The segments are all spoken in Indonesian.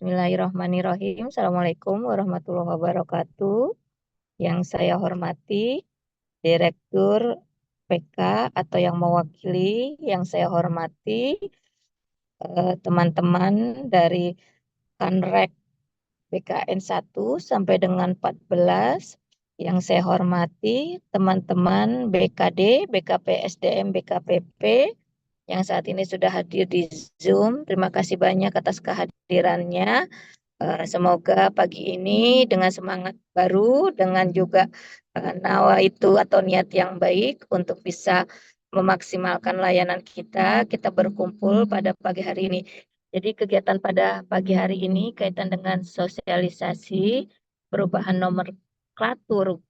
Bismillahirrahmanirrahim. Assalamualaikum warahmatullahi wabarakatuh. Yang saya hormati Direktur PK atau yang mewakili, yang saya hormati teman-teman dari Kanrek BKN 1 sampai dengan 14, yang saya hormati teman-teman BKD, BKP SDM, BKPP yang saat ini sudah hadir di Zoom. Terima kasih banyak atas kehadirannya. Semoga pagi ini dengan semangat baru, dengan juga nawa itu atau niat yang baik untuk bisa memaksimalkan layanan kita, kita berkumpul pada pagi hari ini. Jadi kegiatan pada pagi hari ini kaitan dengan sosialisasi perubahan nomenklatur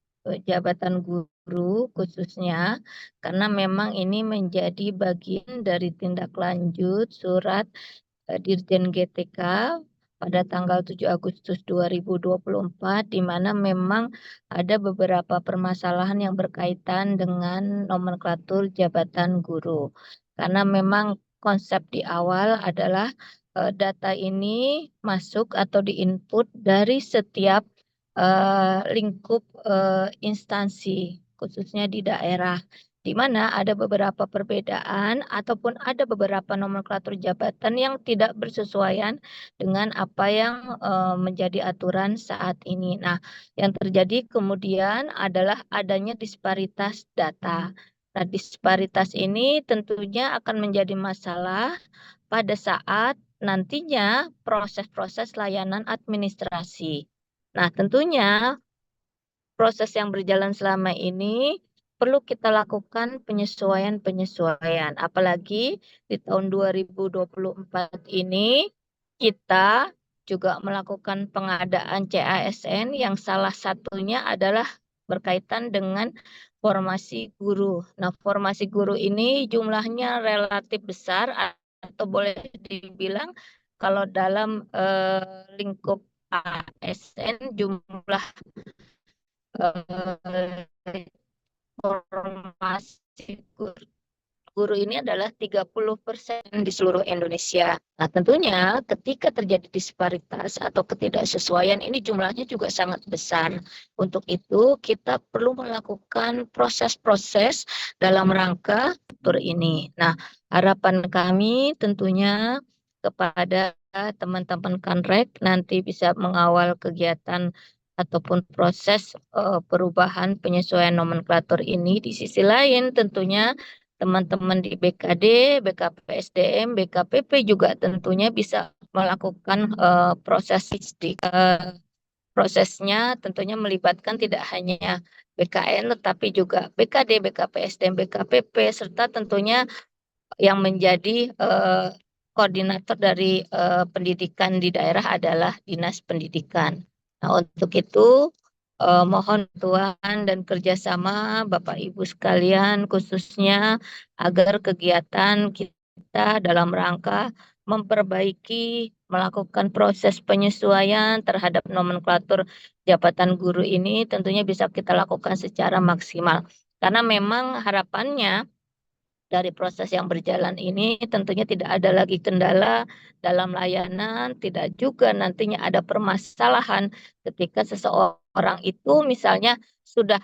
jabatan guru khususnya, karena memang ini menjadi bagian dari tindak lanjut surat Dirjen GTK pada tanggal 7 Agustus 2024, di mana memang ada beberapa permasalahan yang berkaitan dengan nomenklatur jabatan guru. Karena memang konsep di awal adalah data ini masuk atau diinput dari setiap lingkup instansi, khususnya di daerah, di mana ada beberapa perbedaan ataupun ada beberapa nomenklatur jabatan yang tidak bersesuaian dengan apa yang menjadi aturan saat ini. Nah, yang terjadi kemudian adalah adanya disparitas data. Nah, disparitas ini tentunya akan menjadi masalah pada saat nantinya proses-proses layanan administrasi. Nah, tentunya proses yang berjalan selama ini perlu kita lakukan penyesuaian-penyesuaian. Apalagi di tahun 2024 ini kita juga melakukan pengadaan CASN yang salah satunya adalah berkaitan dengan formasi guru. Nah, formasi guru ini jumlahnya relatif besar atau boleh dibilang kalau dalam lingkup ASN jumlah formasi guru ini adalah 30% di seluruh Indonesia. Nah, tentunya ketika terjadi disparitas atau ketidaksesuaian ini jumlahnya juga sangat besar. Untuk itu kita perlu melakukan proses-proses dalam rangka atur ini. Nah, harapan kami tentunya kepada teman-teman Kanrek nanti bisa mengawal kegiatan ataupun proses perubahan penyesuaian nomenklatur ini. Di sisi lain tentunya teman-teman di BKD, BKP SDM, BKPP juga tentunya bisa melakukan proses prosesnya tentunya melibatkan tidak hanya BKN tetapi juga BKD, BKP SDM, BKPP serta tentunya yang menjadi koordinator dari pendidikan di daerah adalah Dinas Pendidikan. Nah, untuk itu mohon bantuan dan kerjasama Bapak Ibu sekalian khususnya agar kegiatan kita dalam rangka memperbaiki, melakukan proses penyesuaian terhadap nomenklatur jabatan guru ini tentunya bisa kita lakukan secara maksimal. Karena memang harapannya dari proses yang berjalan ini tentunya tidak ada lagi kendala dalam layanan, tidak juga nantinya ada permasalahan ketika seseorang itu misalnya sudah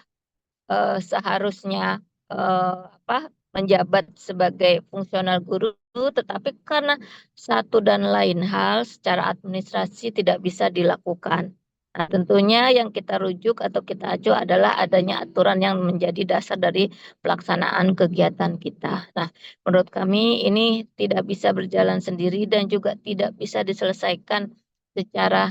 seharusnya menjabat sebagai fungsional guru, tetapi karena satu dan lain hal secara administrasi tidak bisa dilakukan. Nah, tentunya yang kita rujuk atau kita acu adalah adanya aturan yang menjadi dasar dari pelaksanaan kegiatan kita. Nah, menurut kami ini tidak bisa berjalan sendiri dan juga tidak bisa diselesaikan secara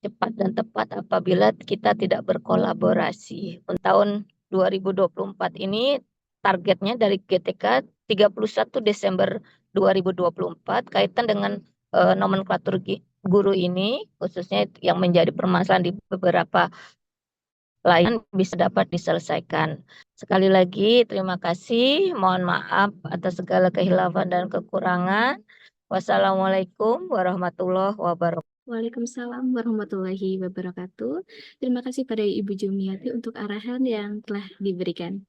cepat dan tepat apabila kita tidak berkolaborasi. Untuk tahun 2024 ini targetnya dari GTK 31 Desember 2024 kaitan dengan nomenklatur guru ini khususnya yang menjadi permasalahan di beberapa lain bisa dapat diselesaikan. Sekali lagi terima kasih, mohon maaf atas segala kehilafan dan kekurangan. Wassalamualaikum warahmatullahi wabarakatuh. Waalaikumsalam warahmatullahi wabarakatuh. Terima kasih pada Ibu Jumiati untuk arahan yang telah diberikan.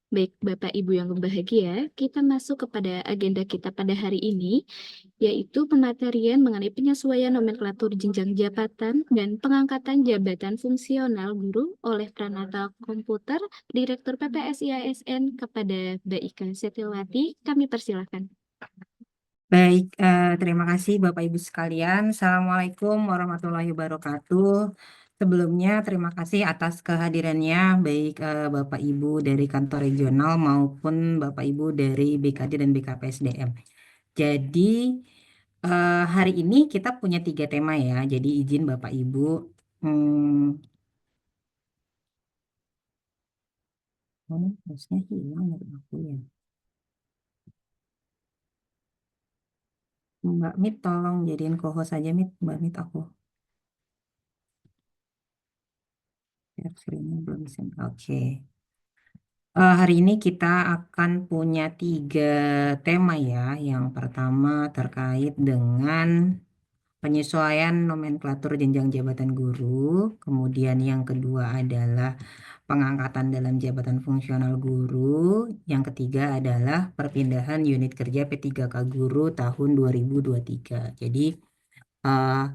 Baik, Bapak Ibu yang berbahagia, kita masuk kepada agenda kita pada hari ini, yaitu pematerian mengenai penyesuaian nomenklatur jenjang jabatan dan pengangkatan jabatan fungsional guru oleh Pranata Komputer Direktur PPSI kepada Mbak Ika Setiawati. Kami persilahkan. Baik, terima kasih Bapak Ibu sekalian. Assalamualaikum warahmatullahi wabarakatuh. Sebelumnya terima kasih atas kehadirannya baik Bapak Ibu dari kantor regional maupun Bapak Ibu dari BKD dan BKPSDM. Jadi hari ini kita punya 3 tema ya. Jadi izin Bapak Ibu. Hmm, Mana harusnya hilang dari aku ya. Mbak Mit tolong jadiin co-host aja Mit, Mbak Mit aku. Share screen-nya belum bisa. Oke. Hari ini kita akan punya 3 tema ya. Yang pertama terkait dengan penyesuaian nomenklatur jenjang jabatan guru. Kemudian yang kedua adalah pengangkatan dalam jabatan fungsional guru. Yang ketiga adalah perpindahan unit kerja P3K guru tahun 2023. Jadi eh,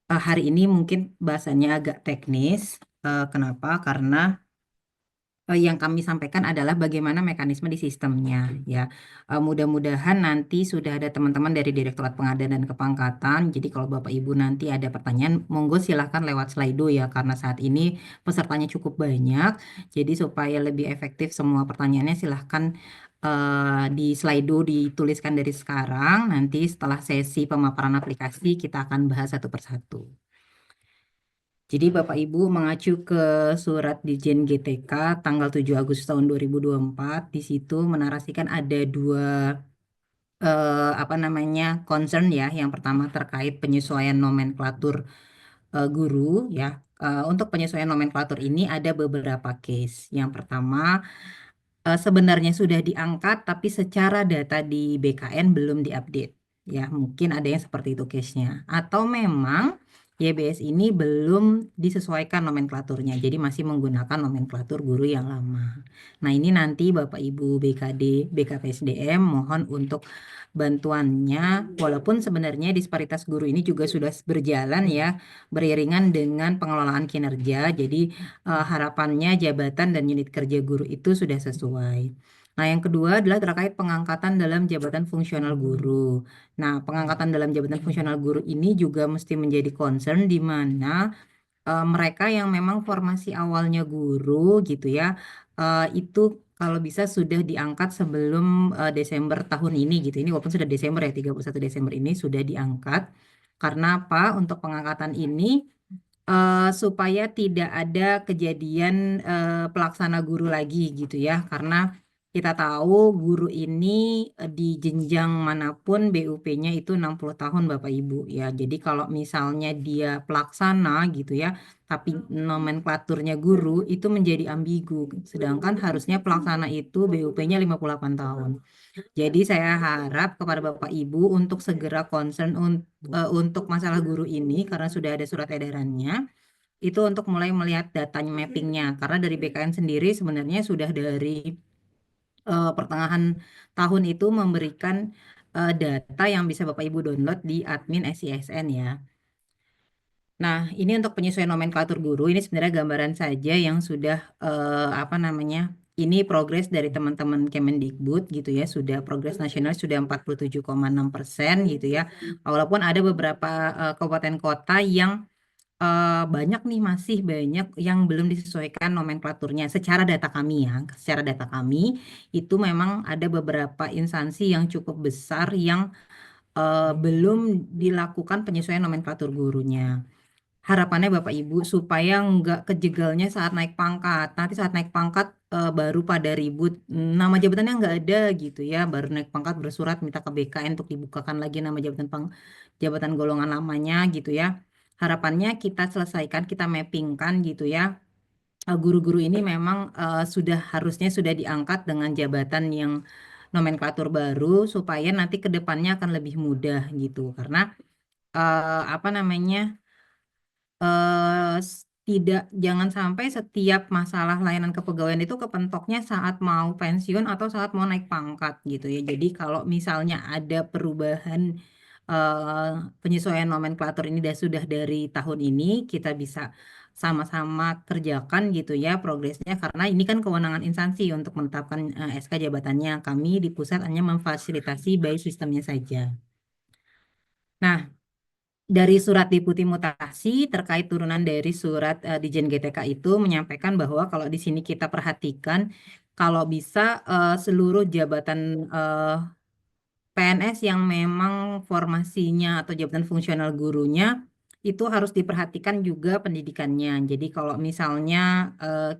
hari ini mungkin bahasannya agak teknis. Kenapa? Karena yang kami sampaikan adalah bagaimana mekanisme di sistemnya ya. Mudah-mudahan nanti sudah ada teman-teman dari Direktorat Pengadaan dan Kepangkatan. Jadi kalau Bapak Ibu nanti ada pertanyaan, monggo silahkan lewat Slido ya, karena saat ini pesertanya cukup banyak. Jadi supaya lebih efektif semua pertanyaannya silahkan di Slido dituliskan dari sekarang. Nanti setelah sesi pemaparan aplikasi kita akan bahas satu persatu. Jadi Bapak Ibu mengacu ke surat Dirjen GTK tanggal 7 Agustus tahun 2024, di situ menarasikan ada 2 concern ya. Yang pertama terkait penyesuaian nomenklatur guru ya. Untuk penyesuaian nomenklatur ini ada beberapa case. Yang pertama sebenarnya sudah diangkat tapi secara data di BKN belum diupdate. Ya, mungkin ada yang seperti itu case-nya. Atau memang YBS ini belum disesuaikan nomenklaturnya, jadi masih menggunakan nomenklatur guru yang lama. Nah, ini nanti Bapak Ibu BKD, BKPSDM mohon untuk bantuannya, walaupun sebenarnya disparitas guru ini juga sudah berjalan ya, beriringan dengan pengelolaan kinerja. Jadi harapannya jabatan dan unit kerja guru itu sudah sesuai. Nah, yang kedua adalah terkait pengangkatan dalam jabatan fungsional guru. Nah, pengangkatan dalam jabatan fungsional guru ini juga mesti menjadi concern di mana mereka yang memang formasi awalnya guru gitu ya, itu kalau bisa sudah diangkat sebelum Desember tahun ini gitu. Ini walaupun sudah Desember ya, 31 Desember ini sudah diangkat. Karena apa? Untuk pengangkatan ini supaya tidak ada kejadian pelaksana guru lagi gitu ya, karena kita tahu guru ini di jenjang manapun BUP-nya itu 60 tahun Bapak Ibu ya. Jadi kalau misalnya dia pelaksana gitu ya, tapi nomenklaturnya guru itu menjadi ambigu. Sedangkan harusnya pelaksana itu BUP-nya 58 tahun. Jadi saya harap kepada Bapak Ibu untuk segera concern untuk masalah guru ini karena sudah ada surat edarannya. Itu untuk mulai melihat datanya mappingnya. Karena dari BKN sendiri sebenarnya sudah dari pertengahan tahun itu memberikan data yang bisa Bapak Ibu download di admin SISN ya. Nah, ini untuk penyesuaian nomenklatur guru, ini sebenarnya gambaran saja yang sudah ini progres dari teman-teman Kemendikbud gitu ya, sudah progres nasional sudah 47,6% gitu ya. Walaupun ada beberapa kabupaten kota yang banyak nih, masih banyak yang belum disesuaikan nomenklaturnya secara data kami ya. Secara data kami itu memang ada beberapa instansi yang cukup besar yang belum dilakukan penyesuaian nomenklatur gurunya. Harapannya Bapak Ibu supaya nggak kejegalnya saat naik pangkat. Nanti saat naik pangkat baru pada ribut, nama jabatannya nggak ada gitu ya. Baru naik pangkat bersurat minta ke BKN untuk dibukakan lagi nama jabatan golongan lamanya gitu ya. Harapannya kita selesaikan, kita mappingkan gitu ya. Guru-guru ini memang harusnya sudah diangkat dengan jabatan yang nomenklatur baru supaya nanti ke depannya akan lebih mudah gitu. Karena apa namanya? jangan sampai setiap masalah layanan kepegawaian itu kepentoknya saat mau pensiun atau saat mau naik pangkat gitu ya. Jadi kalau misalnya ada perubahan eh, penyesuaian nomenklatur ini sudah dari tahun ini, kita bisa sama-sama kerjakan gitu ya progresnya, karena ini kan kewenangan instansi untuk menetapkan SK jabatannya. Kami di pusat hanya memfasilitasi by sistemnya saja. Nah, dari surat deputi mutasi terkait turunan dari surat Dijen GTK itu menyampaikan bahwa kalau di sini kita perhatikan, kalau bisa seluruh jabatan PNS yang memang formasinya atau jabatan fungsional gurunya itu harus diperhatikan juga pendidikannya. Jadi kalau misalnya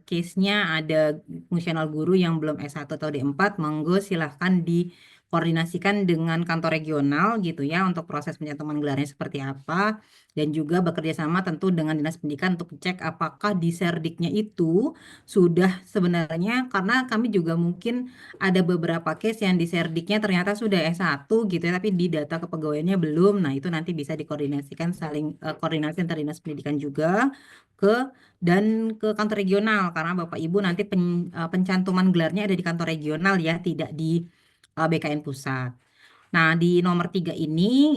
case-nya ada fungsional guru yang belum S1 atau D4, monggo silahkan dikoordinasikan dengan kantor regional gitu ya untuk proses pencantuman gelarnya seperti apa, dan juga bekerja sama tentu dengan Dinas Pendidikan untuk cek apakah di Serdiknya itu sudah sebenarnya, karena kami juga mungkin ada beberapa case yang di Serdiknya ternyata sudah S1 gitu ya, tapi di data kepegawaiannya belum. Nah, itu nanti bisa dikoordinasikan saling koordinasi antar Dinas Pendidikan juga ke dan ke kantor regional, karena Bapak Ibu nanti pencantuman gelarnya ada di kantor regional ya, tidak di BKN pusat. Nah, di nomor 3 ini,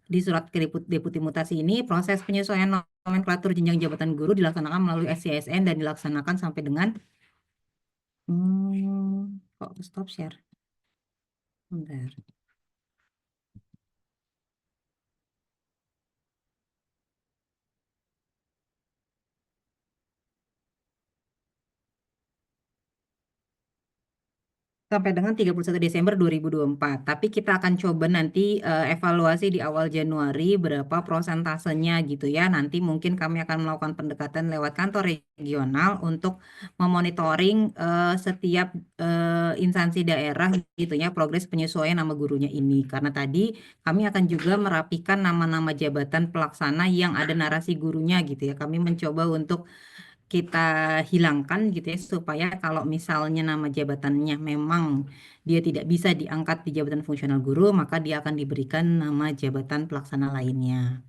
di surat ke deputi mutasi ini, proses penyesuaian nomenklatur jenjang jabatan guru dilaksanakan melalui SCSN dan dilaksanakan sampai dengan kok stop share? Bentar. Sampai dengan 31 Desember 2024. Tapi kita akan coba nanti evaluasi di awal Januari berapa prosentasenya gitu ya. Nanti mungkin kami akan melakukan pendekatan lewat kantor regional untuk memonitoring setiap instansi daerah gitu ya, progres penyesuaian nama gurunya ini. Karena tadi kami akan juga merapikan nama-nama jabatan pelaksana yang ada narasi gurunya gitu ya. Kami mencoba untuk kita hilangkan gitu ya, supaya kalau misalnya nama jabatannya memang dia tidak bisa diangkat di jabatan fungsional guru, maka dia akan diberikan nama jabatan pelaksana lainnya.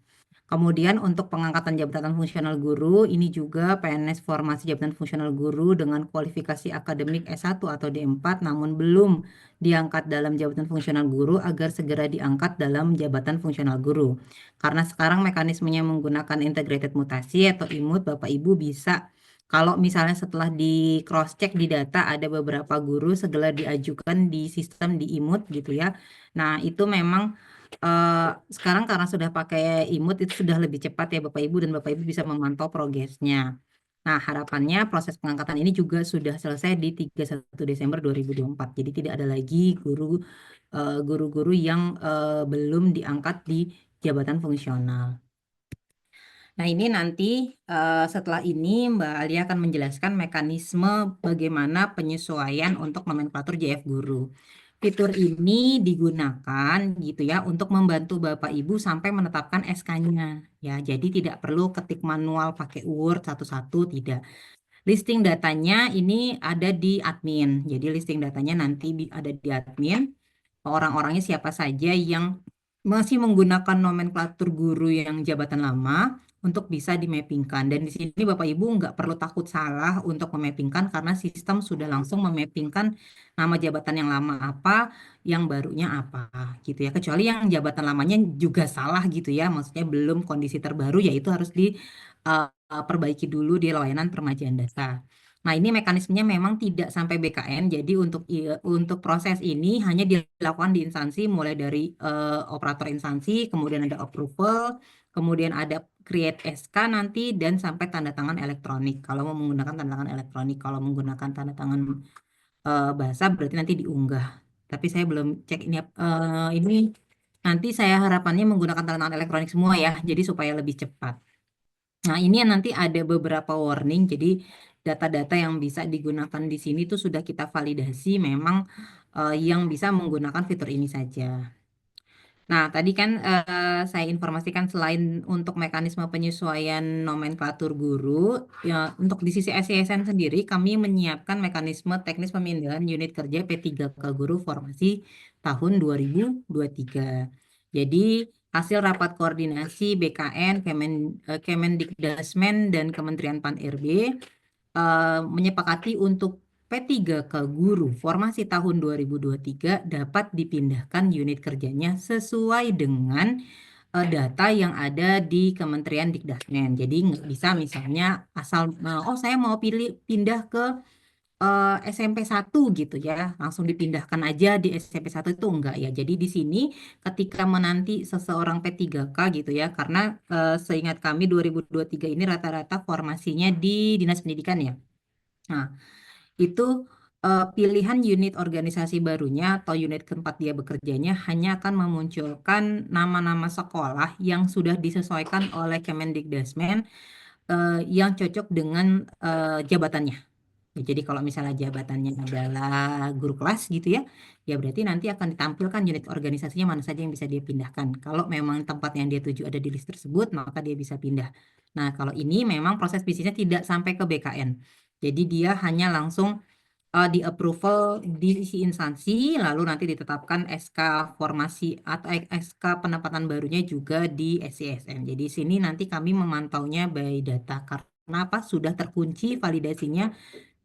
Kemudian untuk pengangkatan jabatan fungsional guru, ini juga PNS formasi jabatan fungsional guru dengan kualifikasi akademik S1 atau D4 namun belum diangkat dalam jabatan fungsional guru agar segera diangkat dalam jabatan fungsional guru. Karena sekarang mekanismenya menggunakan integrated mutasi atau IMUT, Bapak Ibu bisa kalau misalnya setelah di cross check di data ada beberapa guru segera diajukan di sistem di IMUT gitu ya. Nah, itu memang sekarang karena sudah pakai imut itu sudah lebih cepat ya Bapak Ibu, dan Bapak Ibu bisa memantau progresnya. Nah, harapannya proses pengangkatan ini juga sudah selesai di 31 Desember 2024. Jadi tidak ada lagi guru-guru yang belum diangkat di jabatan fungsional. Nah, ini nanti setelah ini Mbak Alia akan menjelaskan mekanisme bagaimana penyesuaian untuk nomenklatur JF guru. Fitur ini digunakan gitu ya untuk membantu Bapak Ibu sampai menetapkan SK-nya ya. Jadi tidak perlu ketik manual pakai Word satu-satu, tidak. Listing datanya ini ada di admin. Jadi listing datanya nanti ada di admin. Orang-orangnya siapa saja yang masih menggunakan nomenklatur guru yang jabatan lama untuk bisa dimappingkan. Dan di sini Bapak Ibu nggak perlu takut salah untuk memappingkan karena sistem sudah langsung memappingkan nama jabatan yang lama apa, yang barunya apa gitu ya. Kecuali yang jabatan lamanya juga salah gitu ya, maksudnya belum kondisi terbaru, yaitu harus diperbaiki dulu di layanan permajaan data. Nah, ini mekanismenya memang tidak sampai BKN. Jadi untuk proses ini hanya dilakukan di instansi, mulai dari operator instansi, kemudian ada approval, kemudian ada create SK nanti, dan sampai tanda tangan elektronik. Kalau mau menggunakan tanda tangan elektronik, kalau menggunakan tanda tangan bahasa berarti nanti diunggah. Tapi saya belum cek ini nanti saya harapannya menggunakan tanda tangan elektronik semua ya, jadi supaya lebih cepat. Nah, ini nanti ada beberapa warning. Jadi data-data yang bisa digunakan di sini tuh sudah kita validasi memang yang bisa menggunakan fitur ini saja. Nah, tadi kan saya informasikan selain untuk mekanisme penyesuaian nomenklatur guru, ya, untuk di sisi SCSN sendiri kami menyiapkan mekanisme teknis pemindahan unit kerja P3K guru formasi tahun 2023. Jadi hasil rapat koordinasi BKN, Kemendikdasmen, dan Kementerian Pan-RB menyepakati untuk P3K guru formasi tahun 2023 dapat dipindahkan unit kerjanya sesuai dengan data yang ada di Kementerian Dikdasmen. Jadi nggak bisa misalnya asal, oh saya mau pindah ke SMP 1 gitu ya, langsung dipindahkan aja di SMP 1 itu enggak ya. Jadi di sini ketika menanti seseorang P3K gitu ya, karena seingat kami 2023 ini rata-rata formasinya di Dinas Pendidikan ya. Nah, itu pilihan unit organisasi barunya atau unit tempat dia bekerjanya hanya akan memunculkan nama-nama sekolah yang sudah disesuaikan oleh Kemendikdasmen yang cocok dengan jabatannya. Ya, jadi kalau misalnya jabatannya adalah guru kelas gitu ya, ya berarti nanti akan ditampilkan unit organisasinya mana saja yang bisa dia pindahkan. Kalau memang tempat yang dia tuju ada di list tersebut, maka dia bisa pindah. Nah, kalau ini memang proses bisnisnya tidak sampai ke BKN. Jadi dia hanya langsung di approval di sisi instansi, lalu nanti ditetapkan SK formasi atau SK penempatan barunya juga di SCSN. Jadi sini nanti kami memantaunya by data karena apa? Sudah terkunci validasinya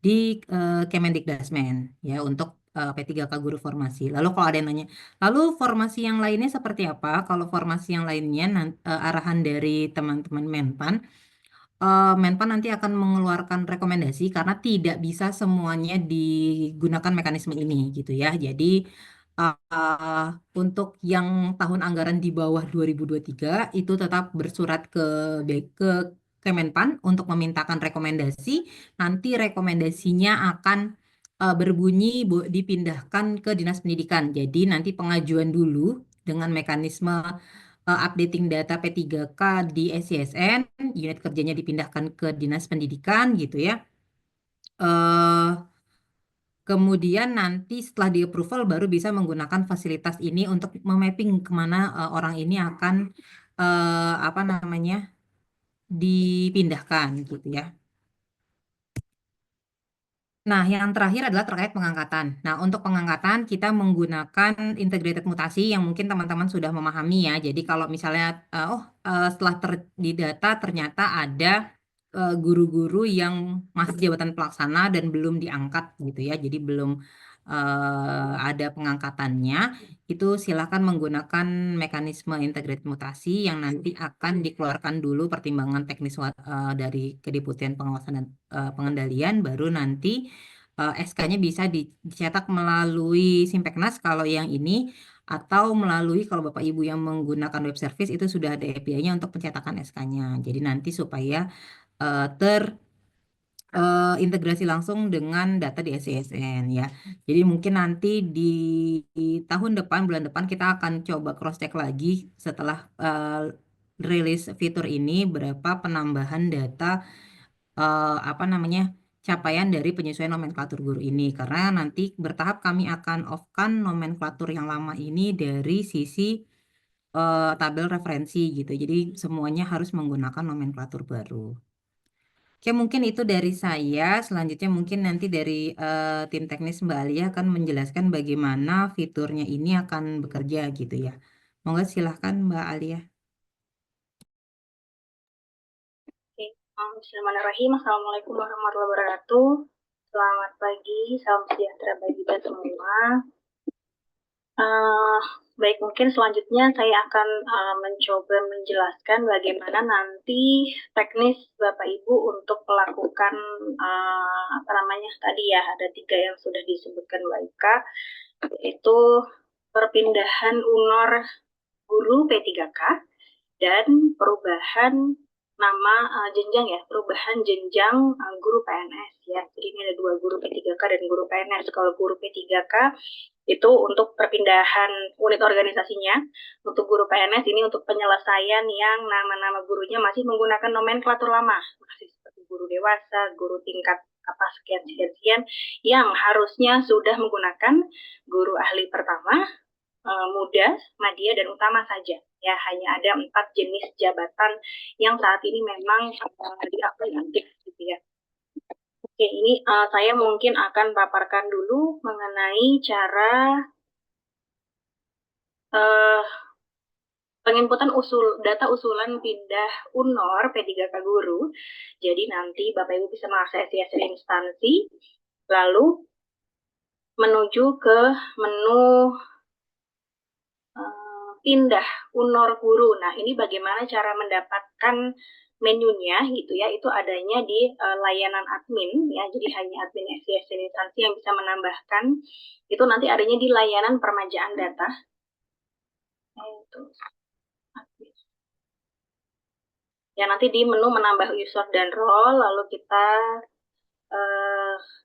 di Kemendikdasmen ya untuk P3K guru formasi. Lalu kalau ada yang nanya, lalu formasi yang lainnya seperti apa? Kalau formasi yang lainnya arahan dari teman-teman Menpan nanti akan mengeluarkan rekomendasi karena tidak bisa semuanya digunakan mekanisme ini gitu ya. Jadi untuk yang tahun anggaran di bawah 2023 itu tetap bersurat ke Kemenpan untuk memintakan rekomendasi. Nanti rekomendasinya akan berbunyi dipindahkan ke Dinas Pendidikan. Jadi nanti pengajuan dulu dengan mekanisme updating data P3K di SCSN, unit kerjanya dipindahkan ke Dinas Pendidikan gitu ya. Kemudian nanti setelah di approval baru bisa menggunakan fasilitas ini untuk memapping kemana orang ini akan apa namanya dipindahkan gitu ya. Nah, yang terakhir adalah terkait pengangkatan. Nah, untuk pengangkatan kita menggunakan integrated mutasi yang mungkin teman-teman sudah memahami ya. Jadi kalau misalnya, setelah di data ternyata ada guru-guru yang masih jabatan pelaksana dan belum diangkat gitu ya. Jadi belum ada pengangkatannya. Itu silakan menggunakan mekanisme integrated mutasi yang nanti akan dikeluarkan dulu pertimbangan teknis dari Kedeputian Pengawasan dan Pengendalian, baru nanti SK-nya bisa dicetak melalui Simpeknas kalau yang ini, atau melalui kalau Bapak Ibu yang menggunakan web service itu sudah ada API-nya untuk pencetakan SK-nya. Jadi nanti supaya integrasi langsung dengan data di SCSN ya. Jadi mungkin nanti di tahun depan, bulan depan kita akan coba cross check lagi setelah rilis fitur ini berapa penambahan data apa namanya capaian dari penyesuaian nomenklatur guru ini, karena nanti bertahap kami akan off-kan nomenklatur yang lama ini dari sisi tabel referensi gitu. Jadi semuanya harus menggunakan nomenklatur baru. Oke, mungkin itu dari saya. Selanjutnya mungkin nanti dari tim teknis Mbak Alia akan menjelaskan bagaimana fiturnya ini akan bekerja gitu ya. Monggo silahkan Mbak Alia. Oke, bismillahirrahmanirrahim. Assalamualaikum warahmatullahi wabarakatuh. Selamat pagi, salam sejahtera bagi kita semua. Baik, mungkin selanjutnya saya akan mencoba menjelaskan bagaimana nanti teknis Bapak Ibu untuk melakukan tadi ya, ada 3 yang sudah disebutkan Mbak Ika, yaitu perpindahan UNOR guru P3K dan perubahan nama jenjang ya, perubahan jenjang guru PNS ya. Jadi ini ada 2 guru P3K dan guru PNS. Kalau guru P3K itu untuk perpindahan unit organisasinya. Untuk guru PNS ini untuk penyelesaian yang nama-nama gurunya masih menggunakan nomenklatur lama, masih seperti guru dewasa, guru tingkat sekian yang harusnya sudah menggunakan guru ahli pertama, muda, madya, dan utama saja. Ya, hanya ada 4 jenis jabatan yang saat ini memang diakui aktif gitu ya. Oke, ini saya mungkin akan paparkan dulu mengenai cara penginputan data usulan pindah UNOR P3K guru. Jadi nanti Bapak Ibu bisa mengakses YSR instansi, lalu menuju ke menu pindah UNOR guru. Nah, ini bagaimana cara mendapatkan menunya gitu ya, itu adanya di layanan admin ya, jadi hanya admin YSR instansi yang bisa menambahkan, itu nanti adanya di layanan permajaan data. Itu. Ya, nanti di menu menambah user dan role, lalu kita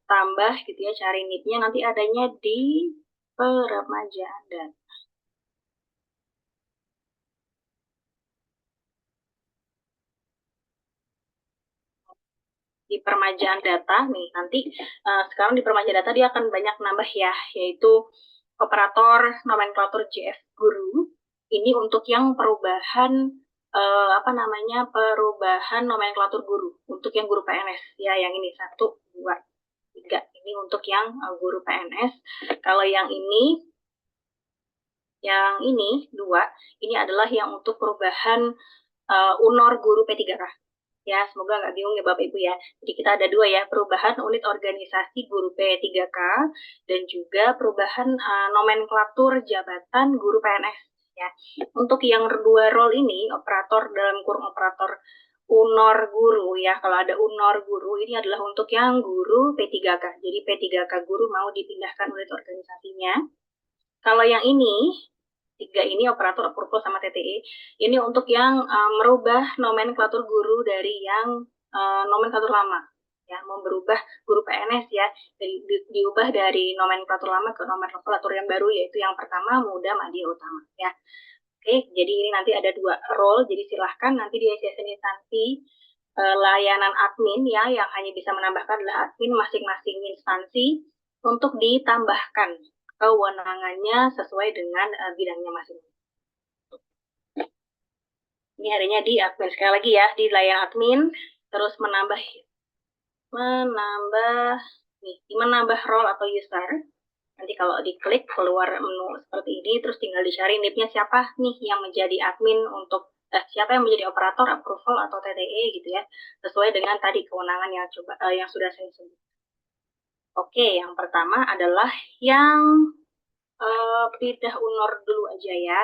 tambah gitu ya, cari NIP-nya, nanti adanya di peremajaan data. Di peremajaan data nih, nanti sekarang di peremajaan data dia akan banyak nambah ya, yaitu operator nomenklatur JF guru. Ini untuk yang perubahan perubahan nomenklatur guru untuk yang guru PNS ya, yang ini 1, 2, 3. Ini untuk yang guru PNS. Kalau yang ini 2, ini adalah yang untuk perubahan UNOR guru P3K. Ya, semoga nggak bingung ya Bapak Ibu ya. Jadi kita ada 2 ya, perubahan unit organisasi guru P3K dan juga perubahan nomenklatur jabatan guru PNS ya. Untuk yang 2 role ini, operator dalam kurung operator UNOR guru ya. Kalau ada UNOR guru, ini adalah untuk yang guru P3K. Jadi P3K guru mau dipindahkan unit organisasinya. Kalau yang ini 3 ini operator approval sama TTE. Ini untuk yang merubah nomenklatur guru dari yang nomenklatur lama. Ya, mau berubah guru PNS ya, diubah dari nomenklatur lama ke nomenklatur yang baru, yaitu yang pertama muda, madya, utama ya. Oke, jadi ini nanti ada 2 role, jadi silahkan nanti di YSR instansi layanan admin ya, yang hanya bisa menambahkan adalah admin masing-masing instansi untuk ditambahkan kewenangannya sesuai dengan bidangnya masing-masing. Ini adanya di admin, sekali lagi ya, di layanan admin, terus menambah role atau user. Nanti kalau diklik keluar menu seperti ini, terus tinggal dicari NIP-nya siapa nih yang menjadi admin untuk siapa yang menjadi operator, approval atau TTE gitu ya, sesuai dengan tadi kewenangan yang sudah saya sebut. Oke, yang pertama adalah yang pindah UNOR dulu aja ya,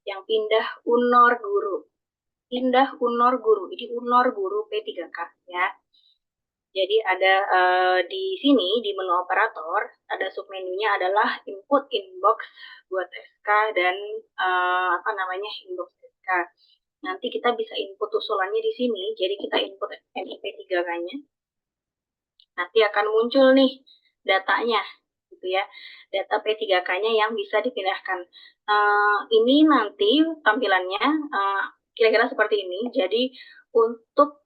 yang pindah UNOR guru. Pindah UNOR guru, ini UNOR guru P3K ya. Jadi ada di sini di menu operator ada submenunya adalah input inbox buat SK dan inbox SK. Nanti kita bisa input usulannya di sini. Jadi kita input NIP 3K-nya. Nanti akan muncul nih datanya gitu ya. Data P3K-nya yang bisa dipindahkan. Ini nanti tampilannya kira-kira seperti ini. Jadi untuk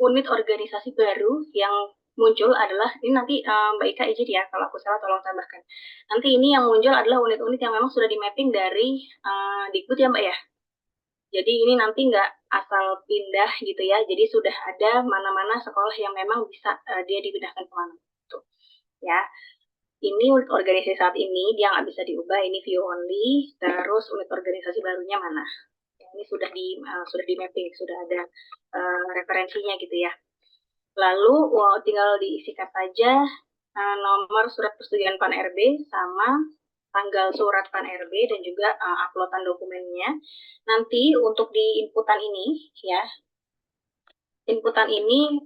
unit organisasi baru yang muncul adalah, ini nanti Mbak Ika izin ya, kalau aku salah tolong tambahkan. Nanti ini yang muncul adalah unit-unit yang memang sudah di mapping dari Dikbud ya Mbak ya. Jadi ini nanti nggak asal pindah gitu ya, jadi sudah ada mana-mana sekolah yang memang bisa dia dipindahkan kemana. Tuh. Ya, ini unit organisasi saat ini dia nggak bisa diubah, ini view only, terus unit organisasi barunya mana. Ini sudah di mapping, sudah ada referensinya gitu ya. Lalu tinggal diisikan saja nomor surat persetujuan PAN RB sama tanggal surat PAN RB dan juga uploadan dokumennya. Nanti untuk di inputan ini ya, inputan ini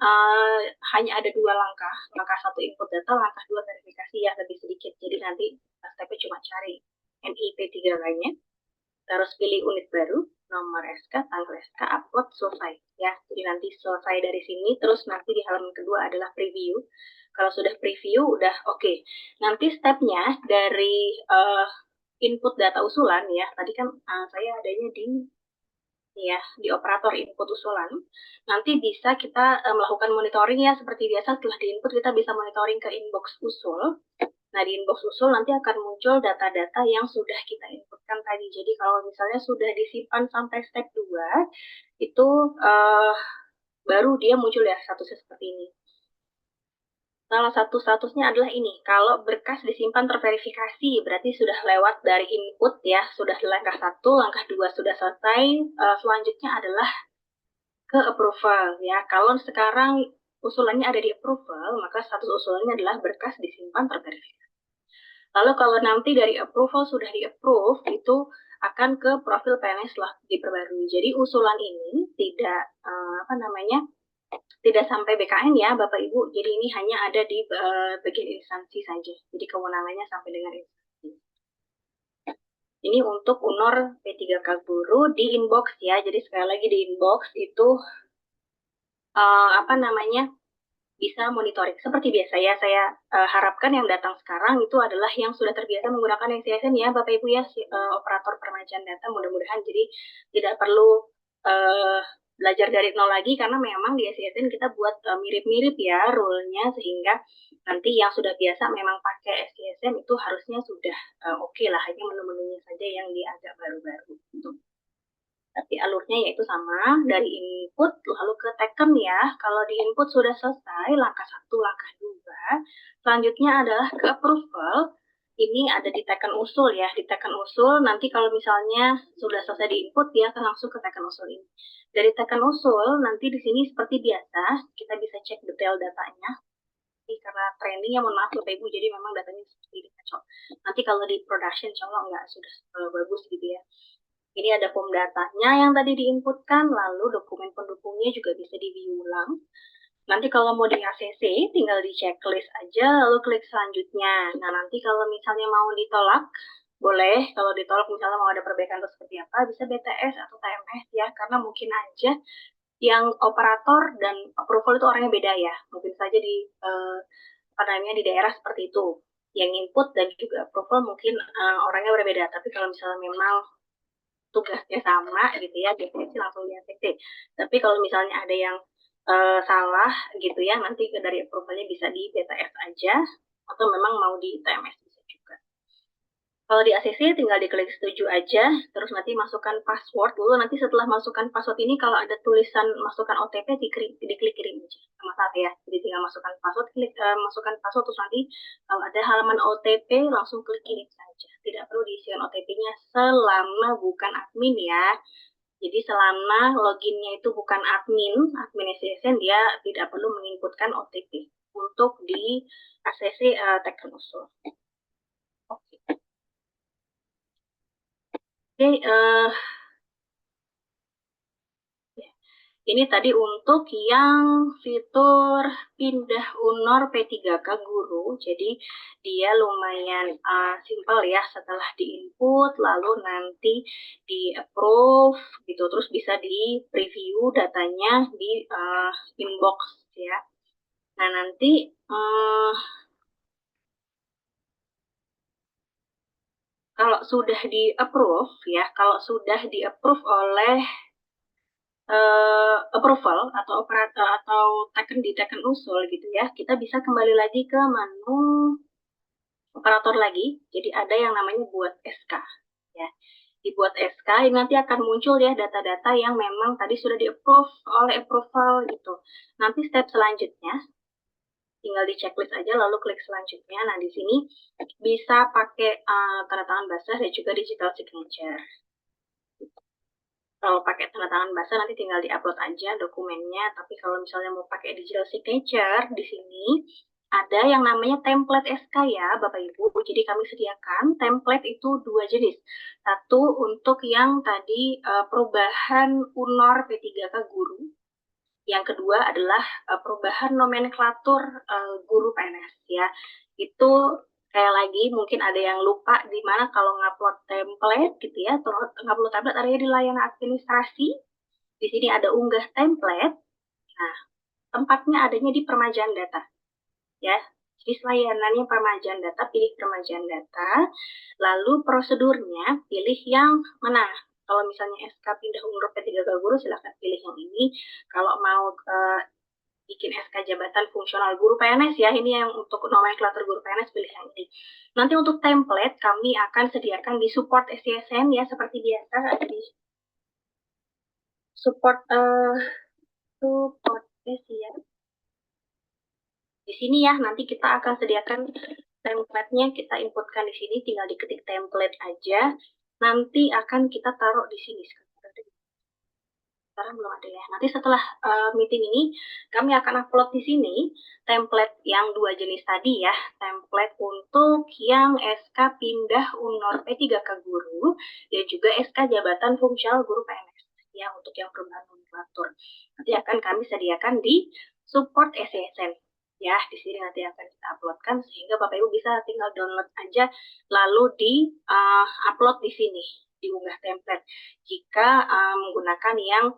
hanya ada 2 langkah. Langkah 1 input data, langkah 2 verifikasi ya, lebih sedikit. Jadi nanti stepnya cuma cari NIP 3K-nya, terus pilih unit baru, nomor SK, tanggal SK, upload, selesai ya. Jadi nanti selesai dari sini, terus nanti di halaman kedua adalah preview. Kalau sudah preview udah oke. Nanti stepnya dari input data usulan ya, tadi kan saya adanya di operator input usulan. Nanti bisa kita melakukan monitoring ya, seperti biasa setelah di input kita bisa monitoring ke inbox usul. Nah, di inbox usul nanti akan muncul data-data yang sudah kita inputkan tadi. Jadi kalau misalnya sudah disimpan sampai step 2, itu baru dia muncul ya statusnya seperti ini. Salah satu statusnya adalah ini, kalau berkas disimpan terverifikasi, berarti sudah lewat dari input ya, sudah langkah 1, langkah 2 sudah selesai, selanjutnya adalah ke approval ya. Kalau sekarang usulannya ada di approval, maka status usulannya adalah berkas disimpan terverifikasi. Lalu kalau nanti dari approval sudah di-approve, itu akan ke profil PNS setelah diperbarui. Jadi usulan ini tidak tidak sampai BKN ya Bapak Ibu. Jadi ini hanya ada di bagian instansi saja. Jadi kewenangannya sampai dengan instansi. Ini untuk UNOR P3K Guru di inbox ya. Jadi sekali lagi di inbox itu bisa monitoring. Seperti biasa ya, saya harapkan yang datang sekarang itu adalah yang sudah terbiasa menggunakan NCSN ya Bapak Ibu ya, operator permajaan data, mudah-mudahan jadi tidak perlu belajar dari nol lagi, karena memang di NCSN kita buat mirip-mirip ya rule-nya, sehingga nanti yang sudah biasa memang pakai NCSN itu harusnya sudah oke lah, hanya menu-menunya saja yang agak baru-baru gitu. Tapi alurnya yaitu sama, dari input lalu ke taken ya. Kalau di input sudah selesai, langkah 1, langkah 2. Selanjutnya adalah ke approval. Ini ada di taken usul ya. Di taken usul, nanti kalau misalnya sudah selesai di input, dia akan langsung ke taken usul ini. Dari taken usul, nanti di sini seperti biasa, kita bisa cek detail datanya. Karena trainingnya mohon maaf Bapak Ibu, jadi memang datanya seperti ini kacau. Nanti kalau di production, insya Allah nggak sudah bagus gitu ya. Ini ada form datanya yang tadi diinputkan, lalu dokumen pendukungnya juga bisa di-view ulang. Nanti kalau mau di ACC, tinggal di checklist aja, lalu klik selanjutnya. Nah, nanti kalau misalnya mau ditolak, boleh. Kalau ditolak misalnya mau ada perbaikan atau seperti apa, bisa BTS atau TMS ya, karena mungkin aja yang operator dan approval itu orangnya beda ya. Mungkin saja di di daerah seperti itu. Yang input dan juga approval mungkin orangnya berbeda. Tapi kalau misalnya memang tugasnya sama gitu ya, biasanya sih langsung di ACC. Tapi kalau misalnya ada yang salah gitu ya, nanti dari approval-nya bisa di BTS aja, atau memang mau di TMS bisa juga. Kalau di ACC tinggal diklik setuju aja, terus nanti masukkan password, lalu nanti setelah masukkan password ini kalau ada tulisan masukkan OTP diklik kirim aja sama saya. Jadi tinggal masukkan password, masukkan password, terus nanti kalau ada halaman OTP langsung klik kirim saja. Tidak perlu diisikan OTP-nya selama bukan admin ya. Jadi selama loginnya itu bukan admin SCSN, dia tidak perlu menginputkan OTP untuk di ACC taken usul. Oke, ini tadi untuk yang fitur pindah UNOR P3K Guru. Jadi dia lumayan simpel ya, setelah di-input lalu nanti di-approve gitu, terus bisa di-preview datanya di inbox ya. Nah, nanti kalau sudah di-approve ya, kalau sudah di-approve oleh approval atau operator atau taken usul gitu ya, kita bisa kembali lagi ke menu operator lagi. Jadi ada yang namanya buat SK ya. Dibuat SK, ini nanti akan muncul ya data-data yang memang tadi sudah di-approve oleh approval gitu. Nanti step selanjutnya tinggal di checklist aja lalu klik selanjutnya. Nah, di sini bisa pakai tanda tangan basah dan juga digital signature. Kalau pakai tanda tangan basah nanti tinggal di-upload aja dokumennya, tapi kalau misalnya mau pakai digital signature, di sini ada yang namanya template SK ya Bapak Ibu. Jadi kami sediakan template itu 2 jenis. Satu untuk yang tadi perubahan UNOR P3K Guru. Yang kedua adalah perubahan nomenklatur guru PNS ya. Itu kayak lagi mungkin ada yang lupa di mana kalau ngupload template gitu ya, ngupload template ada di layanan administrasi. Di sini ada unggah template. Nah, tempatnya adanya di permajaan data. Ya. Jadi layanannya permajaan data, pilih permajaan data. Lalu prosedurnya pilih yang mana? Kalau misalnya SK pindah UNOR P3K Guru silahkan pilih yang ini. Kalau mau bikin SK jabatan fungsional guru PNS ya, ini yang untuk nomenklatur guru PNS pilih yang ini. Nanti untuk template kami akan sediakan di support SCSN ya, seperti biasa ada di support SCSN. Di sini ya, nanti kita akan sediakan template-nya, kita inputkan di sini, tinggal diketik template aja. Nanti akan kita taruh di sini. Sekarang belum ada ya. Nanti setelah meeting ini, kami akan upload di sini template yang 2 jenis tadi ya. Template untuk yang SK pindah UNOR P3K guru, dan juga SK jabatan fungsional guru PNS. Ya, untuk yang perubahan nomenklatur. Nanti akan kami sediakan di support SSN. Ya, di sini nanti akan kita uploadkan, sehingga Bapak Ibu bisa tinggal download aja, lalu di upload di sini, diunggah template. Jika menggunakan yang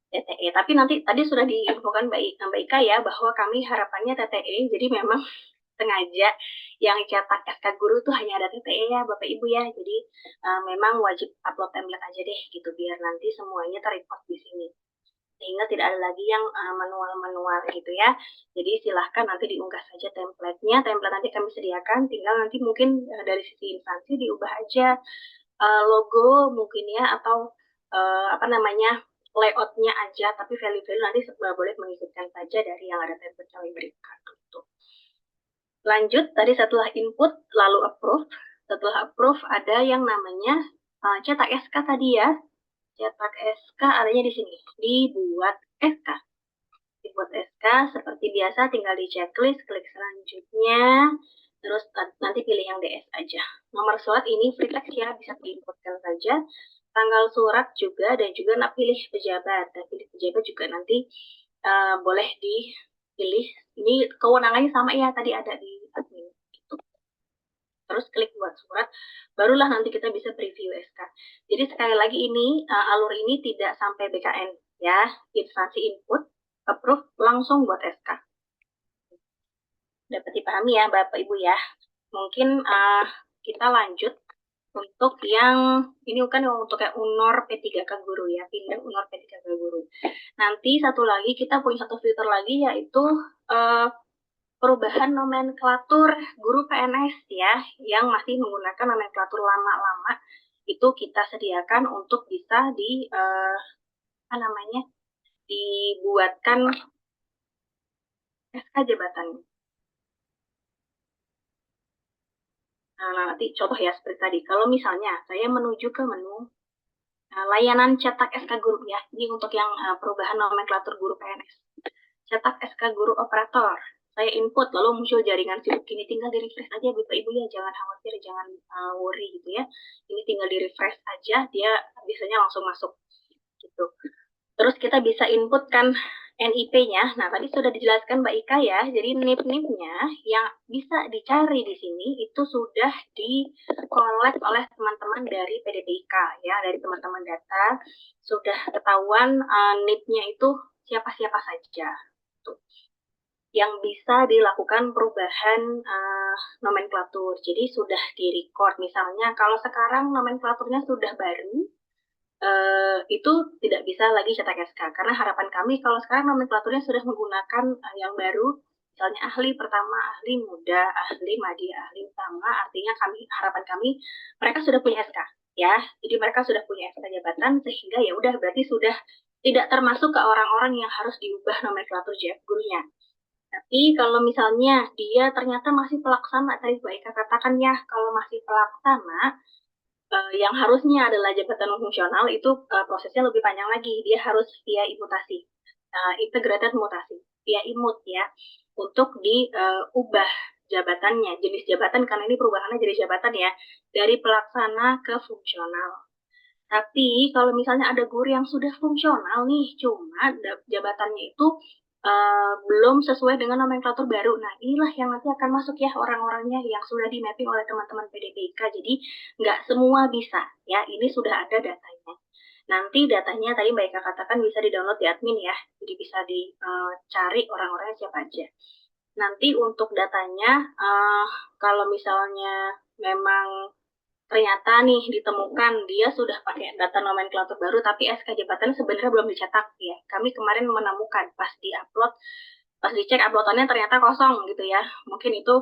TTE. Tapi nanti tadi sudah diinfokan Mbak Ika ya, bahwa kami harapannya TTE, jadi memang sengaja yang cetak SK guru itu hanya ada TTE ya Bapak Ibu ya. Jadi memang wajib upload template aja deh gitu, biar nanti semuanya terrecord di sini. Sehingga tidak ada lagi yang manual-manual gitu ya. Jadi silahkan nanti diunggah saja template-nya. Template nanti kami sediakan, tinggal nanti mungkin dari sisi instansi diubah aja logo mungkin ya, atau layout-nya aja, tapi value-value nanti boleh mengikutkan saja dari yang ada template yang diberikan. Gitu. Lanjut, tadi setelah input, lalu approve. Setelah approve, ada yang namanya cetak SK tadi ya. Cetak SK adanya di sini, dibuat SK. Dibuat SK, seperti biasa tinggal di checklist, klik selanjutnya, terus nanti pilih yang DS aja. Nomor surat ini free text ya, bisa diinputkan saja. Tanggal surat juga, dan juga pilih pejabat. Dan pilih pejabat juga nanti boleh dipilih. Ini kewenangannya sama ya, tadi ada di admin. Gitu. Terus klik buat surat, barulah nanti kita bisa preview SK. Jadi sekali lagi ini, alur ini tidak sampai BKN ya, instansi input, approve, langsung buat SK. Dapat dipahami ya Bapak Ibu ya. Mungkin kita lanjut. Untuk yang ini kan untuk yang UNOR P3K guru ya, pindah UNOR P3K guru. Nanti satu lagi kita punya satu filter lagi, yaitu perubahan nomenklatur guru PNS ya, yang masih menggunakan nomenklatur lama-lama. Itu kita sediakan untuk bisa dibuatkan SK jabatan. Nah, nanti contoh ya seperti tadi. Kalau misalnya saya menuju ke menu layanan cetak SK guru ya. Ini untuk yang perubahan nomenklatur guru PNS. Cetak SK guru operator. Saya input lalu muncul jaringan sibuk ini, tinggal di refresh aja Bapak Ibu ya, jangan khawatir, jangan worry gitu ya. Ini tinggal di refresh aja, dia biasanya langsung masuk gitu. Terus kita bisa input kan NIP-nya. Nah, tadi sudah dijelaskan Mbak Ika ya. Jadi NIP-NIP-nya yang bisa dicari di sini itu sudah di-collect oleh teman-teman dari PDPIK ya, dari teman-teman data. Sudah ketahuan NIP-nya itu siapa-siapa saja. Tuh. Yang bisa dilakukan perubahan nomenklatur. Jadi sudah di-record. Misalnya kalau sekarang nomenklaturnya sudah baru, itu tidak bisa lagi cetak SK, karena harapan kami kalau sekarang nomenklaturnya sudah menggunakan yang baru, misalnya ahli pertama, ahli muda, ahli madya, ahli utama, artinya harapan kami mereka sudah punya SK ya, jadi mereka sudah punya SK jabatan, sehingga ya udah berarti sudah tidak termasuk ke orang-orang yang harus diubah nomenklatur gurunya. Tapi kalau misalnya dia ternyata masih pelaksana, tadi Mbak Ika katakan ya, kalau masih pelaksana yang harusnya adalah jabatan fungsional itu prosesnya lebih panjang lagi. Dia harus via imutasi, integrated mutasi, via imut ya, untuk diubah jabatannya, jenis jabatan, karena ini perubahannya jenis jabatan ya, dari pelaksana ke fungsional. Tapi kalau misalnya ada guru yang sudah fungsional nih, cuma jabatannya itu belum sesuai dengan nomenklatur baru. Nah, inilah yang nanti akan masuk ya orang-orangnya yang sudah di-mapping oleh teman-teman PDPIK. Jadi, nggak semua bisa ya. Ini sudah ada datanya. Nanti datanya tadi Mbak Ika katakan bisa di-download di admin ya. Jadi bisa dicari orang-orangnya siapa aja. Nanti untuk datanya, kalau misalnya memang ternyata nih ditemukan dia sudah pakai data nomenklatur baru, tapi SK jabatan sebenarnya belum dicetak ya. Kami kemarin menemukan pas di-upload, pas dicek uploadannya ternyata kosong gitu ya. Mungkin itu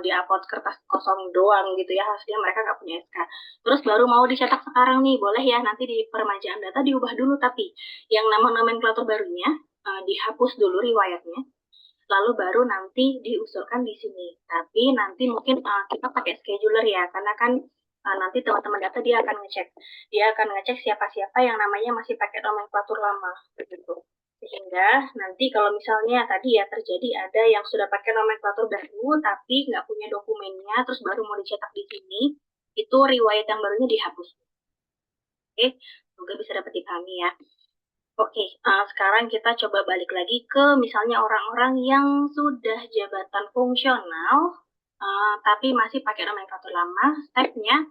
di-upload kertas kosong doang gitu ya, hasilnya mereka nggak punya SK. Terus baru mau dicetak sekarang nih, boleh ya nanti di peremajaan data diubah dulu, tapi yang nama nomenklatur barunya dihapus dulu riwayatnya. lalu baru nanti diusulkan di sini. Tapi nanti mungkin kita pakai scheduler ya, karena kan nanti teman-teman data dia akan ngecek siapa-siapa yang namanya masih pakai nomenklatur lama, begitu. Sehingga nanti kalau misalnya tadi ya terjadi ada yang sudah pakai nomenklatur baru tapi nggak punya dokumennya, terus baru mau dicetak di sini, itu riwayat yang barunya dihapus. Oke, semoga bisa dapat dipahami ya. Oke, sekarang kita coba balik lagi ke misalnya orang-orang yang sudah jabatan fungsional, tapi masih pakai nomenklatur lama. Stepnya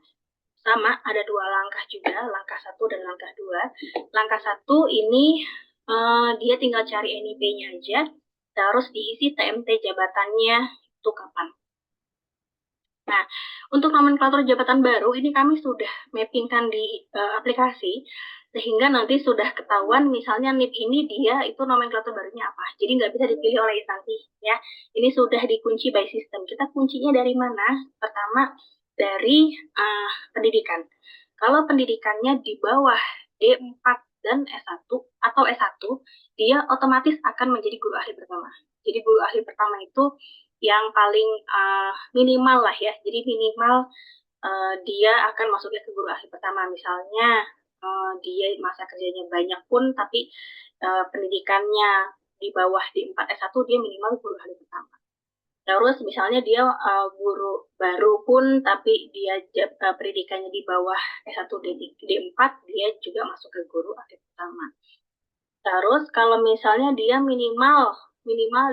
sama, ada 2 langkah juga, langkah 1 dan langkah 2. Langkah 1 ini dia tinggal cari NIP-nya aja, terus diisi TMT jabatannya itu kapan. Nah, untuk nomenklatur jabatan baru ini kami sudah mappingkan di aplikasi, sehingga nanti sudah ketahuan misalnya NIP ini dia itu nomenklatur barunya apa. Jadi nggak bisa dipilih oleh instansi ya. Ini sudah dikunci by system. Kita kuncinya dari mana? Pertama dari pendidikan. Kalau pendidikannya di bawah D4 dan S1 atau S1, dia otomatis akan menjadi guru ahli pertama. Jadi guru ahli pertama itu yang paling minimal lah ya. Jadi minimal dia akan masuknya ke guru ahli pertama. Misalnya dia masa kerjanya banyak pun tapi pendidikannya di bawah D4 S1, dia minimal guru ahli pertama. Terus misalnya dia guru baru pun tapi dia pendidikannya di bawah S1 D4, dia juga masuk ke guru ahli pertama. Terus kalau misalnya dia minimal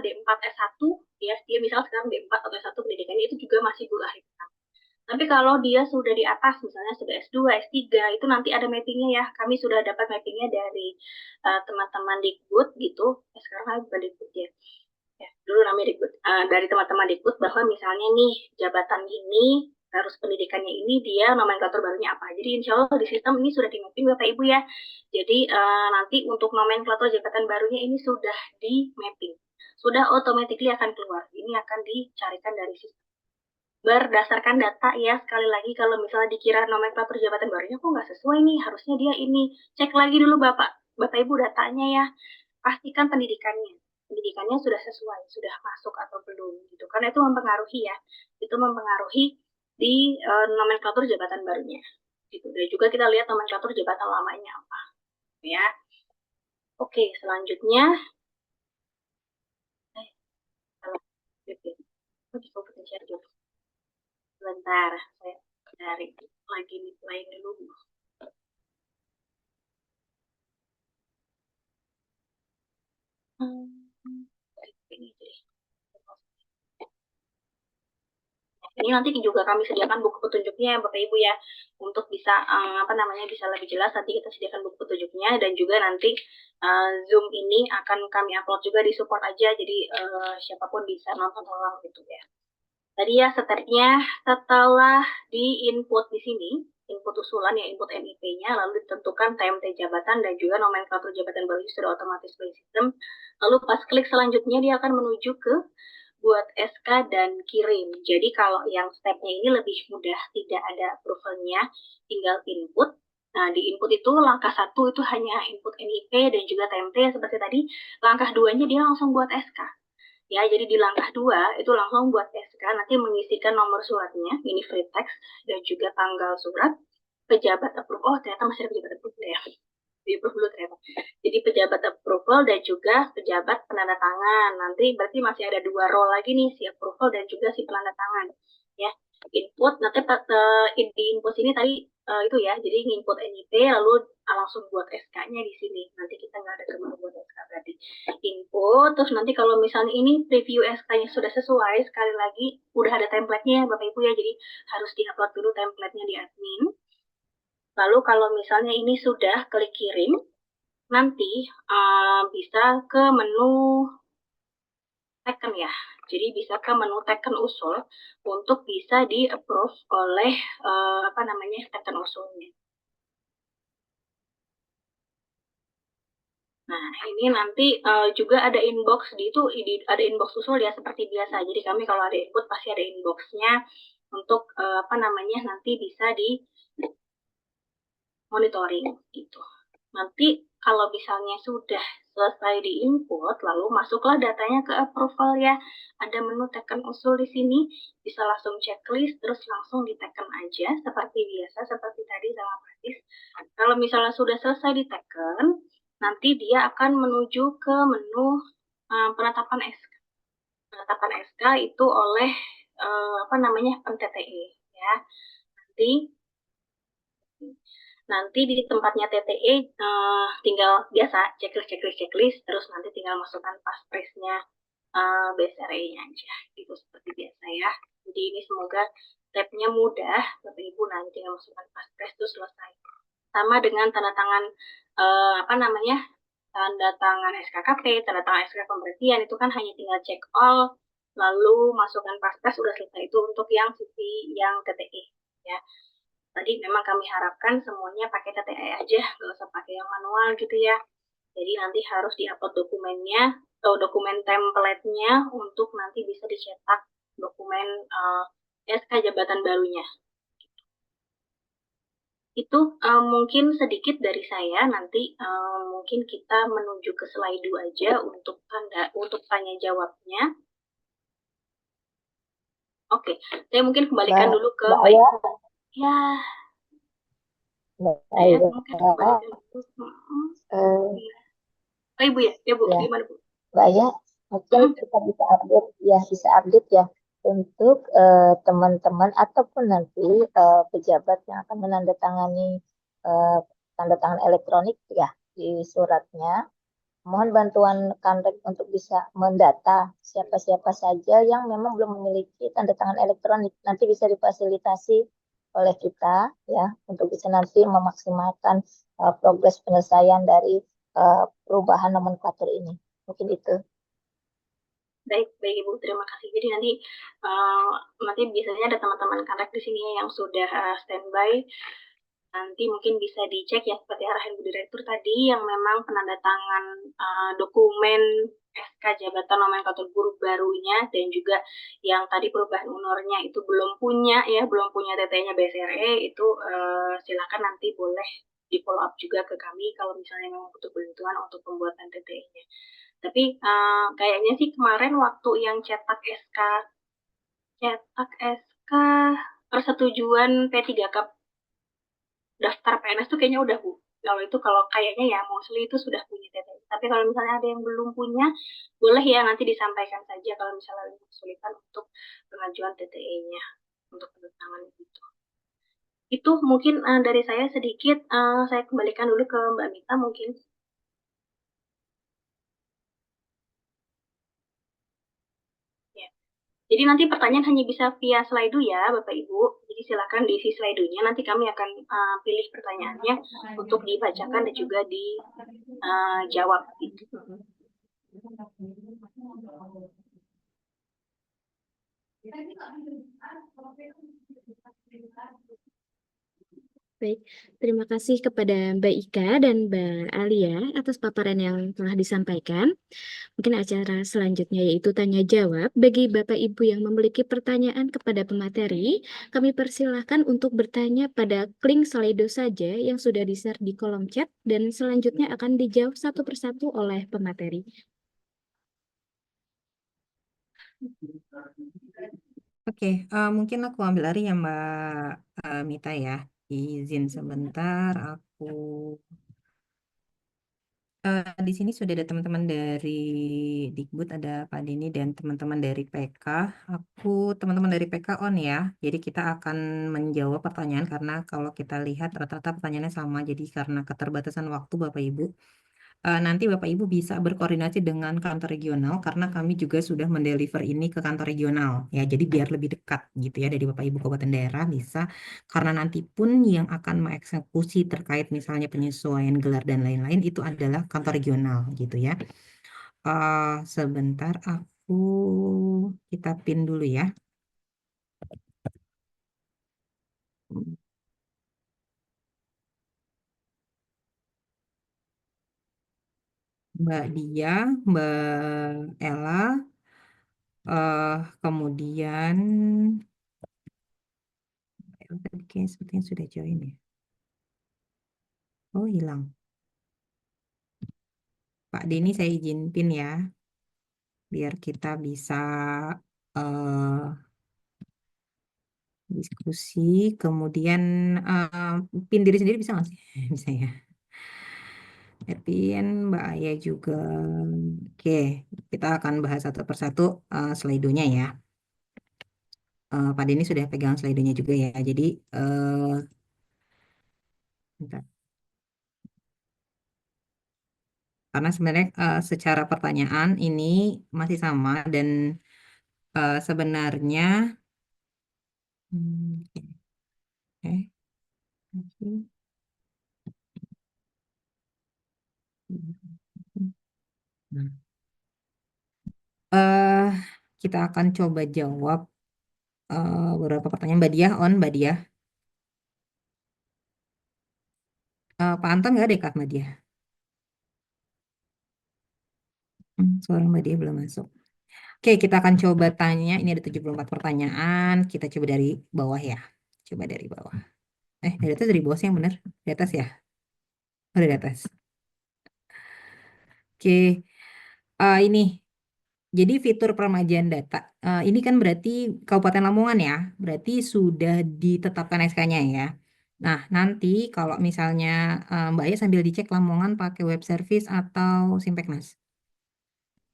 D4 S1 ya, dia misal sekarang D4 atau S1 pendidikannya itu juga masih guru ahli pertama. Tapi kalau dia sudah di atas, misalnya sudah S2, S3, itu nanti ada mappingnya ya. Kami sudah dapat mappingnya dari teman-teman Dikbud gitu. Sekarang bukan Dikbud ya. Dulu namanya Dikbud. Dari teman-teman Dikbud bahwa misalnya nih jabatan ini, terus pendidikannya ini, dia nomenklatur barunya apa. Jadi insya Allah di sistem ini sudah di mapping Bapak Ibu ya. Jadi nanti untuk nomenklatur jabatan barunya ini sudah di mapping. Sudah automatically akan keluar. Ini akan dicarikan dari sistem. Berdasarkan data ya, sekali lagi kalau misalnya dikira nomenklatur jabatan barunya kok nggak sesuai nih, harusnya dia ini. Cek lagi dulu Bapak Ibu datanya ya. Pastikan pendidikannya sudah sesuai, sudah masuk atau belum gitu. Karena itu mempengaruhi ya. Itu mempengaruhi di nomenklatur jabatan barunya. Gitu. Dan juga kita lihat nomenklatur jabatan lamanya apa. Ya. Oke, selanjutnya sebentar, saya cari lagi nih lain dulu. Ini nanti juga kami sediakan buku petunjuknya Bapak Ibu ya, untuk bisa bisa lebih jelas. Nanti kita sediakan buku petunjuknya dan juga nanti Zoom ini akan kami upload juga di support aja, jadi siapapun bisa nonton ulang gitu ya. Tadi ya stepnya setelah di input di sini, input usulan ya, input NIP-nya, lalu ditentukan TMT jabatan dan juga nomenklatur jabatan baru sudah otomatis by system. Lalu pas klik selanjutnya dia akan menuju ke buat SK dan kirim. Jadi kalau yang stepnya ini lebih mudah, tidak ada approval-nya, tinggal input. Nah, di input itu langkah 1 itu hanya input NIP dan juga TMT seperti tadi. Langkah 2-nya dia langsung buat SK. Ya, jadi di langkah 2 itu langsung buat SK, nanti mengisikan nomor suratnya, ini free text, dan juga tanggal surat, pejabat approval, oh ternyata masih ada pejabat approval ya, di approve dulu ternyata. Jadi pejabat approval dan juga pejabat penanda tangan, nanti berarti masih ada 2 role lagi nih, si approval dan juga si penanda tangan. Ya, input, nanti di input ini tadi itu ya, jadi input NIP lalu langsung buat SK-nya di sini. Nanti kita nggak ada kemana buat SK berarti. Input, terus nanti kalau misalnya ini preview SK-nya sudah sesuai, sekali lagi udah ada template-nya Bapak Ibu ya, jadi harus di-upload dulu template-nya di admin. Lalu kalau misalnya ini sudah klik kirim, nanti bisa ke menu taken ya. Jadi bisa ke menu taken usul untuk bisa di-approve oleh taken usulnya. Nah, ini nanti juga ada inbox ada inbox usul ya seperti biasa. Jadi kami kalau ada input pasti ada inbox-nya untuk nanti bisa di monitoring gitu. Nanti kalau misalnya sudah Selesai di-input, lalu masuklah datanya ke approval ya. Ada menu teken usul di sini, bisa langsung checklist, terus langsung diteken aja seperti biasa, seperti tadi sama praktis. Kalau misalnya sudah selesai diteken, nanti dia akan menuju ke menu penetapan SK. Penetapan SK itu oleh pen-TTE ya. Nanti di tempatnya TTE tinggal biasa checklist, terus nanti tinggal masukkan paspresnya BSRE-nya aja, gitu seperti biasa ya. Jadi ini semoga stepnya mudah, Bapak Ibu nanti tinggal masukkan paspres itu selesai. Sama dengan tanda tangan tanda tangan SKKP, tanda tangan SK pemberhentian itu kan hanya tinggal check all, lalu masukkan paspres udah selesai. Itu untuk yang sisi yang TTE ya. Tadi memang kami harapkan semuanya pakai TTE aja, nggak usah pakai yang manual gitu ya. Jadi nanti harus diupload dokumennya atau dokumen template-nya untuk nanti bisa dicetak dokumen SK jabatan barunya. Itu mungkin sedikit dari saya. Nanti mungkin kita menuju ke slide 2 aja untuk tanya jawabnya. Oke, saya mungkin kembalikan dulu ke Mbak Aya, ya. Mbak Saya Aya, mungkin kembalikan dulu. Oh, Ibu ya? Ya, Bu. Ya. Gimana, Bu? Mbak Aya, mungkin kita bisa update ya untuk teman-teman ataupun nanti pejabat yang akan menandatangani tanda tangan elektronik ya di suratnya. Mohon bantuan Kanrek untuk bisa mendata siapa-siapa saja yang memang belum memiliki tanda tangan elektronik. Nanti bisa difasilitasi oleh kita ya untuk bisa nanti memaksimalkan progres penyelesaian dari perubahan nomenklatur ini. Mungkin itu. Baik Ibu, terima kasih. Jadi nanti biasanya ada teman-teman Kanrek di sini yang sudah standby. Nanti mungkin bisa dicek ya seperti arahan Bu Direktur tadi yang memang penandatangan dokumen SK jabatan nomenklatur guru barunya dan juga yang tadi perubahan unornya itu belum punya TT-nya BSRE itu silakan nanti boleh di follow up juga ke kami kalau misalnya memang butuh bantuan untuk pembuatan TT-nya. Tapi kayaknya sih kemarin waktu yang cetak SK persetujuan P3K daftar PNS tuh kayaknya udah, Bu. Kalau kayaknya ya mostly itu sudah punya TT. Tapi kalau misalnya ada yang belum punya, boleh ya nanti disampaikan saja kalau misalnya ada kesulitan untuk pengajuan TTE-nya untuk penandatangan itu. Itu mungkin dari saya sedikit. Saya kembalikan dulu ke Mbak Mita mungkin. Jadi nanti pertanyaan hanya bisa via slide ya, Bapak Ibu. Jadi silakan diisi slide-nya. Nanti kami akan pilih pertanyaannya untuk dibacakan dan juga dijawab. Baik, terima kasih kepada Mbak Ika dan Mbak Alia atas paparan yang telah disampaikan. Mungkin acara selanjutnya yaitu tanya jawab. Bagi Bapak Ibu yang memiliki pertanyaan kepada pemateri, kami persilahkan untuk bertanya pada link Slido saja yang sudah di-share di kolom chat dan selanjutnya akan dijawab satu persatu oleh pemateri. Oke, mungkin aku ambil lari ya Mbak Mita ya. Izin sebentar, aku di sini sudah ada teman-teman dari Dikbud, ada Pak Dini dan teman-teman dari PK. Teman-teman dari PK on ya. Jadi kita akan menjawab pertanyaan karena kalau kita lihat rata-rata pertanyaannya sama. Jadi karena keterbatasan waktu Bapak Ibu. Nanti Bapak Ibu bisa berkoordinasi dengan kantor regional karena kami juga sudah mendeliver ini ke kantor regional ya. Jadi biar lebih dekat gitu ya dari Bapak Ibu kabupaten daerah bisa karena nanti pun yang akan mengeksekusi terkait misalnya penyesuaian gelar dan lain-lain itu adalah kantor regional gitu ya. Sebentar kita pin dulu ya. Mbak Dia, Mbak Ella, kemudian tadi kayaknya sepertinya sudah join ya. Oh, hilang. Pak Denny saya izin pin ya, biar kita bisa eh, diskusi. Kemudian pin diri sendiri bisa nggak sih? Bisa ya. Pin Mbak Aya juga. Oke, kita akan bahas satu persatu slide-nya ya. Pak Denny sudah pegang slide-nya juga ya. Jadi bentar. Karena sebenarnya secara pertanyaan ini masih sama dan sebenarnya oke. Nah, eh kita akan coba jawab beberapa pertanyaan. Mbak Diah Mbak Diah. Pak Anton nggak ada Kak Mbak Diah? Suara Mbak Diah belum masuk. Oke, kita akan coba tanya. Ini ada 74 pertanyaan. Kita coba dari bawah ya. Coba dari bawah. Dari atas, dari bawah sih yang benar. Di atas ya? Oh, dari atas. Oke. Ini. Jadi fitur peremajaan data. Ini kan berarti Kabupaten Lamongan ya. Berarti sudah ditetapkan SK-nya ya. Nah, nanti kalau misalnya Mbak Aya sambil dicek Lamongan pakai web service atau Simpeknas.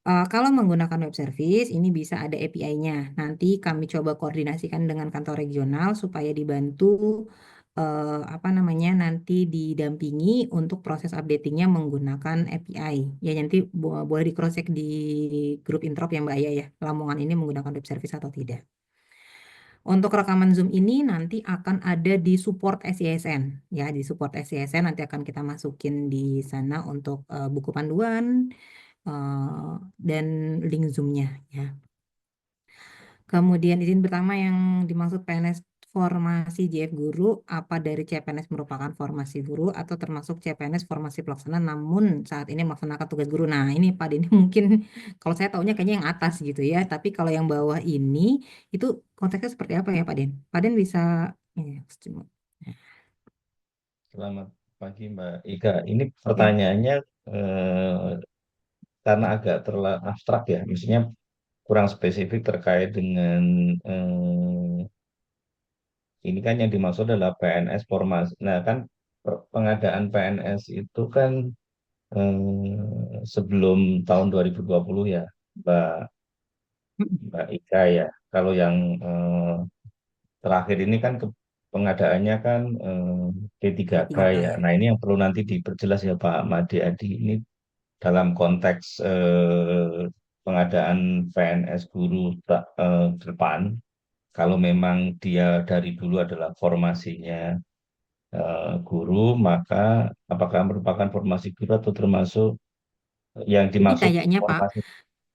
Kalau menggunakan web service, ini bisa ada API-nya. Nanti kami coba koordinasikan dengan kantor regional supaya dibantu apa namanya nanti didampingi untuk proses updatingnya menggunakan API. Ya nanti boleh di cross check di grup Introp ya Mbak Aya ya. Lamongan ini menggunakan web service atau tidak. Untuk rekaman Zoom ini nanti akan ada di support SISN ya, di support SISN nanti akan kita masukin di sana untuk buku panduan dan link Zoom-nya ya. Kemudian izin pertama yang dimaksud PNS formasi JF guru, apa dari CPNS merupakan formasi guru atau termasuk CPNS formasi pelaksana namun saat ini melaksanakan tugas guru. Nah ini Pak Denny mungkin kalau saya tahunya kayaknya yang atas gitu ya, tapi kalau yang bawah ini itu konteksnya seperti apa ya Pak Den? Pak Den bisa Selamat pagi Mbak Ika. Ini pertanyaannya karena agak terlalu abstrak ya, maksudnya kurang spesifik terkait dengan ini kan yang dimaksud adalah PNS formasi. Nah kan pengadaan PNS itu kan sebelum tahun 2020 ya, Mbak Ika ya. Kalau yang terakhir ini kan pengadaannya kan P3K ya. Nah ini yang perlu nanti diperjelas ya Pak Made Adi. Ini dalam konteks pengadaan PNS guru ke depan, kalau memang dia dari dulu adalah formasinya guru, maka apakah merupakan formasi guru atau termasuk yang Ini dimaksud kayaknya Pak, formasi? eh,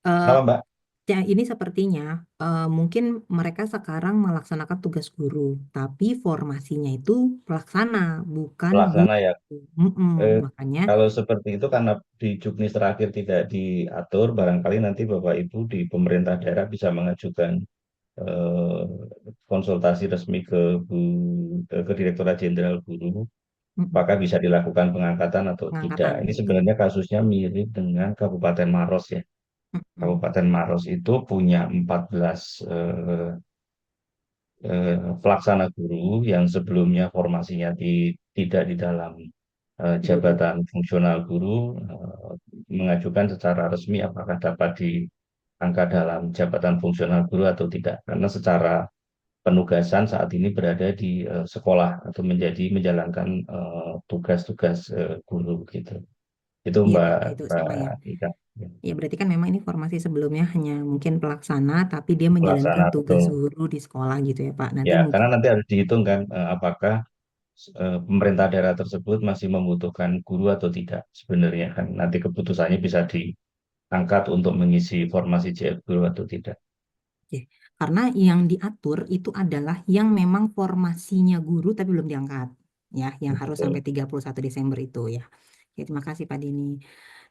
Kenapa Mbak? ya, ini sepertinya mungkin mereka sekarang melaksanakan tugas guru, tapi formasinya itu pelaksana, bukan Pelaksana guru. ya. Eh, Makanya Kalau seperti itu karena di Juknis terakhir tidak diatur, barangkali nanti Bapak Ibu di pemerintah daerah bisa mengajukan eh, konsultasi resmi ke ke Direktorat Jenderal Guru, mm-mm, apakah bisa dilakukan pengangkatan atau tidak. pengangkatan Ini betul. sebenarnya kasusnya mirip dengan Kabupaten Maros ya. Mm-mm, Kabupaten Maros itu punya 14 pelaksana guru yang sebelumnya formasinya tidak di dalam guru. jabatan fungsional guru, mengajukan secara resmi apakah dapat diangkat dalam jabatan fungsional guru atau tidak. Karena secara penugasan saat ini berada di sekolah atau menjalankan tugas-tugas guru gitu. Itu Iya Mbak Pak, itu Mbak sama ya. Ika. Ya berarti kan memang ini formasi sebelumnya hanya mungkin pelaksana, tapi dia menjalankan Pelaksana tugas betul. guru di sekolah gitu ya Pak. Nanti Ya, mungkin karena nanti harus dihitung kan apakah pemerintah daerah tersebut masih membutuhkan guru atau tidak sebenarnya kan nanti keputusannya bisa diangkat untuk mengisi formasi JF guru atau tidak. oke. Karena yang diatur itu adalah yang memang formasinya guru tapi belum diangkat. Ya, yang harus sampai Betul. 31 Desember itu ya. Oke, terima kasih Pak Dini.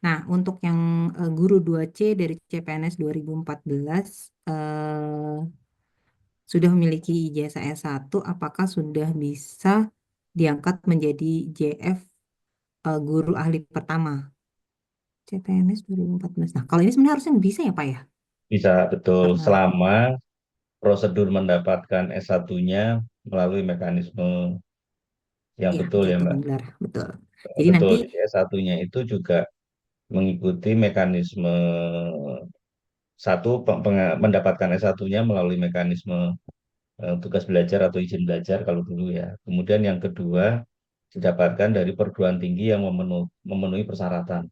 Nah, untuk yang guru 2C dari CPNS 2014 sudah memiliki ijazah S1, apakah sudah bisa diangkat menjadi JF guru ahli pertama? CPNS 2014. Nah, kalau ini sebenarnya harusnya bisa ya, Pak ya? Bisa betul Karena selama prosedur mendapatkan S1-nya melalui mekanisme yang iya betul ya gitu, Mbak. benar, betul. Jadi Betul, nanti jadi S1-nya itu juga mengikuti mekanisme mendapatkan S1-nya melalui mekanisme tugas belajar atau izin belajar kalau dulu ya. Kemudian yang kedua didapatkan dari perguruan tinggi yang memenuhi persyaratan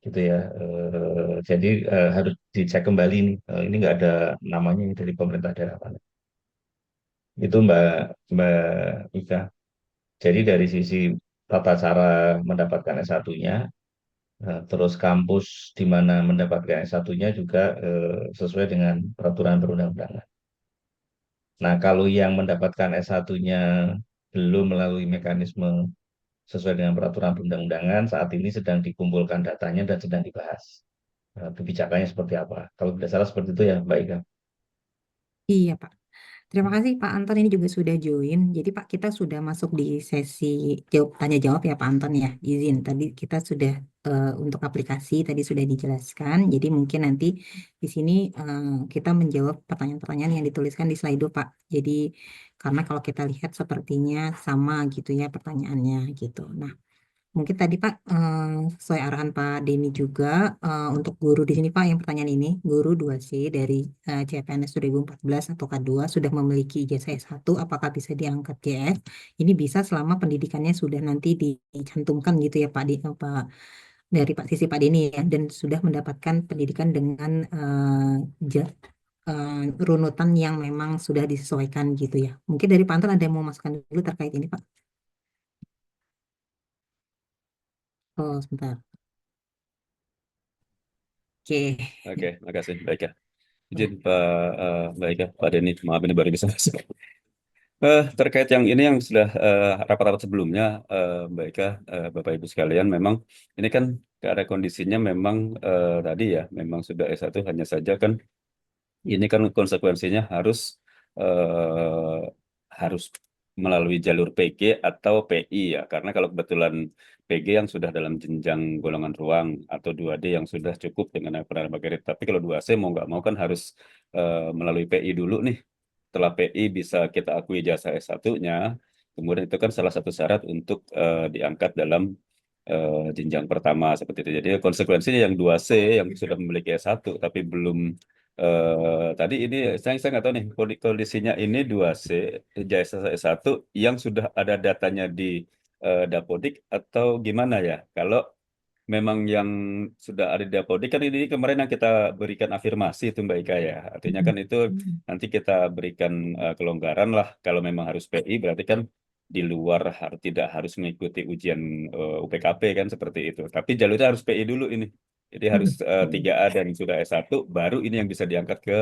gitu ya. Jadi harus dicek kembali nih. Ini nggak ada namanya ini dari pemerintah daerah mana. Itu Mbak Mbak Ika. Jadi dari sisi tata cara mendapatkan S1-nya, terus kampus di mana mendapatkan S1-nya juga sesuai dengan peraturan perundang-undangan. Nah, kalau yang mendapatkan S1-nya belum melalui mekanisme sesuai dengan peraturan perundang-undangan, saat ini sedang dikumpulkan datanya dan sedang dibahas. Kebijakannya seperti apa. Kalau tidak salah seperti itu ya, Mbak Ika. iya Pak. Terima kasih Pak Anton ini juga sudah join. Jadi Pak kita sudah masuk di sesi tanya jawab ya Pak Anton ya. Izin tadi kita sudah untuk aplikasi tadi sudah dijelaskan. Jadi mungkin nanti di sini kita menjawab pertanyaan-pertanyaan yang dituliskan di slide Pak. Jadi karena kalau kita lihat sepertinya sama gitu ya pertanyaannya gitu. Nah, mungkin tadi Pak, sesuai arahan Pak Denny juga, untuk guru di sini Pak yang pertanyaan ini, guru 2C dari CPNS 2014 atau K2 sudah memiliki ijazah S1, apakah bisa diangkat GS? Ini bisa selama pendidikannya sudah nanti dicantumkan gitu ya Pak, Pak dari Pak sisi Pak Denny ya, dan sudah mendapatkan pendidikan dengan runutan yang memang sudah disesuaikan gitu ya. Mungkin dari Pak Anton ada yang mau masukkan dulu terkait ini Pak? Oh sebentar. Oke. Oke, makasih. Baik ya. Izin Pak, baik ya, Pak Denny. Maaf ini baru bisa masuk. Terkait yang ini yang sudah rapat-rapat sebelumnya, baik ya, Bapak Ibu sekalian, memang ini kan karena kondisinya memang tadi ya, memang sudah S1 hanya saja kan ini kan konsekuensinya harus melalui jalur PG atau PI ya, karena kalau kebetulan PG yang sudah dalam jenjang golongan ruang atau 2D yang sudah cukup dengan penerimaan kredit, tapi kalau 2C mau nggak mau kan harus melalui PI dulu nih. Setelah PI bisa kita akui jasa S1-nya, kemudian itu kan salah satu syarat untuk diangkat dalam jenjang pertama seperti itu. Jadi konsekuensinya yang 2C yang sudah memiliki S1 tapi belum tadi ini saya nggak tahu nih kondisinya ini 2C jasa S1 yang sudah ada datanya di Dapodik atau gimana ya? Kalau memang yang sudah ada di Dapodik kan ini kemarin yang kita berikan afirmasi itu Mbak Ika ya. Artinya kan itu nanti kita berikan kelonggaran lah kalau memang harus PI berarti kan di luar tidak harus mengikuti ujian UPKP kan seperti itu. Tapi jalurnya harus PI dulu ini. Jadi harus 3A dan sudah S1 baru ini yang bisa diangkat ke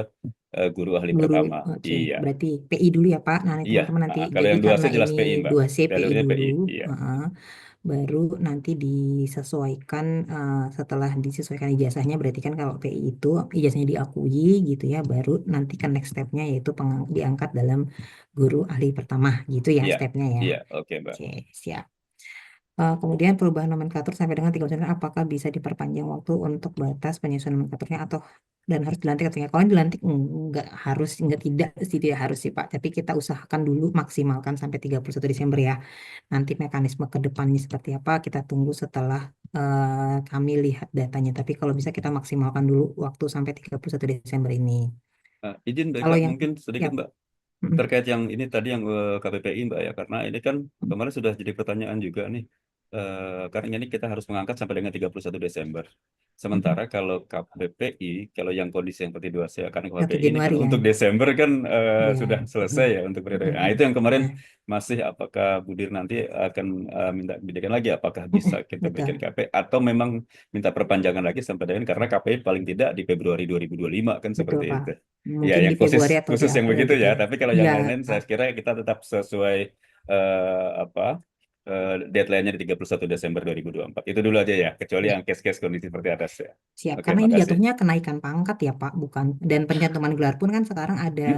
guru ahli Guru, pertama. oke. Iya. Berarti PI dulu ya Pak. Nah, Iya. teman-teman nanti. Kalau Jadi yang 2C karena jelas ini PI Mbak. 2C PI Jalurnya dulu, PI. Iya. baru nanti disesuaikan setelah disesuaikan ijazahnya. Berarti kan kalau PI itu ijazahnya diakui gitu ya, baru nanti kan next stepnya yaitu diangkat dalam guru ahli pertama gitu ya Iya. stepnya ya. Iya. Oke Mbak. Oke, siap. Kemudian perubahan nomenklatur sampai dengan 3 bulan apakah bisa diperpanjang waktu untuk batas penyesuaian nomenklaturnya atau dan harus dilantik katanya. Kalau dilantik enggak harus, enggak tidak sih, tidak harus sih Pak. Tapi kita usahakan dulu maksimalkan sampai 31 Desember ya. Nanti mekanisme ke depannya seperti apa kita tunggu setelah kami lihat datanya. Tapi kalau bisa kita maksimalkan dulu waktu sampai 31 Desember ini. Izin Mbak Kalau Ika, yang mungkin ya, sedikit Mbak. Terkait yang ini tadi yang KPPI Mbak ya, karena ini kan kemarin sudah jadi pertanyaan juga nih. Karena ini kita harus mengangkat sampai dengan 31 Desember. Sementara kalau KPPI, kalau yang kondisi yang seperti 2C, karena 1 KPPI ini kan Januari ya. untuk Desember kan Iya. sudah selesai ya untuk periode. Nah itu yang kemarin masih apakah Budir nanti akan minta kebijakan lagi, apakah bisa kita Betul. berikan KPI atau memang minta perpanjangan lagi sampai dengan karena KPI paling tidak di Februari 2025 kan Betul seperti Pak. itu. Ya, Mungkin yang di Februari atau di khusus yang April begitu gitu ya. ya. Tapi kalau Iya, yang lain-lain, saya kira kita tetap sesuai apa deadline-nya di 31 Desember 2024. Itu dulu aja ya, kecuali yang case-case kondisi seperti atas ya. siap. Oke, Karena ini makasih. jatuhnya kenaikan pangkat ya Pak, bukan. Dan pencantuman gelar pun kan sekarang ada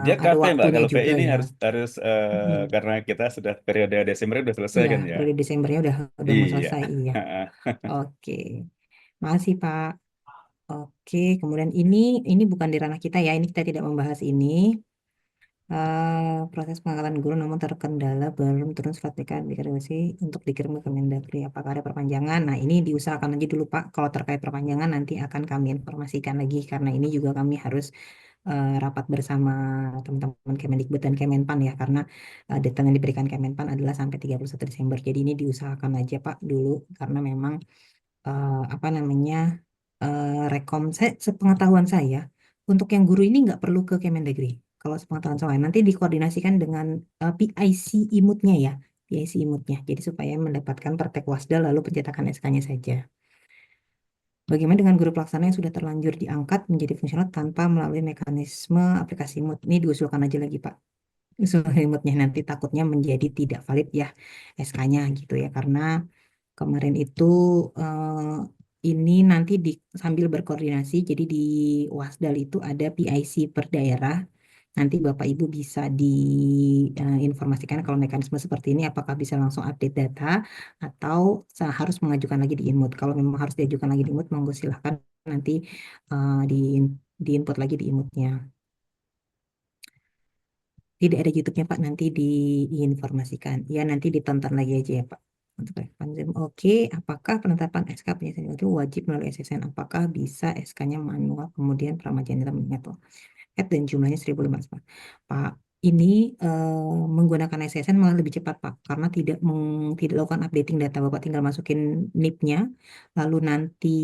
Dia ada KP Mbak. waktunya Kalau PI juga ini ya. harus karena kita sudah periode Desember udah selesai Iya, kan ya. periode Desembernya udah mau Iya. selesai. Iya. Oke. Makasih, Pak. Oke, kemudian ini bukan di ranah kita ya, ini kita tidak membahas ini. Proses pengangkatan guru namun terkendala belum turun surat deklarasi untuk dikirim ke Kemendagri. Apakah ada perpanjangan? Nah, ini diusahakan lagi dulu, Pak. Kalau terkait perpanjangan nanti akan kami informasikan lagi karena ini juga kami harus rapat bersama teman-teman Kemendikbud dan Kemenpan ya, karena deadline yang diberikan Kemenpan adalah sampai 31 Desember. Jadi ini diusahakan aja, Pak, dulu karena memang apa namanya sepengetahuan saya untuk yang guru ini nggak perlu ke Kemendagri. Kalau sepengetahuan saya nanti dikoordinasikan dengan PIC imutnya ya, PIC imutnya. Jadi supaya mendapatkan praktek wasda lalu pencetakan SK-nya saja. Bagaimana dengan guru pelaksana yang sudah terlanjur diangkat menjadi fungsional tanpa melalui mekanisme aplikasi imut? Ini diusulkan aja lagi, Pak. Usul imutnya nanti takutnya menjadi tidak valid ya SK-nya gitu ya, karena kemarin itu ini nanti sambil berkoordinasi, jadi di Wasdal itu ada PIC per daerah. Nanti Bapak Ibu bisa diinformasikan kalau mekanisme seperti ini apakah bisa langsung update data atau harus mengajukan lagi di input. Kalau memang harus diajukan lagi di input, monggo silahkan nanti di input lagi di inputnya. Tidak ada YouTube-nya, Pak, nanti diinformasikan. Ya, nanti ditonton lagi aja ya, Pak. Untuk relevan Zoom. Oke, apakah penetapan SK penyelesaian itu wajib melalui SSN? Apakah bisa SK-nya manual, kemudian Pramajani mengingat dan jumlahnya 1.500, Pak. Pak, ini menggunakan SSN malah lebih cepat, Pak, karena tidak lakukan updating data. Bapak tinggal masukin NIP-nya, lalu nanti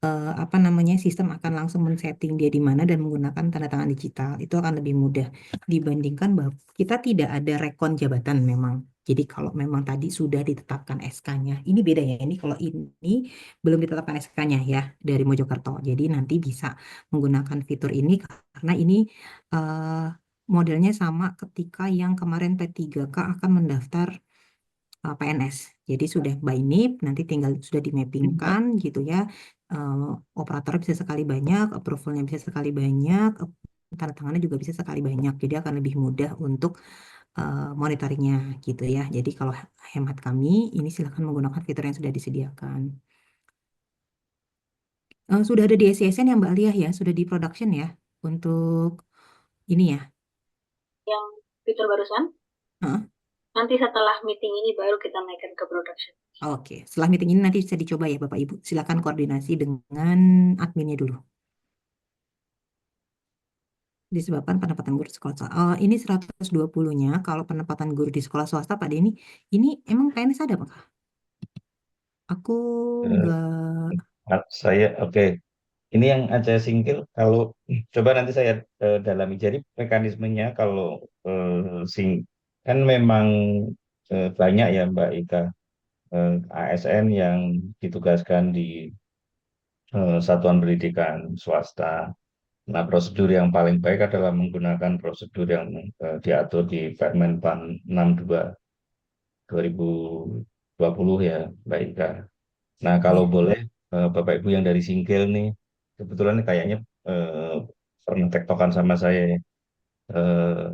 apa namanya sistem akan langsung men-setting dia di mana dan menggunakan tanda tangan digital. Itu akan lebih mudah dibandingkan bahwa kita tidak ada rekon jabatan memang. Jadi kalau memang tadi sudah ditetapkan SK-nya, ini beda ya. Ini kalau ini belum ditetapkan SK-nya ya dari Mojokerto. Jadi nanti bisa menggunakan fitur ini karena ini modelnya sama ketika yang kemarin P3K akan mendaftar PNS. Jadi sudah by NIP, nanti tinggal sudah dimappingkan gitu ya. Operator bisa sekali banyak, approvalnya bisa sekali banyak, tanda tangannya juga bisa sekali banyak. Jadi akan lebih mudah untuk monitoringnya gitu ya. Jadi kalau hemat kami, ini silakan menggunakan fitur yang sudah disediakan. Sudah ada di SCSN ya Mbak Alia ya, sudah di production ya untuk ini ya. Yang fitur barusan, Heeh. nanti setelah meeting ini baru kita naikkan ke production. Oke, setelah meeting ini nanti bisa dicoba ya Bapak Ibu. Silakan koordinasi dengan adminnya dulu. Disebabkan penempatan guru di sekolah swasta. Ini 120-nya kalau penempatan guru di sekolah swasta Pak Denny, ini emang PNS ada Pak? Aku nggak. Saya oke. Ini yang Aceh Singkil, kalau coba nanti saya dalami. Jadi mekanismenya kalau kan memang banyak ya Mbak Ika, ASN yang ditugaskan di satuan pendidikan swasta. Nah, prosedur yang paling baik adalah menggunakan prosedur yang diatur di Permenpan 62 2020 ya, Mbak Ika. Nah, kalau Ya. boleh Bapak Ibu yang dari Singkil nih, kebetulan kayaknya eh, pernah tektokan sama saya ya. Eh,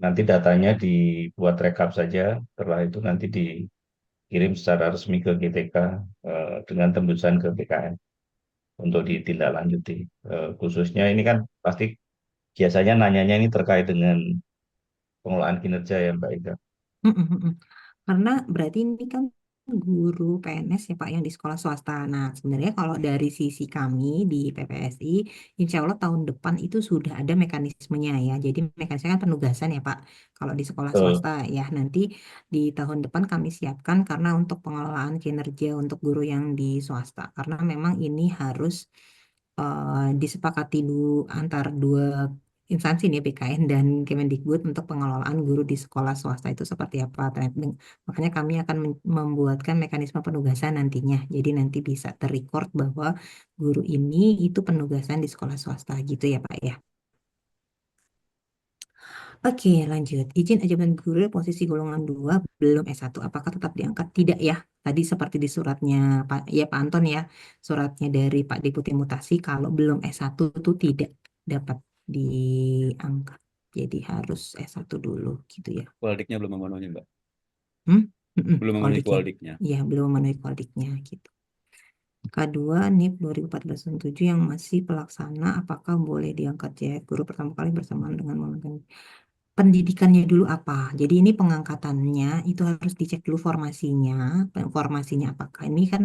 Nanti datanya dibuat rekap saja, setelah itu nanti dikirim secara resmi ke GTK dengan tembusan ke BKN untuk ditindaklanjuti. Khususnya ini kan pasti biasanya nanyanya ini terkait dengan pengelolaan kinerja ya Mbak Ika. Karena berarti ini kan guru PNS ya Pak yang di sekolah swasta. Nah, sebenarnya kalau dari sisi kami di PPSI, insya Allah tahun depan itu sudah ada mekanismenya ya. Jadi mekanismenya kan penugasan ya Pak. Kalau di sekolah Betul. swasta ya nanti di tahun depan kami siapkan karena untuk pengelolaan kinerja untuk guru yang di swasta. Karena memang ini harus disepakati dulu antar dua instansi nih BKN dan Kemendikbud untuk pengelolaan guru di sekolah swasta itu seperti apa. Makanya kami akan membuatkan mekanisme penugasan nantinya. Jadi nanti bisa terrecord bahwa guru ini itu penugasan di sekolah swasta gitu ya Pak ya. Oke, lanjut. Izin ajaban guru posisi golongan 2 belum S1. Apakah tetap diangkat? Tidak ya. Tadi seperti di suratnya Pak Anton ya. Suratnya dari Pak Deputi Mutasi kalau belum S1 itu tidak dapat diangkat. Jadi harus S1 dulu gitu ya. Kualdiknya belum memenuhi, Mbak. Hmm? Belum memenuhi Koldiknya. kualdiknya. Iya, belum memenuhi koldiknya gitu. K2 NIP 2014-7 yang masih pelaksana, apakah boleh diangkat JF guru pertama kali bersamaan dengan momentum pendidikannya dulu apa? Jadi ini pengangkatannya itu harus dicek dulu formasinya apakah ini kan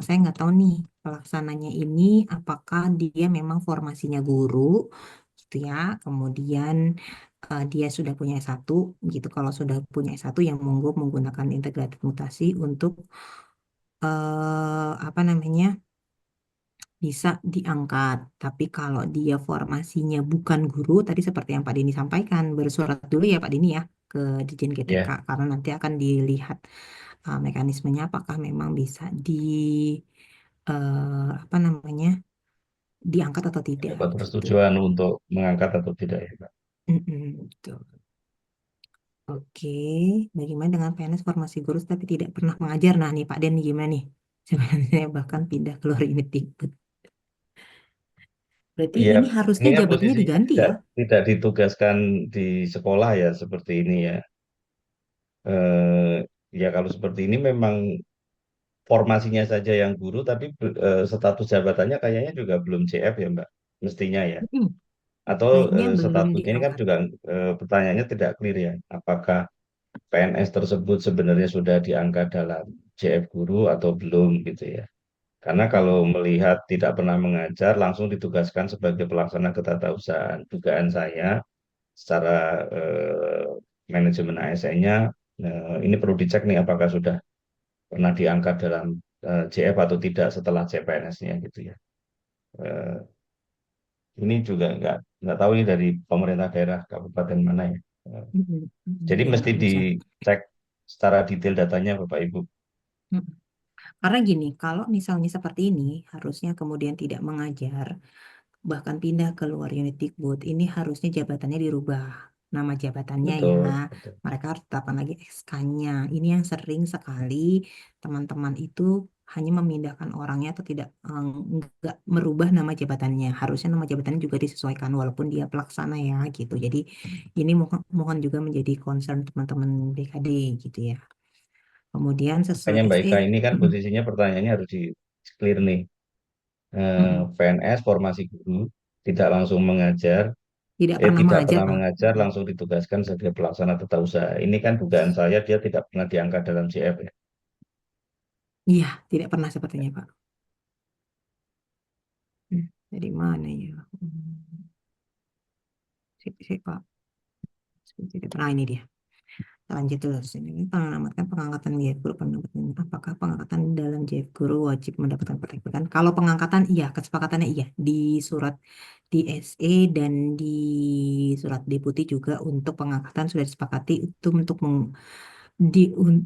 saya nggak tahu nih pelaksananya ini apakah dia memang formasinya guru gitu ya. Kemudian dia sudah punya S1 gitu. Kalau sudah punya S1 yang monggo menggunakan integrated mutasi untuk apa namanya bisa diangkat. Tapi kalau dia formasinya bukan guru, tadi seperti yang Pak Dini sampaikan, bersurat dulu ya Pak Dini ya ke Dirjen GTK Ya, karena nanti akan dilihat mekanismenya apakah memang bisa apa namanya diangkat atau tidak dapat gitu. persetujuan untuk mengangkat atau tidak ya, Pak. Betul. Oke, bagaimana dengan PNS formasi guru tapi tidak pernah mengajar? Nah nih Pak Den gimana nih? Sebenarnya bahkan pindah keluar unit Dikbud. Berarti Ya, ini ini harusnya kan jabatannya posisinya diganti tidak ya? tidak ditugaskan di sekolah ya seperti ini ya. Ya kalau seperti ini memang formasinya saja yang guru, tapi status jabatannya kayaknya juga belum CF ya Mbak, mestinya ya. Mm, Atau Kayaknya belum statusnya ini kan diangkat. juga pertanyaannya tidak clear ya. Apakah PNS tersebut sebenarnya sudah diangkat dalam JF guru atau belum gitu ya. Karena kalau melihat tidak pernah mengajar, langsung ditugaskan sebagai pelaksana ketatausahaan. Dugaan saya secara manajemen ASN-nya ini perlu dicek nih apakah sudah pernah diangkat dalam JF atau tidak setelah CPNS-nya gitu ya. Eh, ini juga nggak tahu ini dari pemerintah daerah kabupaten mana ya. Jadi Ya mesti nggak bisa. dicek secara detail datanya Bapak Ibu. Mm. Karena gini, kalau misalnya seperti ini, harusnya kemudian tidak mengajar, bahkan pindah ke luar unit Dikbud, ini harusnya jabatannya dirubah. Nama jabatannya ya, Betul, betul. mereka harus tetapkan lagi SK-nya. Ini yang sering sekali teman-teman itu hanya memindahkan orangnya atau tidak enggak merubah nama jabatannya. Harusnya nama jabatannya juga disesuaikan walaupun dia pelaksana ya gitu. Jadi ini mohon juga menjadi concern teman-teman BKD gitu ya. Kemudian sesuai Makanya Mbak SE. Ika ini kan posisinya pertanyaannya harus di clear nih. PNS formasi guru tidak langsung mengajar, Tidak pernah tidak mengajar pernah Pak. mengajar langsung ditugaskan sebagai pelaksana tata usaha. Ini kan dugaan saya dia tidak pernah diangkat dalam CF ya. Iya, tidak pernah sepertinya Pak. Dari mana ya? Sip, Pak. Tidak pernah ini dia. Lanjut terus. Ini pengamatan pengangkatan JF Guru pendapatan. Apakah pengangkatan dalam JF Guru wajib mendapatkan perhatian? Kalau pengangkatan iya, kesepakatannya iya. Di surat di SE dan di surat deputi juga untuk pengangkatan sudah disepakati itu untuk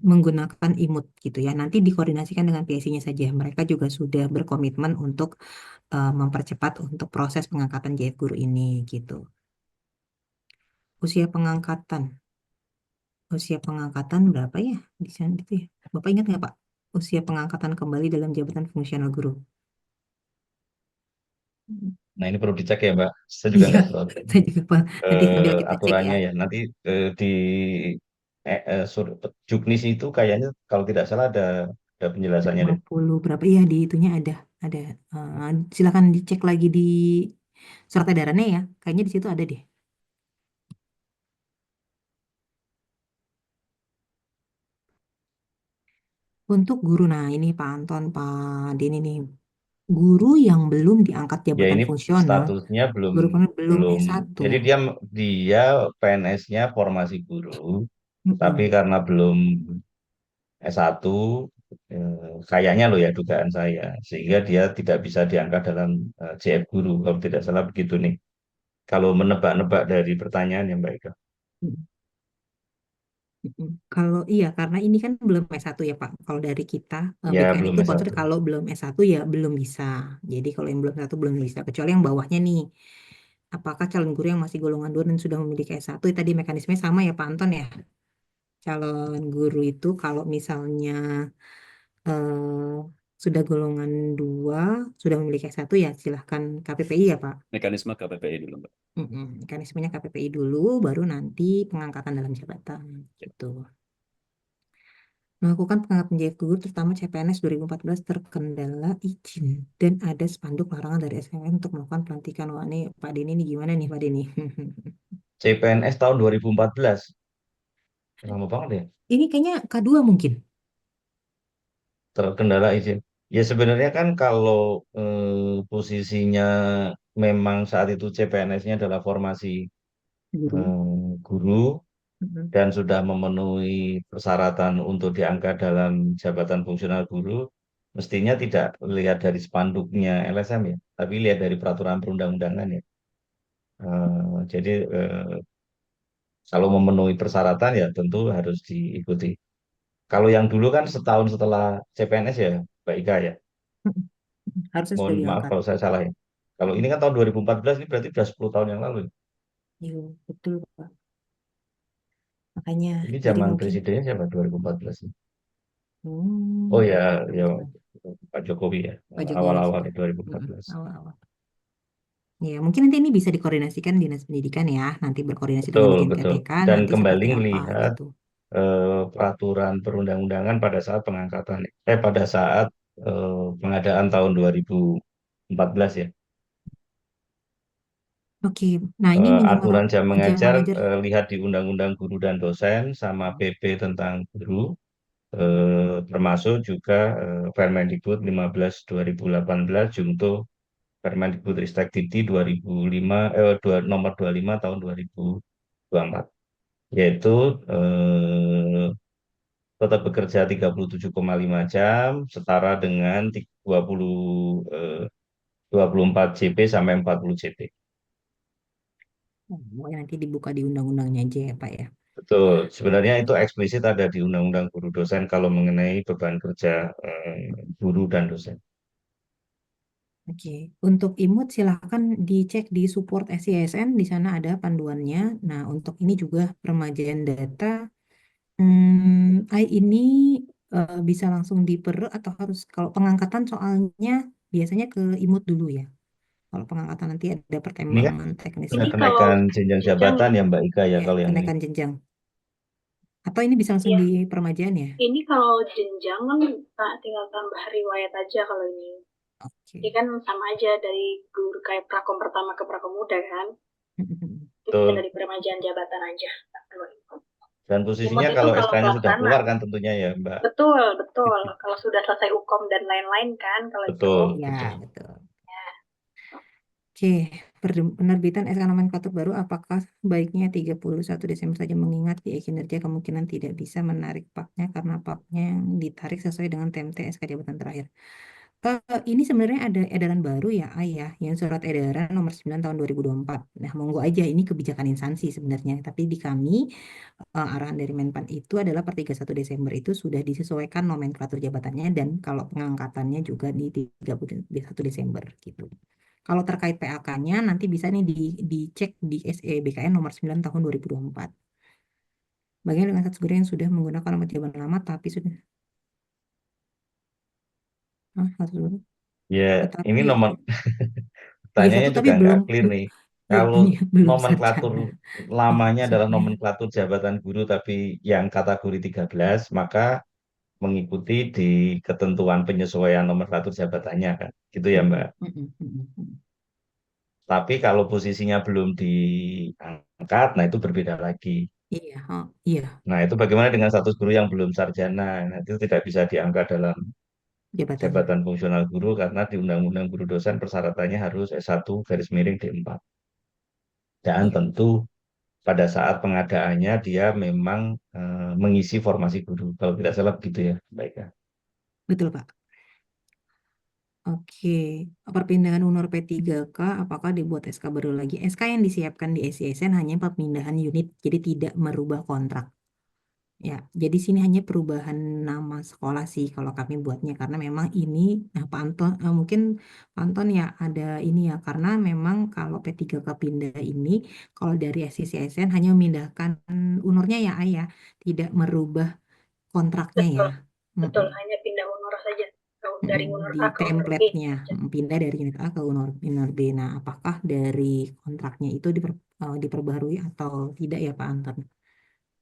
menggunakan imut gitu ya. Nanti dikoordinasikan dengan PSI-nya saja. Mereka juga sudah berkomitmen untuk mempercepat untuk proses pengangkatan JF Guru ini gitu. Usia pengangkatan. Usia pengangkatan berapa ya di sana itu ya? Bapak ingat nggak Pak? Usia pengangkatan kembali dalam jabatan fungsional guru. Nah ini perlu dicek ya Mbak. Saya juga Iya, nggak tahu saya juga Pak. Nanti sambil kita cek ya. aturannya ya. Nanti di Juknis itu kayaknya kalau tidak salah ada penjelasannya deh. 50 berapa ya di itunya ada silakan dicek lagi di surat edarannya ya. Kayaknya di situ ada deh. Untuk guru, nah ini Pak Anton, Pak Denny nih. Guru yang belum diangkat Ya jabatan ini fungsional, statusnya belum guru kan belum belum. S1. Jadi dia PNS-nya formasi guru, tapi Mm-mm. karena belum S1 kayaknya loh ya dugaan saya sehingga dia tidak bisa diangkat dalam JF guru kalau tidak salah begitu nih. Kalau menebak-nebak dari pertanyaan ya Mbak Ika. Kalau iya, karena ini kan belum S1 ya Pak. Kalau dari kita, Ya BKN belum itu concern S1. kalau belum S1 ya belum bisa. Jadi kalau yang belum S1 belum bisa. Kecuali yang bawahnya nih. Apakah calon guru yang masih golongan 2 dan sudah memiliki S1, tadi mekanismenya sama ya Pak Anton ya? Calon guru itu kalau misalnya eh, sudah golongan 2 sudah memiliki S1 ya silahkan KPPI ya Pak. Mekanisme KPPI dulu, Mbak. Mekanismenya KPPI dulu, baru nanti pengangkatan dalam jabatan gitu. Melakukan pengangkatan menjadi guru terutama CPNS 2014 terkendala izin dan ada spanduk larangan dari SMM untuk melakukan pelantikan. Wah, ini Pak Denny ini gimana nih Pak Denny? CPNS tahun 2014. Lama banget ya. Ini kayaknya K2 mungkin. Terkendala izin. Ya sebenarnya kan kalau posisinya memang saat itu CPNS-nya adalah formasi Guru. guru Mm-mm. dan sudah memenuhi persyaratan untuk diangkat dalam jabatan fungsional guru, mestinya tidak lihat dari spanduknya LSM ya, tapi lihat dari peraturan perundang-undangan ya. Jadi kalau memenuhi persyaratan ya tentu harus diikuti. Kalau yang dulu kan setahun setelah CPNS ya, Mbak Ika ya. Mm-mm. Harusnya Mohon sudah maaf diangkat. kalau saya salah ya. Kalau ini kan tahun 2014, ini berarti sudah 10 tahun yang lalu. Iya, betul Pak. Makanya Ini jadi zaman mungkin presidennya siapa 2014? Oh ya, ya betul. Pak Jokowi ya, Pak Jokowi awal-awal sudah. 2014. Awal-awal. Ya, mungkin nanti ini bisa dikoordinasikan Dinas Pendidikan ya, nanti berkoordinasi dengan Betul, Dijen betul. KTK Dan nanti kembali seperti apa melihat gitu. peraturan perundang-undangan pada saat pengangkatan, pada saat pengadaan tahun 2014 ya. Oke, nah ini minimal Aturan jam jam mengajar mengajar. lihat di Undang-Undang Guru dan Dosen sama PP tentang guru, termasuk juga Permendikbud 15 2018 Jungto Permendikbud Ristek Dikti 2005 nomor 25 tahun 2024, yaitu tetap bekerja 37,5 jam setara dengan 24 JP sampai 40 JP. Pokoknya nanti dibuka di undang-undangnya aja ya Pak ya. Betul, sebenarnya itu eksplisit ada di Undang-Undang Guru Dosen kalau mengenai beban kerja guru dan dosen. Oke, untuk imut silahkan dicek di support SCSN, di sana ada panduannya. Nah, untuk ini juga peremajaan data, ini bisa langsung atau harus kalau pengangkatan soalnya biasanya ke imut dulu ya. Kalau pengangkatan nanti ada Ini kan pertimbangan teknis Ini gitu. kalau kenaikan jenjang jenjang, jabatan ya Mbak Ika ya Ya, kalau yang ini. kenaikan jenjang. Atau ini bisa langsung ya, di peremajaan ya? ini kalau jenjang kan tinggal tambah riwayat aja kalau ini. Oke. Ini kan sama aja dari guru kayak prakom pertama ke prakom muda kan. Itu bisa Betul. dari peremajaan jabatan aja. Dan Imut posisinya itu kalau kalau SK-nya sudah pelaksana. keluar kan tentunya ya Mbak. Betul, betul. Kalau sudah selesai UKOM dan lain-lain kan kalau itu. Betul, Ya, betul. betul. Oke, penerbitan SK nomenklatur baru apakah baiknya 31 Desember saja mengingat di kinerja kemungkinan tidak bisa menarik PAK-nya karena PAK-nya yang ditarik sesuai dengan TMT SK jabatan terakhir. Ini sebenarnya ada edaran baru ya, Ayah, yang surat edaran nomor 9 tahun 2024. Nah, monggo aja ini kebijakan instansi sebenarnya, tapi di kami arahan dari Menpan itu adalah per 31 Desember itu sudah disesuaikan nomenklatur jabatannya dan kalau pengangkatannya juga di 31 Desember gitu. Kalau terkait PAK-nya nanti bisa nih dicek di SE BKN nomor 9 tahun 2024. Bagaimana dengan status guru yang sudah menggunakan nomor jabatan lama tapi sudah status guru Ya, tetapi ini nomor iya pertanyaannya satu tapi juga nggak belum clear nih. iya Kalau belum nomenklatur sarjana. lamanya adalah Maksudnya nomenklatur jabatan guru tapi yang kategori 13, maka mengikuti di ketentuan penyesuaian nomenklatur jabatannya kan. Gitu ya Mbak. Tapi kalau posisinya belum diangkat, nah itu berbeda lagi. iya, iya Nah, itu bagaimana dengan status guru yang belum sarjana? Nah, itu tidak bisa diangkat dalam jabatan. jabatan fungsional guru karena di Undang-Undang Guru Dosen persyaratannya harus S1 garis miring D4. Dan Iya, tentu pada saat pengadaannya dia memang mengisi formasi guru. Kalau tidak salah begitu ya, baik ya. betul Pak. Oke, perpindahan UNOR P3K apakah dibuat SK baru lagi? SK yang disiapkan di SCSN hanya perpindahan unit, jadi tidak merubah kontrak. Ya, jadi sini hanya perubahan nama sekolah sih kalau kami buatnya karena memang ini Pak Anton mungkin Pak Anton ya ada ini ya karena memang kalau P3K pindah ini kalau dari SCSN hanya memindahkan UNOR-nya ya Ayah, tidak merubah kontraknya ya. Betul, hanya pindah UNOR saja. Dari UNOR Di A ke UNOR B. template-nya pindah dari unit A ke UNOR B. Nah, apakah dari kontraknya itu diperbaharui atau tidak ya Pak Anton?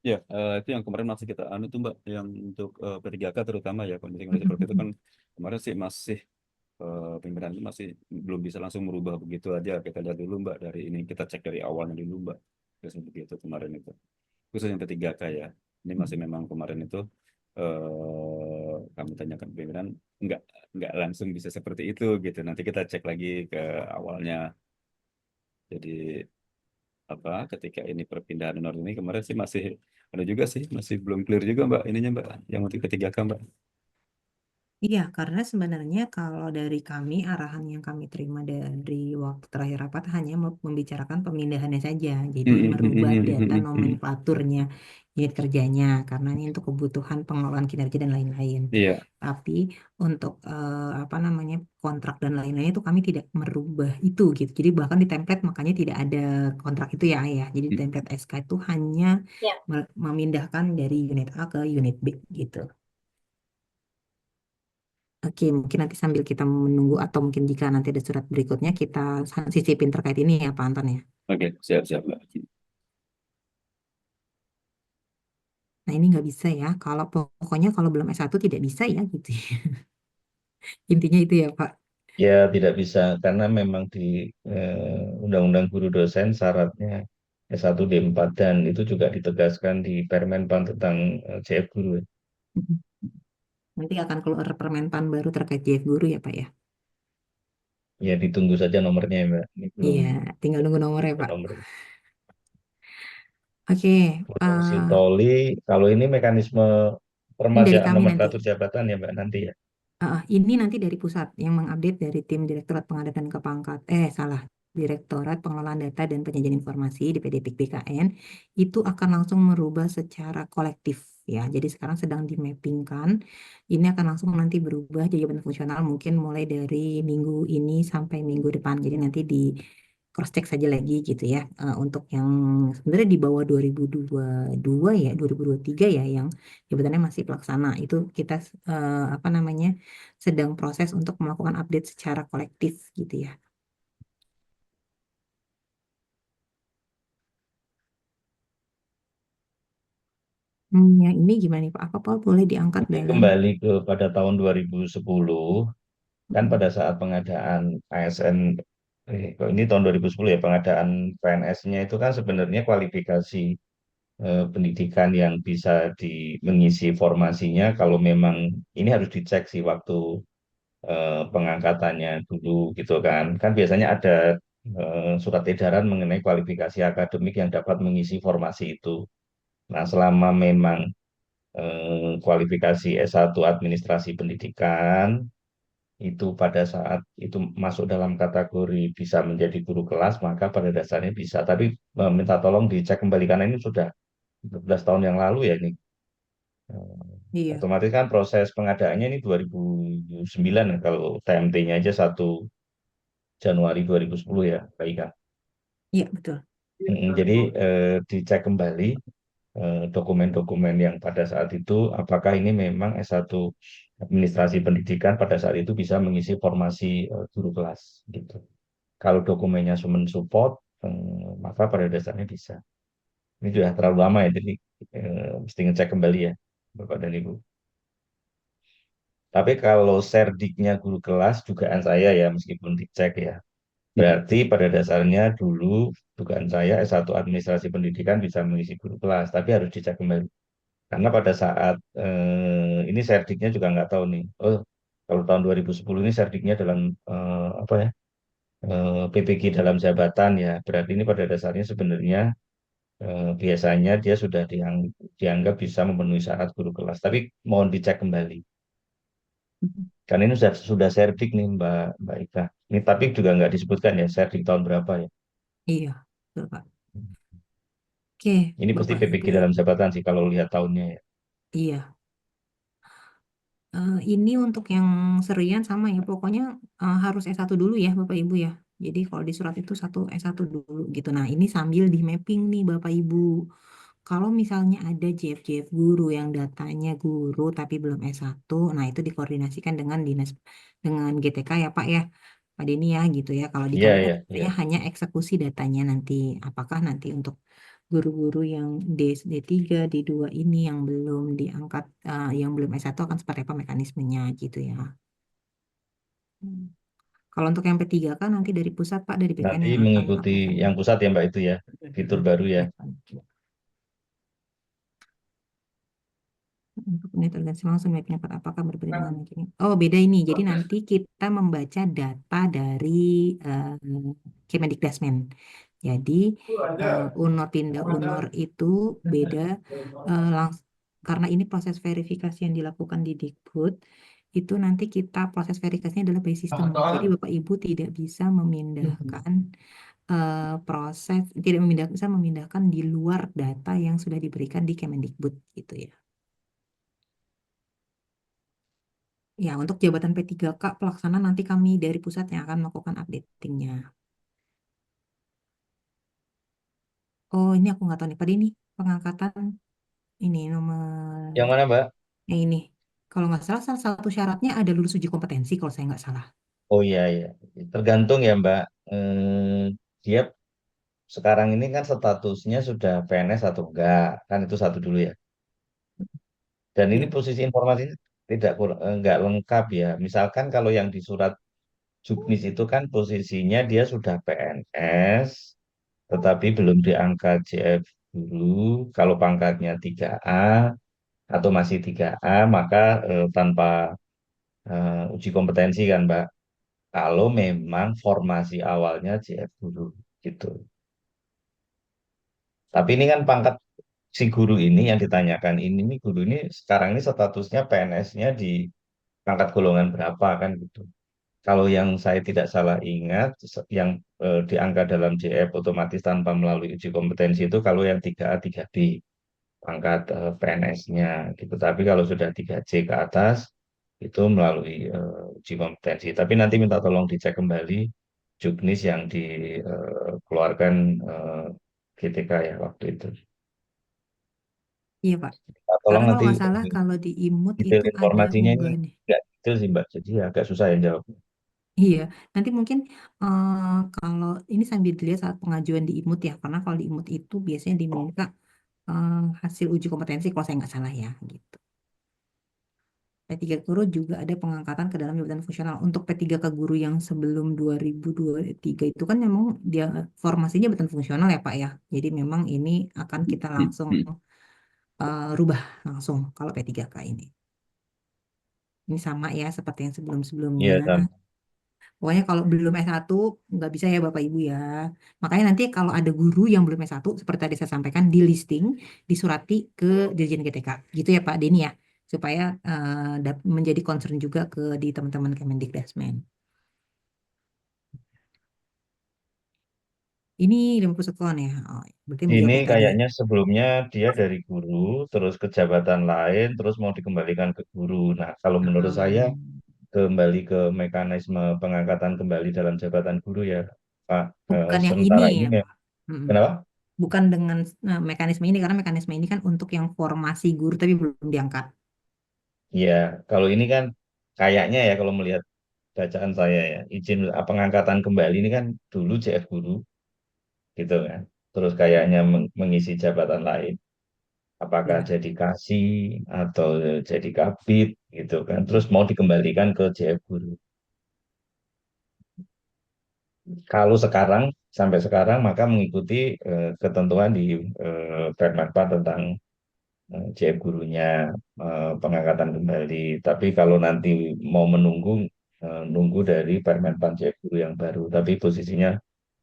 Ya, itu yang kemarin masih kita anu tuh Mbak, yang untuk P3K terutama ya kondisi seperti itu kan kemarin sih masih pimpinan itu masih belum bisa langsung merubah begitu aja. Kita lihat dulu Mbak dari ini, kita cek dari awalnya dulu Mbak. Terus begitu kemarin itu. Khusus yang P3K ya. Ini masih memang kemarin itu kami tanyakan pimpinan nggak nggak langsung bisa seperti itu gitu. Nanti kita cek lagi ke awalnya. Jadi apa ketika ini perpindahan honor ini kemarin sih masih ada juga sih masih belum clear juga Mbak ininya Mbak yang untuk P3K Mbak. Iya, karena sebenarnya kalau dari kami, arahan yang kami terima dari waktu terakhir rapat hanya membicarakan pemindahannya saja. Jadi merubah data nomenklaturnya, unit kerjanya, karena ini untuk kebutuhan pengelolaan kinerja dan lain-lain. Iya. Tapi untuk apa namanya kontrak dan lain-lain itu kami tidak merubah itu gitu. Jadi bahkan di template makanya tidak ada kontrak itu ya Ayah. Jadi di template SK itu hanya Ya. memindahkan dari unit A ke unit B gitu. Oke, mungkin nanti sambil kita menunggu atau mungkin jika nanti ada surat berikutnya kita sisipin terkait ini ya Pak Anton ya. Oke, siap-siap Mbak. Nah ini nggak bisa ya, kalau pokoknya kalau belum S1 tidak bisa ya gitu. Intinya itu ya Pak. Ya, tidak bisa karena memang di Undang-Undang Guru Dosen syaratnya S1 D4 dan itu juga ditegaskan di Permenpan tentang CF Guru. Nanti akan keluar Permenpan baru terkait JF Guru ya Pak ya. Ya, ditunggu saja nomornya ya, Mbak. Ini belum Iya, tinggal nunggu nomornya ada Pak. nomor. Oke, Fungsi Toli, kalau ini mekanisme ini dari kami nanti. nomenklatur jabatan ya Mbak nanti ya. Ini nanti dari pusat yang mengupdate dari tim Direktorat Pengadaan Kepangkat, Direktorat Pengelolaan Data dan Penyajian Informasi di PDPK BKN itu akan langsung merubah secara kolektif ya. Jadi sekarang sedang dimappingkan. Ini akan langsung nanti berubah jadi jabatan fungsional mungkin mulai dari minggu ini sampai minggu depan. Jadi nanti di cross check saja lagi gitu ya. Untuk yang sebenarnya di bawah 2022 ya, 2023 ya yang jabatannya masih pelaksana itu kita apa namanya sedang proses untuk melakukan update secara kolektif gitu ya. Yang ini gimana nih Pak? Apa Pak boleh diangkat Ini dalam? kembali pada tahun 2010 kan pada saat pengadaan ASN ini tahun 2010 ya pengadaan PNS-nya itu kan sebenarnya kualifikasi pendidikan yang bisa mengisi formasinya kalau memang ini harus dicek sih waktu pengangkatannya dulu gitu kan. Kan biasanya ada surat edaran mengenai kualifikasi akademik yang dapat mengisi formasi itu. Nah, selama memang kualifikasi S1 Administrasi Pendidikan itu pada saat itu masuk dalam kategori bisa menjadi guru kelas, maka pada dasarnya bisa. Tapi minta tolong dicek kembali karena ini sudah 12 tahun yang lalu ya ini. Iya, Otomatis kan proses pengadaannya ini 2009 ya, kalau TMT-nya aja 1 Januari 2010 ya, Kak Ika. iya betul. Jadi dicek kembali dokumen-dokumen yang pada saat itu apakah ini memang S1 Administrasi Pendidikan pada saat itu bisa mengisi formasi guru kelas gitu. Kalau dokumennya support maka pada dasarnya bisa. Ini sudah terlalu lama ya, jadi mesti ngecek kembali ya, Bapak dan Ibu. Tapi kalau serdiknya guru kelas, dugaan saya ya, meskipun dicek ya, berarti pada dasarnya dulu dugaan saya S1 Administrasi Pendidikan bisa mengisi guru kelas, tapi harus dicek kembali. Karena pada saat ini serdiknya juga nggak tahu nih. Oh, kalau tahun 2010 ini serdiknya dalam apa ya? PPG dalam jabatan ya. Berarti ini pada dasarnya sebenarnya biasanya dia sudah dianggap bisa memenuhi syarat guru kelas. Tapi mohon dicek kembali. Karena ini sudah serdik nih Mbak Ika. Ini tapi juga nggak disebutkan ya serdik tahun berapa ya. Iya, betul Pak. Oke, Ini pasti Bapak PPG Ibu. dalam jabatan sih kalau lihat tahunnya ya. Iya. Ini untuk yang serian sama ya, pokoknya harus S1 dulu ya Bapak Ibu ya. Jadi kalau di surat itu S1 dulu gitu. Nah ini sambil di mapping nih Bapak Ibu. Kalau misalnya ada JF guru yang datanya guru tapi belum S1, nah itu dikoordinasikan dengan GTK ya Pak ya. Pak Denny ya gitu ya. Kalau di Iya, kami kan iya, iya. sebenarnya hanya eksekusi datanya nanti. Apakah nanti untuk guru-guru yang D3, D2 ini yang belum diangkat, yang belum S1 akan seperti apa mekanismenya gitu ya. Kalau untuk yang P3K nanti dari pusat Pak, dari PTN Nanti yang akan mengikuti melakukan. yang pusat ya Mbak itu ya, fitur baru ya. Untuk penelitian organisasi langsung mapping dapat apakah berbeda dengan ranking? Oh, beda ini. Jadi nanti kita membaca data dari Kemendikbudrismen. Jadi UNOR pindah UNOR itu beda karena ini proses verifikasi yang dilakukan di Dikbud, itu nanti kita proses verifikasinya adalah by system. Jadi Bapak Ibu tidak bisa memindahkan proses, bisa memindahkan di luar data yang sudah diberikan di Kemendikbud gitu ya. Ya, untuk jabatan P3K pelaksana nanti kami dari pusat yang akan melakukan updatingnya. Oh, ini aku nggak tahu nih. Pada ini pengangkatan ini nomor Yang mana Mbak? yang ini. Kalau nggak salah, salah satu syaratnya ada lulus uji kompetensi kalau saya nggak salah. Oh iya ya, tergantung ya Mbak. Dia sekarang ini kan statusnya sudah PNS atau enggak, kan itu satu dulu ya. Dan ini Ya. posisi informasinya enggak lengkap ya. Misalkan kalau yang di surat Juknis itu kan posisinya dia sudah PNS, tetapi belum diangkat JF dulu. Kalau pangkatnya 3A atau masih 3A, maka tanpa uji kompetensi kan Mbak. Kalau memang formasi awalnya JF dulu gitu. Tapi ini kan pangkat si guru ini yang ditanyakan ini guru ini sekarang ini statusnya PNS-nya di pangkat golongan berapa kan gitu. Kalau yang saya tidak salah ingat, yang diangkat dalam JF otomatis tanpa melalui uji kompetensi itu kalau yang 3A, 3B pangkat PNS-nya gitu. Tapi kalau sudah 3C ke atas itu melalui uji kompetensi. Tapi nanti minta tolong dicek kembali juknis yang dikeluarkan GTK ya waktu itu. Iya, Pak. Minta tolong Karena kalau nanti nggak salah kalau di IMUT detail itu ada informasinya ini unggahan. nggak detail sih Mbak, jadi agak susah yang jawab. Iya, nanti mungkin kalau ini sambil dilihat saat pengajuan di IMUT ya, karena kalau di IMUT itu biasanya diminta hasil uji kompetensi kalau saya nggak salah ya, gitu. P3 guru juga ada pengangkatan ke dalam jabatan fungsional. Untuk P3K guru yang sebelum 2023 itu kan memang dia formasinya jabatan fungsional ya Pak ya. Jadi memang ini akan kita langsung rubah langsung kalau P3K ini. Ini sama ya seperti yang sebelum-sebelumnya. Iya, sama. Pokoknya kalau belum S1 nggak bisa ya Bapak Ibu ya. Makanya nanti kalau ada guru yang belum S1 seperti tadi saya sampaikan di listing, disurati ke Dirjen GTK. Gitu ya Pak Denny ya. Supaya menjadi concern juga ke di teman-teman Kemendikbudrismen. Ini 50 sekon ya. Oh, berarti menjawab Ini yang tadi. kayaknya sebelumnya dia dari guru, terus ke jabatan lain, terus mau dikembalikan ke guru. Nah, kalau menurut saya kembali ke mekanisme pengangkatan kembali dalam jabatan guru ya, Pak. Bukan yang ini Sementara ini ya Pak. kenapa? Bukan dengan mekanisme ini karena mekanisme ini kan untuk yang formasi guru tapi belum diangkat. Ya, kalau ini kan kayaknya ya kalau melihat bacaan saya ya, izin pengangkatan kembali ini kan dulu JF guru gitu kan. Terus kayaknya mengisi jabatan lain. Apakah Ya. jadi kasih atau jadi kabid gitu kan. Terus mau dikembalikan ke JF guru. Kalau sekarang sampai sekarang maka mengikuti ketentuan di Permenpan tentang JF gurunya pengangkatan kembali. Tapi kalau nanti mau menunggu nunggu dari Permenpan JF guru yang baru, tapi posisinya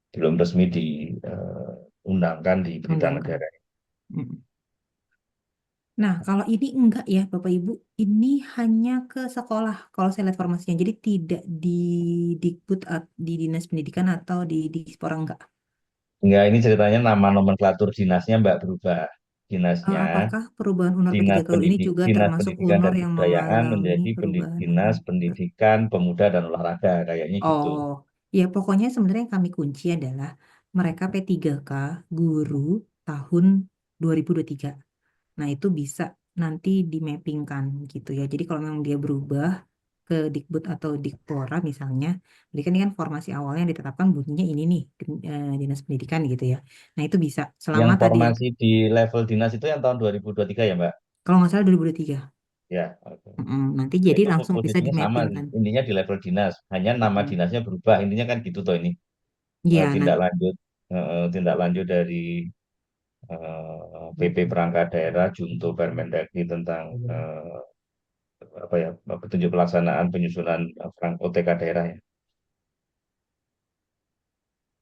belum resmi diundangkan di berita Undangkan. negara. Nah, kalau ini enggak ya, Bapak Ibu, ini hanya ke sekolah kalau saya lihat formasinya. Jadi tidak di Dikbud, di Dinas Pendidikan atau di Dispora enggak. Enggak, ini ceritanya nama nomenklatur dinasnya Mbak berubah. Dinasnya Apakah perubahan UNOR P3 guru ini juga Dinas termasuk Pendidikan UNOR dan yang Kebudayaan mengalami menjadi perubahan Dinas UNOR? Pendidikan Pemuda dan Olahraga kayaknya gitu. Oh, ya pokoknya sebenarnya yang kami kunci adalah mereka P3K guru tahun 2023. Nah, itu bisa nanti dimappingkan gitu ya. Jadi kalau memang dia berubah ke Dikbud atau Dikpora misalnya, jadi kan ini kan formasi awalnya yang ditetapkan bunyinya ini nih, Dinas Pendidikan gitu ya. Nah itu bisa selama Yang tadi formasi di level dinas itu yang tahun 2023 ya, Mbak? kalau nggak salah 2023. Ya, oke. Nanti Ya, jadi itu langsung bisa posisinya sama, dimappingkan. intinya di level dinas, hanya nama Mm-mm. dinasnya berubah, intinya kan gitu toh ini. Iya, Tindak lanjut tindak lanjut dari PP Perangkat Daerah Junto Permendagri tentang apa ya, petunjuk pelaksanaan penyusunan OTK daerah ya.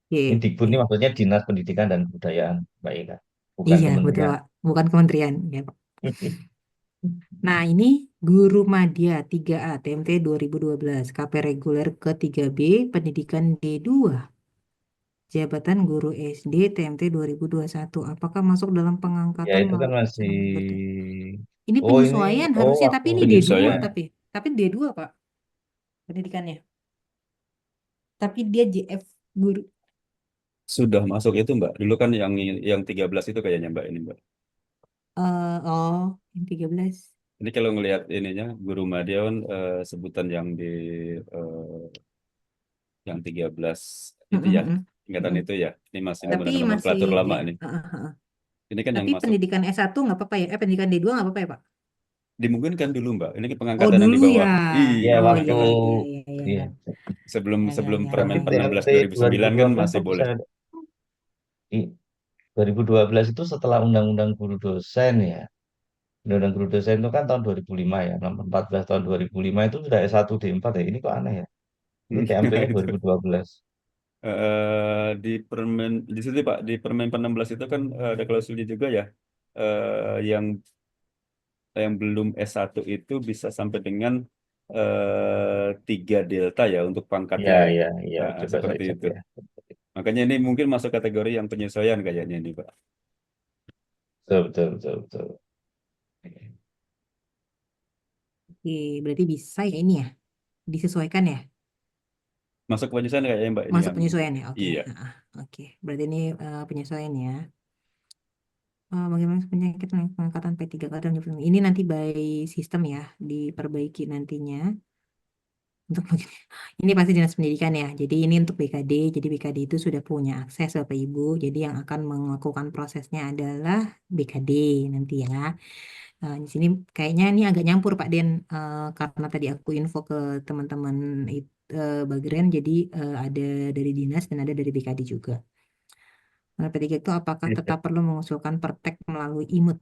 oke, Ini Dikbud oke. ini maksudnya Dinas Pendidikan dan Kebudayaan, Mbak Ika, bukan Iya, betul, kementerian. Pak. Bukan kementerian. Ya, Pak. Nah, ini Guru Madya 3A TMT 2012, KP Reguler ke 3B, Pendidikan D2, Jabatan Guru SD TMT 2021. Apakah masuk dalam Ya pengangkatan itu kan melalui masih, calon berarti? Ini oh ini, penyesuaian oh harusnya, waktu tapi ini D2 Penyesuaian tapi D2, Pak, pendidikannya. Tapi dia JF Guru. sudah masuk itu Mbak. Dulu kan yang 13 itu kayaknya Mbak ini Mbak. Oh, yang 13. Ini kalau ngelihat ininya Guru Madya kan sebutan eh, yang 13 itu ya, tingkatan Mm-mm. itu ya. Ini masih Tapi menggunakan masih nomenklatur lama ya. nih. Heeh, heeh. Ini kan yang Tapi masuk pendidikan S1 nggak apa-apa ya? Pendidikan D2 nggak apa-apa ya, Pak? dimungkinkan dulu Mbak. Ini kan Oh, pengangkatan yang dulu di ya. bawah. ya Iya, Oh, ini waktu, iya, kan iya, iya, iya, iya. iya. sebelum Ya, ya, sebelum ya, Tapi ya, Permen ya. 16 TMT 2009 kan 2012 masih itu boleh. di 2012 itu setelah Undang-Undang Guru Dosen ya. Undang-Undang Guru Dosen itu kan tahun 2005 ya. Nomor 14 tahun 2005 itu sudah S1 D4 ya. Ini kok aneh ya. Ini Nah, TMP-nya itu 2012. di permen di situ Pak, di Permen 16 itu kan ada klausulnya juga ya. Yang belum S1 itu bisa sampai dengan 3 delta ya untuk pangkatnya Ya, ya. ya, ya. Nah, Coba saya seperti cek itu. ya. Makanya ini mungkin masuk kategori yang penyesuaian kayaknya ini Pak. Betul, betul, betul, betul. Oke, berarti bisa ya ini ya. Disesuaikan ya. Masuk penyesuaian kayaknya Mbak ini Masuk yang penyesuaian ya. Oke. iya. Oke. Berarti ini penyesuaian ya. Bagaimana penyakit pengangkatan P3K dan ini nanti by sistem ya, diperbaiki nantinya. Untuk ini pasti Dinas Pendidikan ya. Jadi ini untuk BKD. Jadi BKD itu sudah punya akses Bapak Ibu. Jadi yang akan melakukan prosesnya adalah BKD nanti ya. Di sini kayaknya ini agak nyampur Pak Den, karena tadi aku info ke teman-teman Bagren. Jadi ada dari dinas dan ada dari BKD juga. Nah, P3 itu apakah tetap perlu mengusulkan pertek melalui IMUT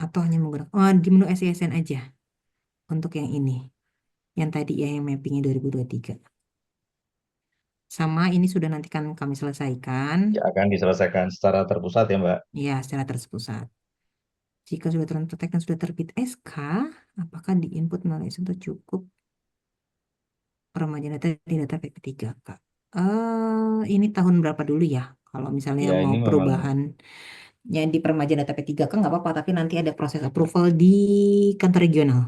atau hanya menggunakan di menu SISN aja untuk yang ini. Yang tadi ya yang mappingnya 2023. Sama ini sudah nanti kan kami selesaikan Ya, akan diselesaikan secara terpusat ya, Mbak. ya secara terpusat. Jika sudah tertetek dan sudah terbit SK, apakah di input melalui itu cukup peremajaan data di data PP3K? Ini tahun berapa dulu ya? Kalau misalnya Ya, mau ini memang perubahan yang di peremajaan data P3K nggak apa-apa, tapi nanti ada proses approval di kantor regional.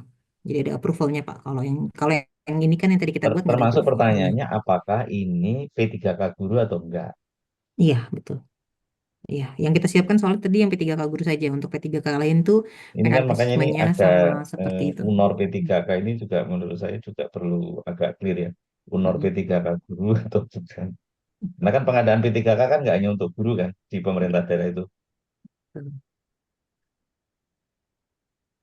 Jadi ada approvalnya Pak. Kalau yang ini kan yang tadi kita buat nggak ada termasuk approvalnya. pertanyaannya apakah ini P3K guru atau enggak? Iya betul. Iya, yang kita siapkan soalnya tadi yang P3K guru saja. Untuk P3K lain tuh Ini kan makanya ini mekanismenya ada sama seperti itu. UNOR P3K ini juga menurut saya juga perlu agak clear ya. UNOR Mm-mm. P3K guru atau bukan? Nah kan pengadaan P3K kan nggak hanya untuk guru kan di pemerintah daerah itu. Betul.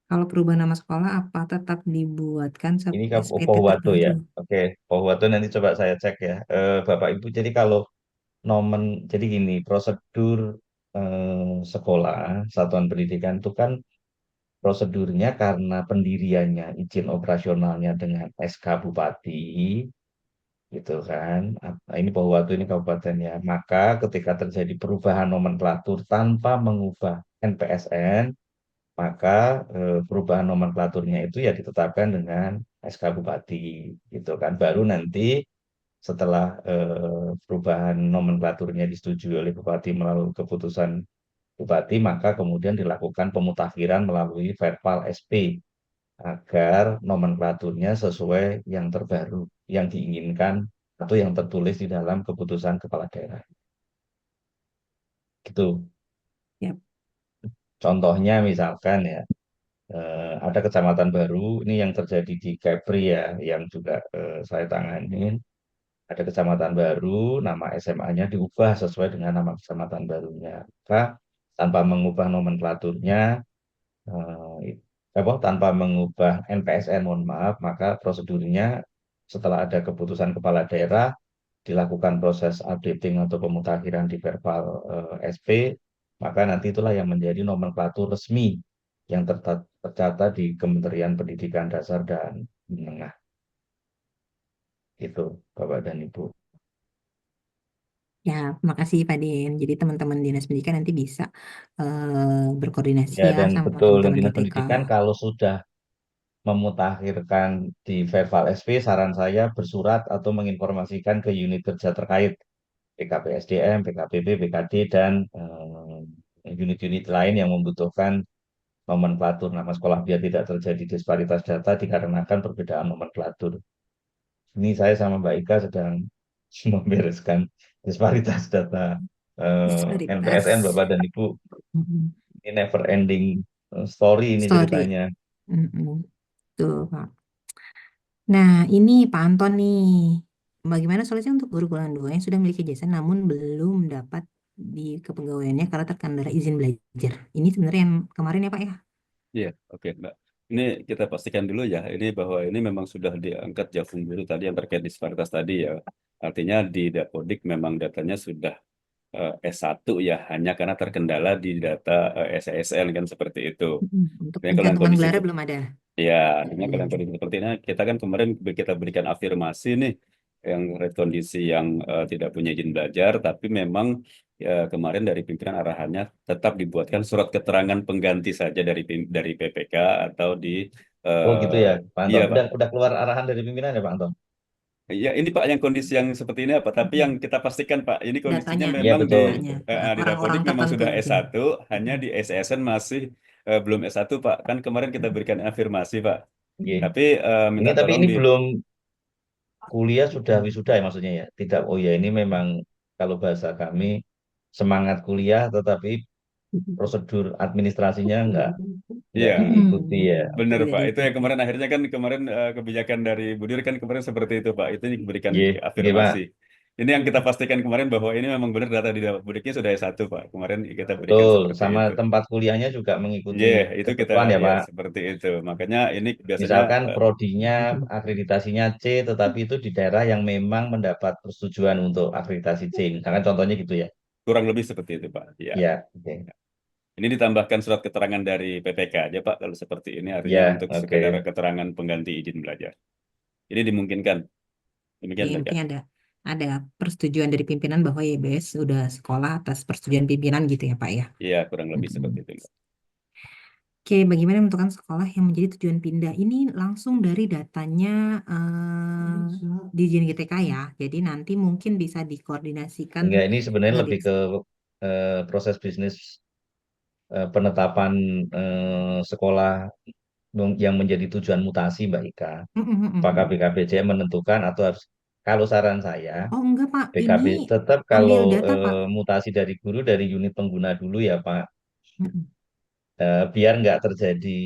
Kalau perubahan nama sekolah apa tetap dibuatkan Ini SPT Pohuwato terbaru? ya. Oke, Pohuwato nanti coba saya cek ya. Bapak Ibu, jadi kalau nomen, jadi gini, prosedur sekolah, satuan pendidikan itu kan prosedurnya karena pendiriannya, izin operasionalnya dengan SK Bupati, gitu kan. Ini Pohuwato ini kabupatennya. Maka ketika terjadi perubahan nomenklatur tanpa mengubah NPSN, maka perubahan nomenklaturnya itu ya ditetapkan dengan SK Bupati, gitu kan. Baru nanti setelah perubahan nomenklaturnya disetujui oleh Bupati melalui keputusan Bupati, maka kemudian dilakukan pemutakhiran melalui Verpal SP agar nomenklaturnya sesuai yang terbaru, yang diinginkan atau yang tertulis di dalam keputusan kepala daerah. Gitu. Ya, Contohnya misalkan ya, Ada kecamatan baru, ini yang terjadi di Kepri ya, yang juga saya tanganin. Ada kecamatan baru, nama SMA-nya diubah sesuai dengan nama kecamatan barunya. Maka tanpa mengubah nomenklaturnya, tanpa mengubah NPSN, mohon maaf, maka prosedurnya setelah ada keputusan kepala daerah, dilakukan proses updating atau pemutakhiran di Perpal SP, maka nanti itulah yang menjadi nomenklatur resmi yang tercatat di Kementerian Pendidikan Dasar dan Menengah. Itu, Bapak dan Ibu. Ya, makasih Pak Den. Jadi teman-teman Dinas Pendidikan nanti bisa berkoordinasi Ya, ya dan sama betul, dan teman-teman Dinas GTK. Pendidikan kalau sudah memutakhirkan di Verbal SP, saran saya bersurat atau menginformasikan ke unit kerja terkait, BKPSDM, BKPB, BKD, dan unit-unit lain yang membutuhkan nomenklatur nama sekolah biar tidak terjadi disparitas data dikarenakan perbedaan nomenklatur. Ini saya sama Mbak Ika sedang membereskan disparitas data NPSN, Disparitas. Bapak dan Ibu. Mm-mm. Ini never ending story ini Story. ceritanya. Mm-mm. Tuh, Pak. Nah, ini Pak Anton nih. Bagaimana solusinya untuk guru golongan 2 yang sudah memiliki jasa namun belum dapat di kepegawaiannya karena terkendala izin belajar? Ini sebenarnya yang kemarin ya Pak ya? Iya, oke, Mbak. Ini kita pastikan dulu ya, ini bahwa ini memang sudah diangkat Javum Guru tadi yang terkait disparitas tadi ya. Artinya di Dapodik memang datanya sudah S1 ya, hanya karena terkendala di data SSN kan seperti itu. Untuk Ini kalau yang pencantuman kondisi gelarnya belum ada. ya, artinya kalau yang kondisi seperti ini, kita kan kemarin kita berikan afirmasi nih, yang kondisi yang tidak punya izin belajar, tapi memang ya, kemarin dari pimpinan arahannya tetap dibuatkan surat keterangan pengganti saja dari PPK atau di Oh gitu ya, Pak iya Anton. Pak. Udah keluar arahan dari pimpinan ya, Pak Anton? Ya ini Pak yang kondisi yang seperti ini apa? Tapi yang kita pastikan Pak, ini kondisinya Datanya, Iya memang betul. datanya. di Orang-orang Dapodik memang tertentu sudah mungkin. S1, hanya di SSN masih belum S1 Pak. Kan kemarin kita berikan afirmasi Pak. Iya. Tapi minta Ini tapi tolong ini belum kuliah sudah wisuda ya maksudnya ya. Tidak. Oh ya, ini memang kalau bahasa kami semangat kuliah tetapi prosedur administrasinya enggak Iya, diikuti ya. benar Tidak Pak. Itu yang diikuti. kemarin akhirnya kan kemarin kebijakan dari Bu Dir kan kemarin seperti itu Pak. Itu diberikan Iya, iya Pak. afirmasi. Ini yang kita pastikan kemarin bahwa ini memang benar data di Budiknya sudah S1 Pak. Kemarin kita berikan Betul. seperti Sama itu. tempat kuliahnya juga mengikuti Iya, itu kita ketentuan ya ya Pak. seperti itu. Makanya ini biasanya Misalkan prodinya akreditasinya C, tetapi itu di daerah yang memang mendapat persetujuan untuk akreditasi C. Misalkan contohnya gitu ya. kurang lebih seperti itu Pak. Ya. Iya, oke. Ini ditambahkan surat keterangan dari PPK aja Pak. Kalau seperti ini artinya Iya, untuk oke. sekedar keterangan pengganti izin belajar. Ini dimungkinkan. Demikian Yang Mbak. penting ada persetujuan dari pimpinan bahwa YBS sudah sekolah atas persetujuan pimpinan gitu ya Pak ya. Iya, kurang lebih seperti itu Mbak. Oke, bagaimana menentukan sekolah yang menjadi tujuan pindah? Ini langsung dari datanya di Dijen GTK ya. Jadi nanti mungkin bisa dikoordinasikan Enggak, ini sebenarnya di lebih ke proses bisnis penetapan sekolah yang menjadi tujuan mutasi, Mbak Ika. Apakah BKPJM menentukan atau harus, kalau saran saya, Oh enggak Pak, BKB ini tetap ambil kalau data Pak. mutasi dari guru dari unit pengguna dulu ya Pak. Mm-mm. Biar nggak terjadi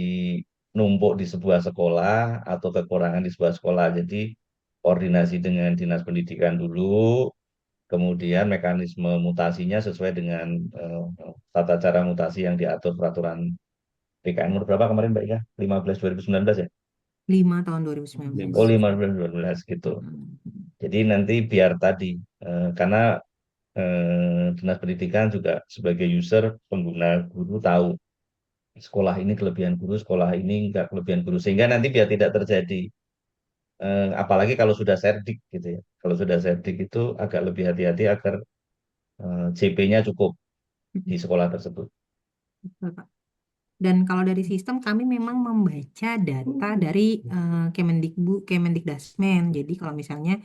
numpuk di sebuah sekolah atau kekurangan di sebuah sekolah. Jadi koordinasi dengan dinas pendidikan dulu, kemudian mekanisme mutasinya sesuai dengan tata cara mutasi yang diatur peraturan PKN nomor berapa kemarin Mbak Ika? 15 2019 ya? 5 tahun 2019. Oh 15 2012 gitu. Jadi nanti biar tadi, karena dinas pendidikan juga sebagai user pengguna guru tahu sekolah ini kelebihan guru, sekolah ini enggak kelebihan guru. Sehingga nanti biar tidak terjadi, apalagi kalau sudah serdik gitu ya. Kalau sudah serdik itu agak lebih hati-hati agar CP-nya cukup di sekolah tersebut. Betul, Pak. Dan kalau dari sistem kami memang membaca data dari Kemendikbudrismen. Jadi kalau misalnya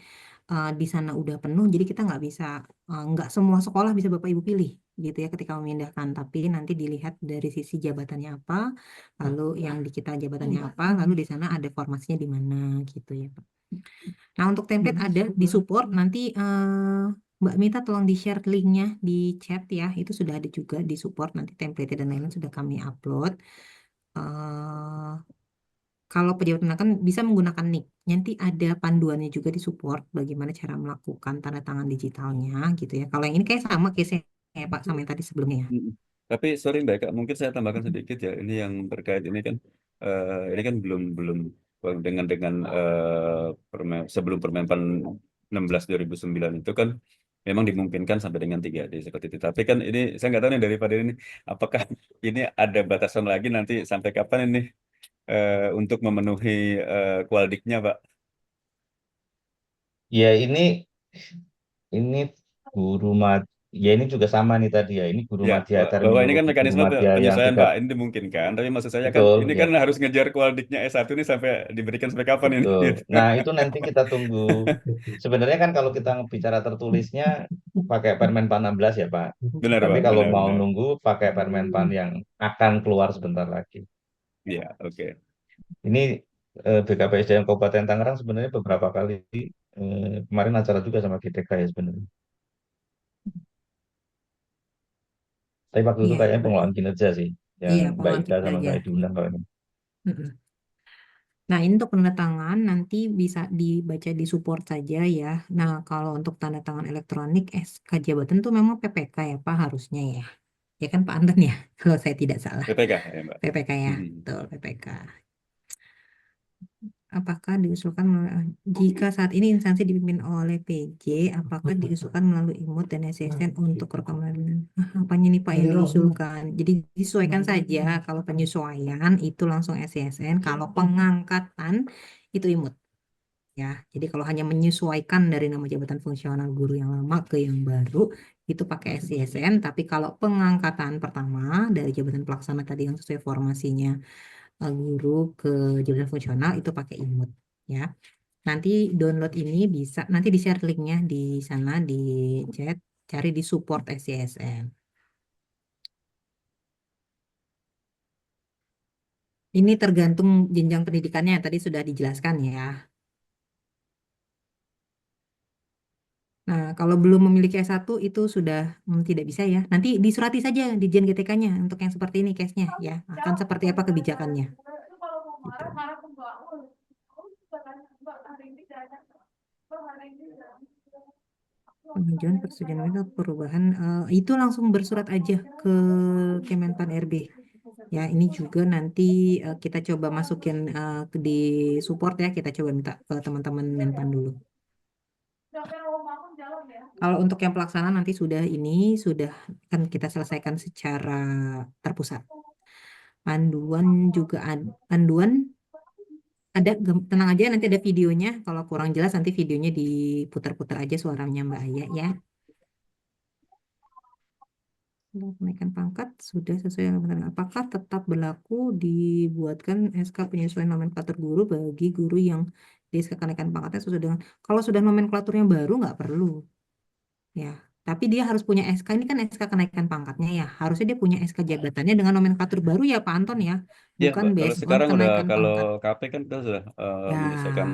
di sana udah penuh, jadi kita nggak bisa, nggak semua sekolah bisa Bapak Ibu pilih gitu ya ketika memindahkan. Tapi nanti dilihat dari sisi jabatannya apa, lalu yang di kita jabatannya apa, lalu di sana ada formasinya di mana gitu ya Pak. Nah untuk template ada di support, nanti Mbak Mita tolong di-share linknya di chat ya, itu sudah ada juga di support, nanti template dan lain-lain sudah kami upload. eh, kalau pejabat penakan bisa menggunakan NIK. Nanti ada panduannya juga di support bagaimana cara melakukan tanda tangan digitalnya gitu ya. Kalau yang ini kayak sama case-nya ya Pak sama yang tadi sebelumnya ya. Mm-mm. Tapi sorry Mbak Eka, mungkin saya tambahkan sedikit ya. Ini yang terkait ini kan, ini kan belum belum dengan sebelum Permenpan 16 2009 itu kan memang dimungkinkan sampai dengan 3D seperti itu. Tapi kan ini saya nggak tahu nih daripada ini, apakah ini ada batasan lagi nanti sampai kapan ini untuk memenuhi kualdiknya, Pak? Ya ini guru mat ya ini juga sama nih tadi ya. Ini guru Ya, madya bahwa ini kan terminologi guru mekanisme madya yang penyesuaian tidak Pak, ini dimungkinkan. Tapi maksud saya kan, betul ini ya kan harus ngejar kualdiknya S1 ini sampai diberikan sampai kapan ini? betul. Gitu. Nah, itu nanti kita tunggu. Sebenarnya kan kalau kita bicara tertulisnya pakai Permen Pan 16 ya, Pak. Benar Tapi Pak, kalau benar mau benar. nunggu pakai Permen Pan yang akan keluar sebentar lagi. Iya, oke. Ini BKPSDM Kabupaten Tangerang sebenarnya beberapa kali kemarin acara juga sama GTK ya sebenarnya. Tapi waktu itu Iya, kayaknya pengelolaan kinerja sih, yang iya Mbak pengelolaan Ika sama kinerja. Mbak Edi undang kalau ini. Mm-mm. Nah, ini untuk tanda tangan nanti bisa dibaca di support saja ya. Nah, kalau untuk tanda tangan elektronik SK jabatan tuh memang PPK ya Pak harusnya ya. Ya kan Pak Anton ya, kalau saya tidak salah. PPK ya Mbak. PPK ya, Mhm. betul PPK. Apakah diusulkan jika saat ini instansi dipimpin oleh PJ, apakah diusulkan melalui IMUT dan SSN untuk rekaman? Apanya nih Pak yang diusulkan? Jadi disesuaikan saja. Kalau penyesuaian itu langsung SSN, kalau pengangkatan itu IMUT. Ya, jadi kalau hanya menyesuaikan dari nama jabatan fungsional guru yang lama ke yang baru itu pakai SCSN, tapi kalau pengangkatan pertama dari jabatan pelaksana tadi yang sesuai formasinya guru ke jabatan fungsional itu pakai imut ya. Nanti download ini bisa nanti di share linknya di sana di chat, cari di support SCSN. Ini tergantung jenjang pendidikannya yang tadi sudah dijelaskan ya. Nah, kalau belum memiliki S1 itu sudah tidak bisa ya. Nanti disurati saja di Jen GTK-nya untuk yang seperti ini case-nya ya. Akan seperti apa kebijakannya. Gitu. Pengajuan persetujuan itu perubahan itu langsung bersurat aja ke Kemenpan RB. Ya, ini juga nanti kita coba masukin di support ya. Kita coba minta ke teman-teman Menpan dulu. Kalau untuk yang pelaksanaan nanti sudah kan kita selesaikan secara terpusat. Panduan juga panduan ada tenang aja nanti ada videonya. Kalau kurang jelas nanti videonya diputar-putar aja suaranya Mbak Aya ya. Kenaikan pangkat sudah sesuai dengan ketentuan. Apakah tetap berlaku dibuatkan SK penyesuaian nomenklatur guru bagi guru yang di SK kenaikan pangkatnya sesuai dengan kalau sudah nomenklaturnya baru nggak perlu ya. Tapi dia harus punya SK ini kan SK kenaikan pangkatnya ya. Harusnya dia punya SK jabatannya dengan nomenklatur baru ya Pak Anton ya. Ya Bukan Mbak, kalau based on sekarang udah kenaikan kalau pangkat. KP kan kita sudah menyesuaikan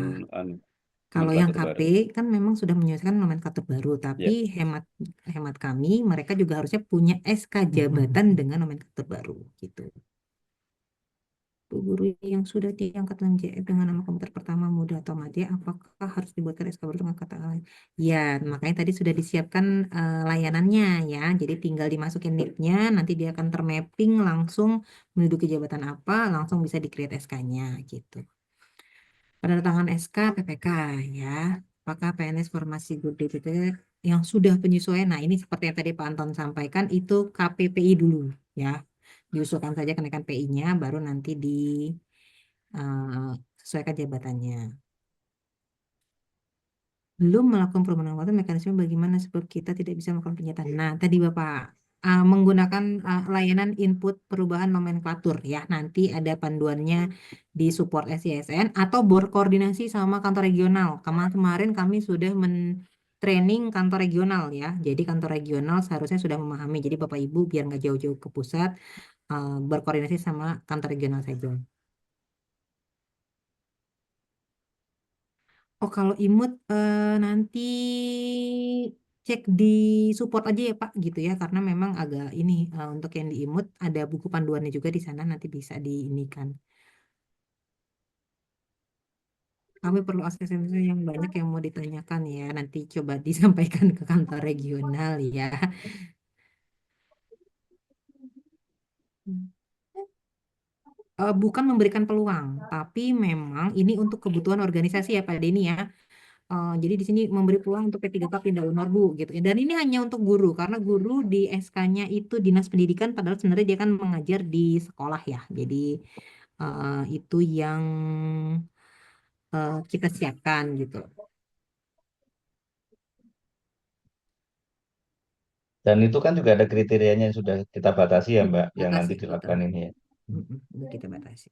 Ya, kalau yang nomenklatur KP baru. kan memang sudah menyesuaikan nomenklatur baru, tapi Ya. hemat hemat kami mereka juga harusnya punya SK jabatan dengan nomenklatur baru gitu. Bu guru yang sudah diangkat dengan JF dengan nama komputer pertama muda atau madya, apakah harus dibuatkan SK baru dengan kata lain? Ya, makanya tadi sudah disiapkan layanannya ya. Jadi tinggal dimasukin NIP-nya, nanti dia akan termapping langsung menduduki jabatan apa, langsung bisa di-create SK-nya gitu. Penandatangan SK PPK ya. Apakah PNS formasi guru DPT yang sudah penyesuaian? Nah, ini seperti yang tadi Pak Anton sampaikan itu KPPI dulu ya. Diusulkan saja kenaikan PI-nya baru nanti sesuaikan jabatannya. Belum melakukan perubahan waktu mekanisme bagaimana sebab kita tidak bisa melakukan penyataan. Nah, tadi Bapak menggunakan layanan input perubahan nomenklatur ya. Nanti ada panduannya di support SCSN atau berkoordinasi sama kantor regional. Kemarin kami sudah training kantor regional ya. Jadi kantor regional seharusnya sudah memahami. Jadi Bapak Ibu biar nggak jauh-jauh ke pusat, berkoordinasi sama kantor regional saja. Oh, kalau imut nanti cek di support aja ya Pak gitu ya, karena memang agak ini untuk yang di Imut ada buku panduannya juga di sana, nanti bisa diinikan. Kami perlu asistensi yang banyak yang mau ditanyakan ya, nanti coba disampaikan ke kantor regional ya. Bukan memberikan peluang, tapi memang ini untuk kebutuhan organisasi ya Pak Denny ya. Jadi di sini memberi peluang untuk P3K pindah UNOR Bu gitu. Dan ini hanya untuk guru karena guru di SK-nya itu dinas pendidikan padahal sebenarnya dia kan mengajar di sekolah ya. Jadi itu yang kita siapkan gitu. Dan itu kan juga ada kriterianya yang sudah kita batasi ya Mbak, yang nanti Batasi, betul. dilakukan ini ya. Udah kita batasi.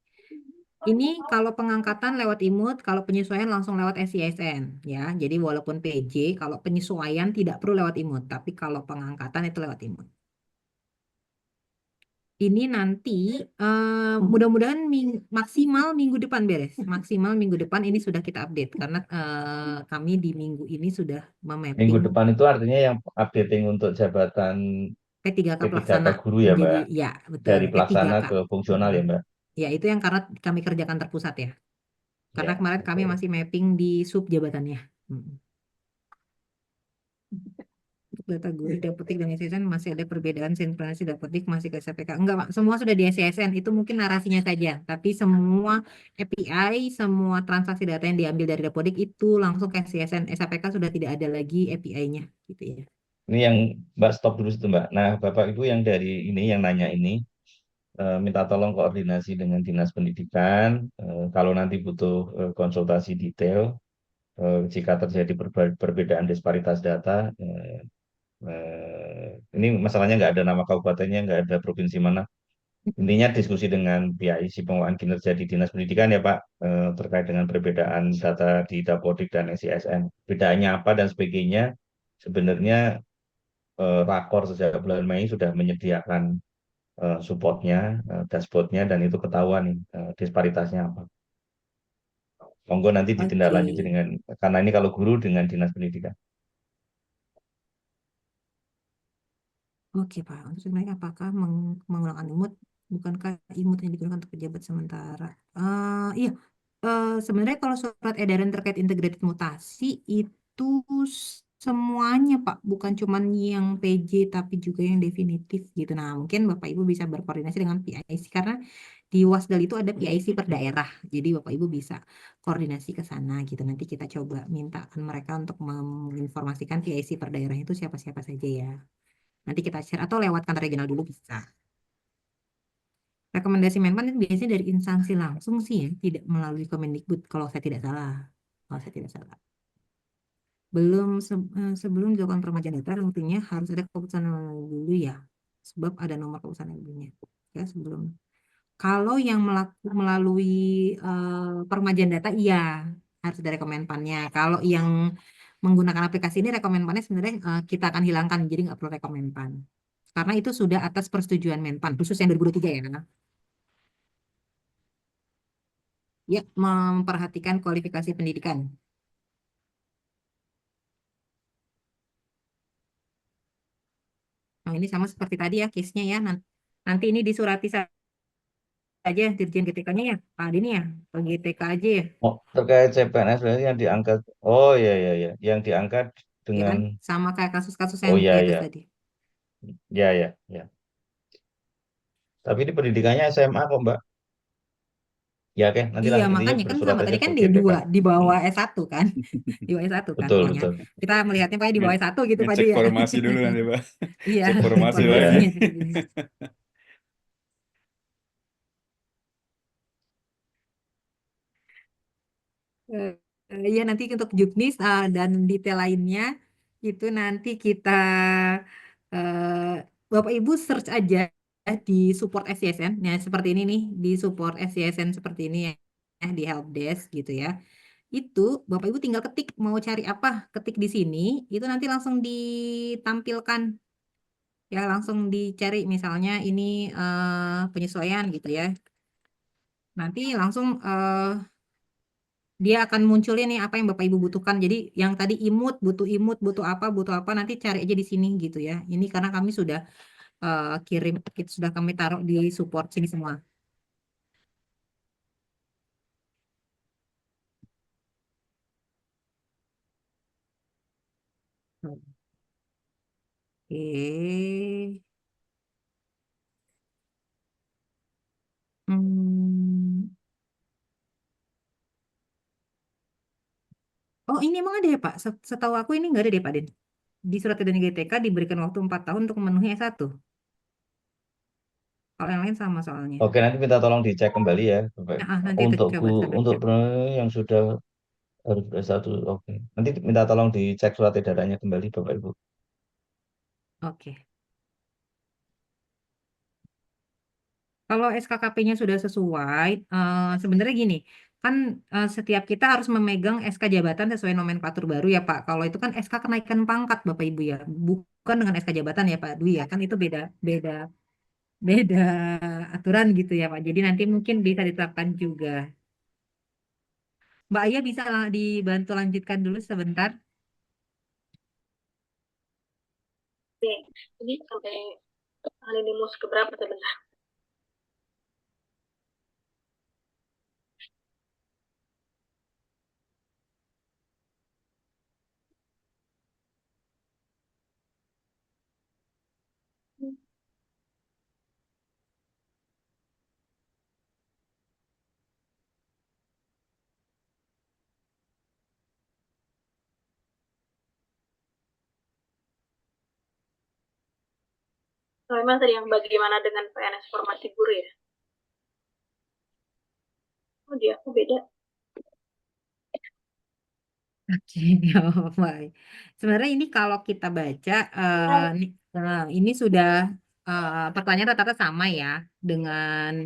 Ini kalau pengangkatan lewat Imut, kalau penyesuaian langsung lewat SISN ya. Jadi walaupun PJ, kalau penyesuaian tidak perlu lewat Imut, tapi kalau pengangkatan itu lewat Imut. Ini nanti mudah-mudahan maksimal minggu depan beres. Maksimal minggu depan ini sudah kita update karena kami di minggu ini sudah Minggu memapping depan itu artinya yang updating untuk jabatan P3K P3K pelaksana. guru ya Jadi Mbak, ya betul dari pelaksana P3K. ke fungsional ya Mbak. Ya itu yang karena kami kerjakan terpusat ya. Karena Ya, kemarin kami betul. masih mapping di sub jabatannya. Mm. Untuk data guru dapetik dan SSN masih ada perbedaan sinkronasi dapetik masih ke SPK. Enggak, Pak. Semua sudah di SSN. Itu mungkin narasinya saja. Tapi semua API, semua transaksi data yang diambil dari Dapodik itu langsung ke SSN. SPK sudah tidak ada lagi API-nya. Gitu ya. Ini yang Mbak stop dulu situ Mbak. Nah Bapak Ibu yang dari ini, yang nanya ini, minta tolong koordinasi dengan Dinas Pendidikan. Kalau nanti butuh konsultasi detail, jika terjadi perbedaan disparitas data, ini masalahnya nggak ada nama kabupatennya, nggak ada provinsi mana. Intinya diskusi dengan PIC pengelolaan kinerja di Dinas Pendidikan ya Pak, terkait dengan perbedaan data di Dapodik dan SISN. Bedanya apa dan sebagainya. Sebenarnya Rakor sejak bulan Mei sudah menyediakan supportnya, dashboardnya, dan itu ketahuan nih, disparitasnya apa. Monggo nanti Oke. ditindaklanjuti dengan, karena ini kalau guru dengan Dinas Pendidikan. Oke, Pak. Untuk sebenarnya apakah menggunakan imut, bukankah imut yang digunakan untuk pejabat sementara? Iya, sebenarnya kalau surat edaran terkait integrated mutasi itu semuanya, Pak. Bukan cuma yang PJ, tapi juga yang definitif gitu. Nah, mungkin Bapak Ibu bisa berkoordinasi dengan PIC, karena di Wasdal itu ada PIC per daerah. Jadi Bapak Ibu bisa koordinasi ke sana gitu. Nanti kita coba mintakan mereka untuk menginformasikan PIC per daerah itu siapa-siapa saja ya. Nanti kita share atau lewat kantor regional dulu bisa. Rekomendasi Menpan itu biasanya dari instansi langsung sih ya, tidak melalui Kemendikbud kalau saya tidak salah. Kalau saya tidak salah. Sebelum dilakukan peremajaan data, tentunya harus ada keputusan dulu ya. Sebab ada nomor keputusan dulunya. Ya, sebelum. Kalau yang melalui peremajaan data, iya harus ada Kemenpannya. Kalau yang menggunakan aplikasi ini Kemenpannya sebenarnya kita akan hilangkan, jadi nggak perlu Kemenpan. Karena itu sudah atas persetujuan Menpan, khusus yang 2023 ya. Ya, memperhatikan kualifikasi pendidikan. Nah, ini sama seperti tadi ya, case-nya ya. Nanti ini disurati saja Dirjen GTK-nya ya, Pak Dini ya, Pak GTK aja ya. Oh, terkait CPNS berarti yang diangkat, oh iya iya iya, yang diangkat Ya dengan, kan, sama kayak kasus-kasus oh yang iya di atas iya, tadi. iya iya iya. Tapi ini pendidikannya SMA kok Mbak. Ya oke, nanti Iya, lah intinya makanya kan bersurat sama aja tadi ke kan GTK. di bawah Hmm, S1 kan. Di bawah S1 kan betul pokoknya. betul. Kita melihatnya pokoknya di bawah Nge- S1 gitu Pak Ngecek Di ya. formasi dulu nanti, Pak. Iya, Cek formasi lagi. informasinya. Iya. Iya nanti untuk juknis dan detail lainnya itu nanti kita Bapak Ibu search aja di support SCSN ya seperti ini nih di support SCSN seperti ini ya di helpdesk gitu ya. Itu Bapak Ibu tinggal ketik mau cari apa, ketik di sini itu nanti langsung ditampilkan ya langsung dicari misalnya ini penyesuaian gitu ya. Nanti langsung dia akan munculin nih apa yang Bapak Ibu butuhkan. Jadi yang tadi imut, butuh apa, nanti cari aja di sini gitu ya. Ini karena kami sudah kirim, sudah kami taruh di support sini semua. Oke. Hmm. Oh ini emang ada ya Pak? Setahu aku ini nggak ada deh Pak Den. Di surat edaran GTK diberikan waktu 4 tahun untuk memenuhi S1. Kalau yang lain sama soalnya. Oke, nanti minta tolong dicek kembali ya, Bapak. Nanti coba saya Untuk cek. yang sudah harus S1, oke. Nanti minta tolong dicek surat edarannya kembali, Bapak Ibu. Oke. Kalau SKKP-nya sudah sesuai, sebenarnya gini, kan setiap kita harus memegang SK jabatan sesuai nomenklatur baru ya Pak. Kalau itu kan SK kenaikan pangkat Bapak Ibu ya, bukan dengan SK jabatan ya Pak Dwi ya, kan itu beda beda beda aturan gitu ya Pak. Jadi nanti mungkin bisa diterapkan juga. Mbak Aya bisa dibantu lanjutkan dulu sebentar. Oke, ini sampai alinemus keberapa sebentar? Memang tadi yang bagaimana dengan PNS formasi guru ya? Oh, di aku beda. Oke, baik. Sebenarnya ini kalau kita baca, ini sudah pertanyaan rata-rata sama ya dengan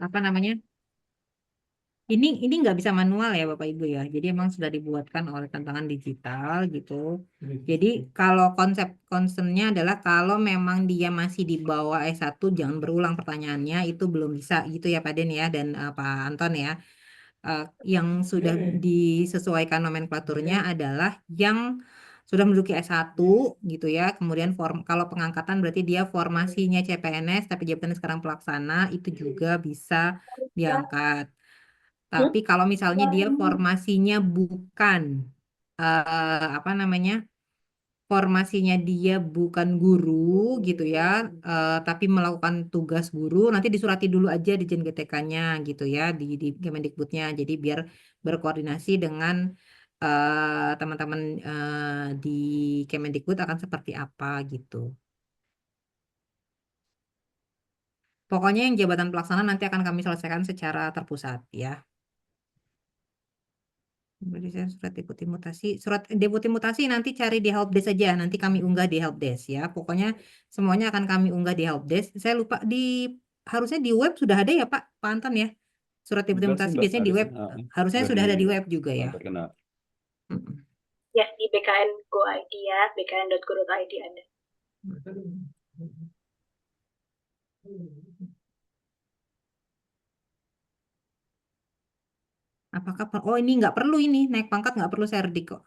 apa namanya? Ini nggak bisa manual ya Bapak Ibu ya. Jadi emang sudah dibuatkan oleh tantangan digital gitu. Jadi kalau konsep concernnya adalah kalau memang dia masih di bawah S1 jangan berulang pertanyaannya itu belum bisa gitu ya Pak Den ya dan Pak Anton ya. Yang sudah disesuaikan nomenklaturnya adalah yang sudah menduduki S1 gitu ya. Kemudian kalau pengangkatan berarti dia formasinya CPNS tapi jabatannya sekarang pelaksana itu juga bisa diangkat. Tapi kalau misalnya dia formasinya bukan apa namanya? Formasinya dia bukan guru gitu ya, tapi melakukan tugas guru, nanti disurati dulu aja di Jen GTK-nya gitu ya, di Kemendikbudnya. Jadi biar berkoordinasi dengan teman-teman di Kemendikbud akan seperti apa gitu. Pokoknya yang jabatan pelaksana nanti akan kami selesaikan secara terpusat ya. Beri saya surat deputi mutasi. Surat deputi mutasi nanti cari di helpdesk aja. Nanti kami unggah di helpdesk ya. Pokoknya semuanya akan kami unggah di helpdesk. Saya lupa harusnya di web sudah ada ya Pak Anton ya. Surat deputi Enggak sih, mutasi Mbak, biasanya di web. Harusnya sudah ada di web juga ya. terkena. Mm-mm. Ya, di BKN Go ID ya, bkn.go.id ada. Apakah ini nggak perlu ini naik pangkat nggak perlu serdik kok.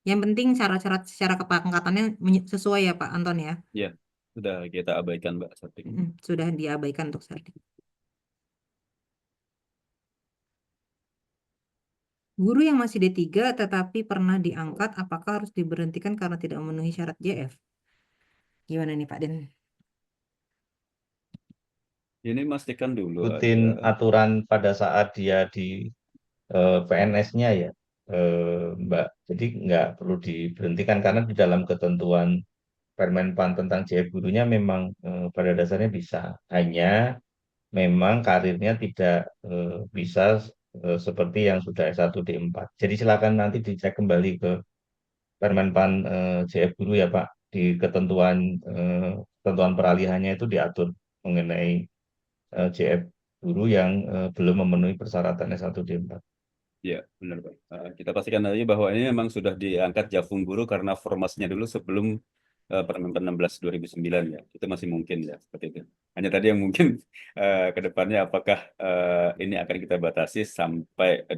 Yang penting syarat-syarat secara kepangkatannya sesuai ya Pak Anton ya. Ya, sudah kita abaikan Mbak saat ini. Sudah diabaikan untuk serdik. Guru yang masih D3 tetapi pernah diangkat, apakah harus diberhentikan karena tidak memenuhi syarat JF? Gimana nih Pak Den? Ini pastikan dulu Ikutin aja. aturan pada saat dia di PNS-nya ya, Mbak. Jadi nggak perlu diberhentikan karena di dalam ketentuan Permenpan tentang JF gurunya memang pada dasarnya bisa. Hanya memang karirnya tidak bisa seperti yang sudah S1 D4. Jadi silakan nanti dicek kembali ke Permenpan JF guru ya Pak. Di ketentuan peralihannya itu diatur mengenai JF guru yang belum memenuhi persyaratan S1 D4. Ya, benar Pak. Kita pastikan aja bahwa ini memang sudah diangkat Jafung Guru karena formasinya dulu sebelum Permen 16 2009 ya, itu masih mungkin ya seperti itu. Hanya tadi yang mungkin ke depannya apakah ini akan kita batasi sampai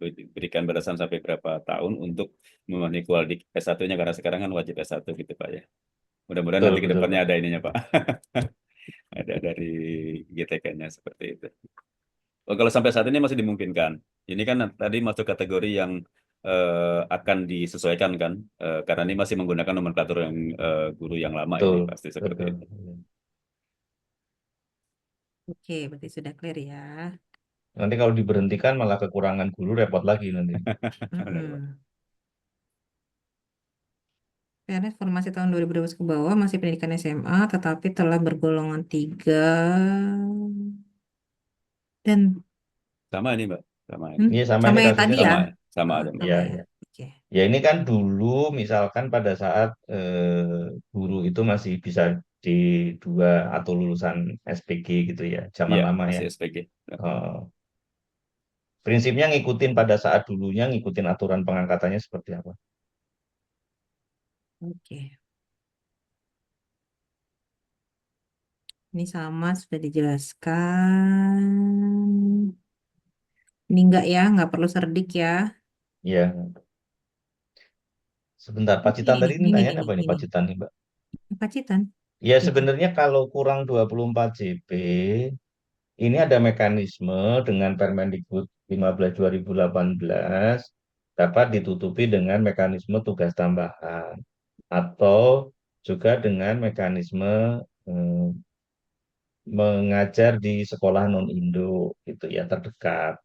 diberikan batasan sampai berapa tahun untuk memenuhi kualitas S1-nya, karena sekarang kan wajib S1 gitu Pak ya. Mudah-mudahan Betul, nanti ke betul, depannya Pak. ada ininya Pak. Ada dari GTK-nya seperti itu. Oh, kalau sampai saat ini masih dimungkinkan. Ini kan tadi masuk kategori yang akan disesuaikan kan, karena ini masih menggunakan nomenklatur yang guru yang lama ini Betul, pasti seperti betul. itu. Oke, berarti sudah clear ya. Nanti kalau diberhentikan malah kekurangan guru repot lagi nanti. Benar, Pak. Mm-mm. PNS formasi tahun 2012 ke bawah masih pendidikan SMA, tetapi telah bergolongan 3 dan Sama ini Mbak, sama ini. Iya, sama sama ini yang tadi kasusnya ya. Sama, sama. sama Ah, ada Mbak. Ya, sama ya. ya. Oke. Ya ini kan dulu misalkan pada saat guru itu masih bisa D2 atau lulusan SPG gitu ya, zaman Iya, lama ya. masih SPG. Eh, prinsipnya ngikutin pada saat dulunya ngikutin aturan pengangkatannya seperti apa. Oke. Ini sama sudah dijelaskan. Ini enggak ya, enggak perlu cerdik ya. Ya, sebentar, Oke, Pacitan tadi ini nanya apa ini ini. Pacitan nih, Mbak? Pacitan. Ya Itu. sebenarnya kalau kurang 24 JP, ini ada mekanisme dengan Permendikbud 15 2018 dapat ditutupi dengan mekanisme tugas tambahan atau juga dengan mekanisme eh, mengajar di sekolah non-Indo gitu ya terdekat.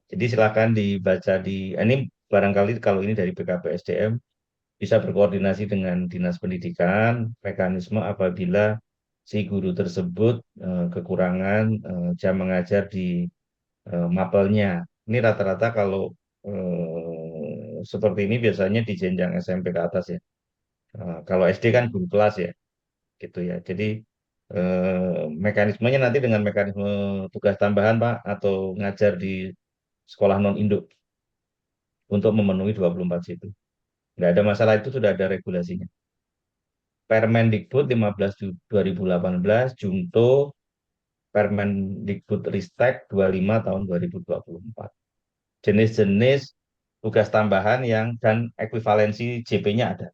Jadi silakan dibaca ini barangkali kalau ini dari BKPSDM bisa berkoordinasi dengan Dinas Pendidikan mekanisme apabila si guru tersebut kekurangan jam mengajar di mapelnya. Ini rata-rata kalau seperti ini biasanya di jenjang SMP ke atas ya. Kalau SD kan guru kelas ya, gitu ya. Jadi mekanismenya nanti dengan mekanisme tugas tambahan Pak atau ngajar di sekolah non-induk untuk memenuhi 24 situ. Nggak ada masalah, itu sudah ada regulasinya. Permendikbud 15 2018 Junto Permendikbud Ristek 25 tahun 2024. Jenis-jenis tugas tambahan yang dan ekuivalensi JP-nya ada.